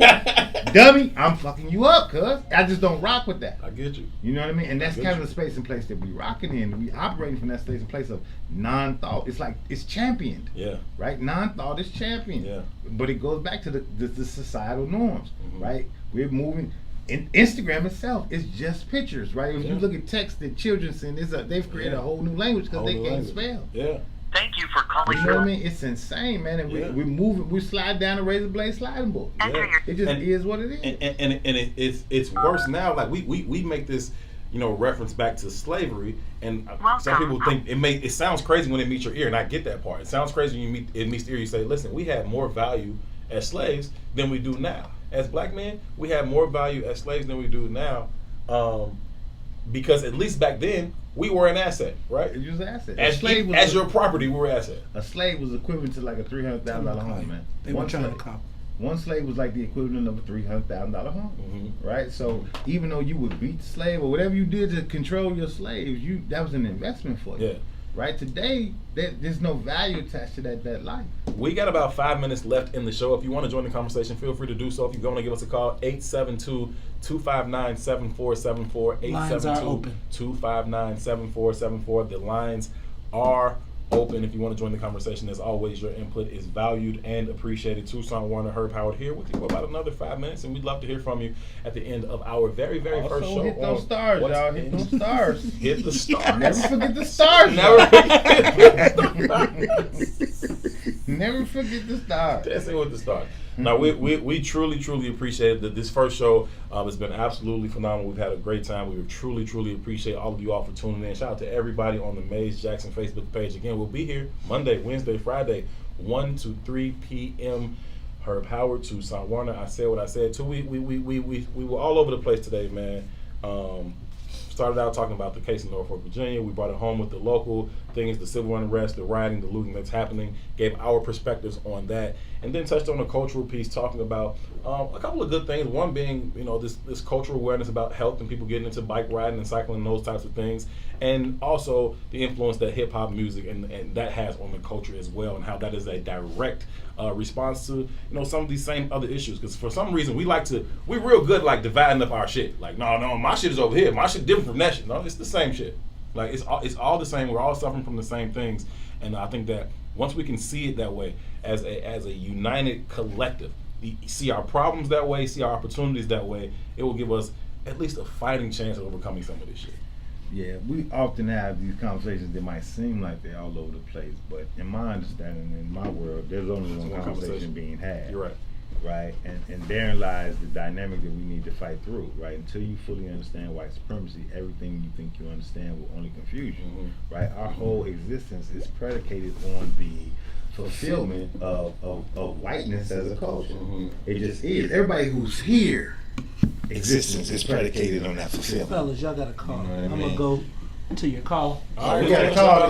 Dummy, I'm fucking you up, cuz. I just don't rock with that. I get you. You know what I mean? And that's kind of the space and place that we rocking in. We operating from that space and place of non-thought. It's like it's championed. Yeah. Right? Non-thought is championed. Yeah. But it goes back to the societal norms, right? We're moving. Instagram itself is just pictures, right? If you look at text that children send, they've created a whole new language because they can't spell. Yeah. Thank you for calling. You know what I mean? It's insane, man. And we're moving. We slide down a razor blade sliding board. Yeah. It just is what it is. And it's worse now. Like we make this, reference back to slavery, and some people think it sounds crazy when it meets your ear, and I get that part. It sounds crazy when it meets the ear. You say, listen, we had more value as slaves than we do now. As black men, we have more value as slaves than we do now, because at least back then we were an asset, right? You was an asset. As your property, we were an asset. A slave was equivalent to like a $300,000 home, man. They were trying to call. One slave was like the equivalent of a $300,000 home, right? So even though you would beat the slave or whatever you did to control your slaves, that was an investment for you. Yeah. Right? Today, there's no value attached to that life. We got about 5 minutes left in the show. If you want to join the conversation, feel free to do so. If you want to give us a call, 872-259-7474. Lines are open. 872-259-7474. The lines are open. If you want to join the conversation, as always, your input is valued and appreciated. Tucson Warner, Herb Howard here with you for about another 5 minutes, and we'd love to hear from you at the end of our very, very first show. Hit those stars, y'all. Hit those stars. Hit the stars. Never forget the stars. Never forget the stars. Never forget the stars. Dancing with the stars. Now, we truly appreciate that this first show has been absolutely phenomenal. We've had a great time. We truly appreciate all of you all for tuning in. Shout out to everybody on the Maze Jackson Facebook page. Again, we'll be here Monday, Wednesday, Friday, 1 to 3 p.m. Herb Howard, Tucson Warner. I said what I said too. We were all over the place today, man. Started out talking about the case in Norfolk, Virginia. We brought it home with the local things, the civil unrest, the rioting, the looting that's happening, gave our perspectives on that, and then touched on a cultural piece talking about a couple of good things. One being, this cultural awareness about health and people getting into bike riding and cycling and those types of things, and also the influence that hip-hop music and that has on the culture as well, and how that is a direct response to some of these same other issues. Because for some reason we're real good like dividing up our shit. Like no, my shit is over here. My shit different from that shit. No, it's the same shit. Like it's all the same. We're all suffering from the same things. And I think that once we can see it that way, as a united collective, see our problems that way, see our opportunities that way, it will give us at least a fighting chance of overcoming some of this shit. Yeah, we often have these conversations that might seem like they're all over the place, but in my understanding, in my world, there's only one conversation being had. You're right. Right? And therein lies the dynamic that we need to fight through, right? Until you fully understand white supremacy, everything you think you understand will only confuse you, right? Our whole existence is predicated on the fulfillment of whiteness as a culture. It just is. Everybody who's here, existence is predicated on that fulfillment. Fellas, y'all got a call. I'm going to go to your call. All right, we got a call.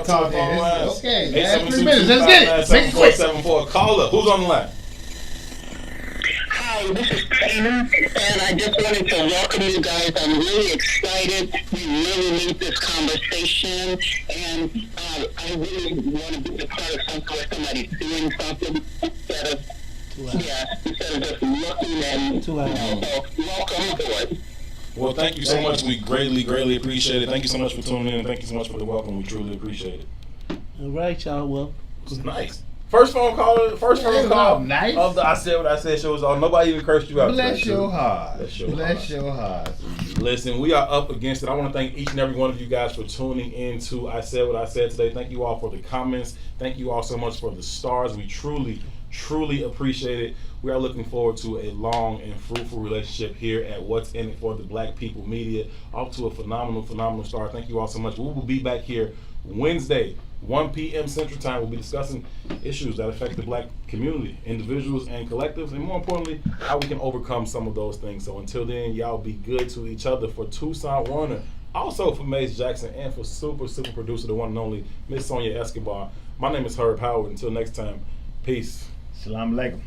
Okay, last 3 minutes. Let's get it. Make it quick. 74. Caller, who's on the line? Hi, this is Peter, and I just wanted to welcome you guys. I'm really excited. We really need this conversation, and I really want to be a part of something where somebody's doing something instead of 2 hours. Yeah, instead of just looking and 2 hours. so welcome aboard. Well, thank you so much. We greatly appreciate it. Thank you so much for tuning in, and thank you so much for the welcome. We truly appreciate it. All right, y'all. Well, It was nice. First phone call Nice. of the I Said What I Said show is on. Nobody even cursed you out. Bless today, your too. heart. Bless your heart. Listen, we are up against it. I want to thank each and every one of you guys for tuning in to I Said What I Said today. Thank you all for the comments. Thank you all so much for the stars. We truly appreciate it. We are looking forward to a long and fruitful relationship here at What's In It for the Black People Media. Off to a phenomenal start. Thank you all so much. We will be back here Wednesday, 1 p.m. Central Time. We'll be discussing issues that affect the black community, individuals and collectives, and more importantly, how we can overcome some of those things. So until then, y'all be good to each other. For Tucson Warner, also for Mace Jackson, and for super producer, the one and only Miss Sonia Escobar. My name is Herb Howard. Until next time, peace. Salam alaikum.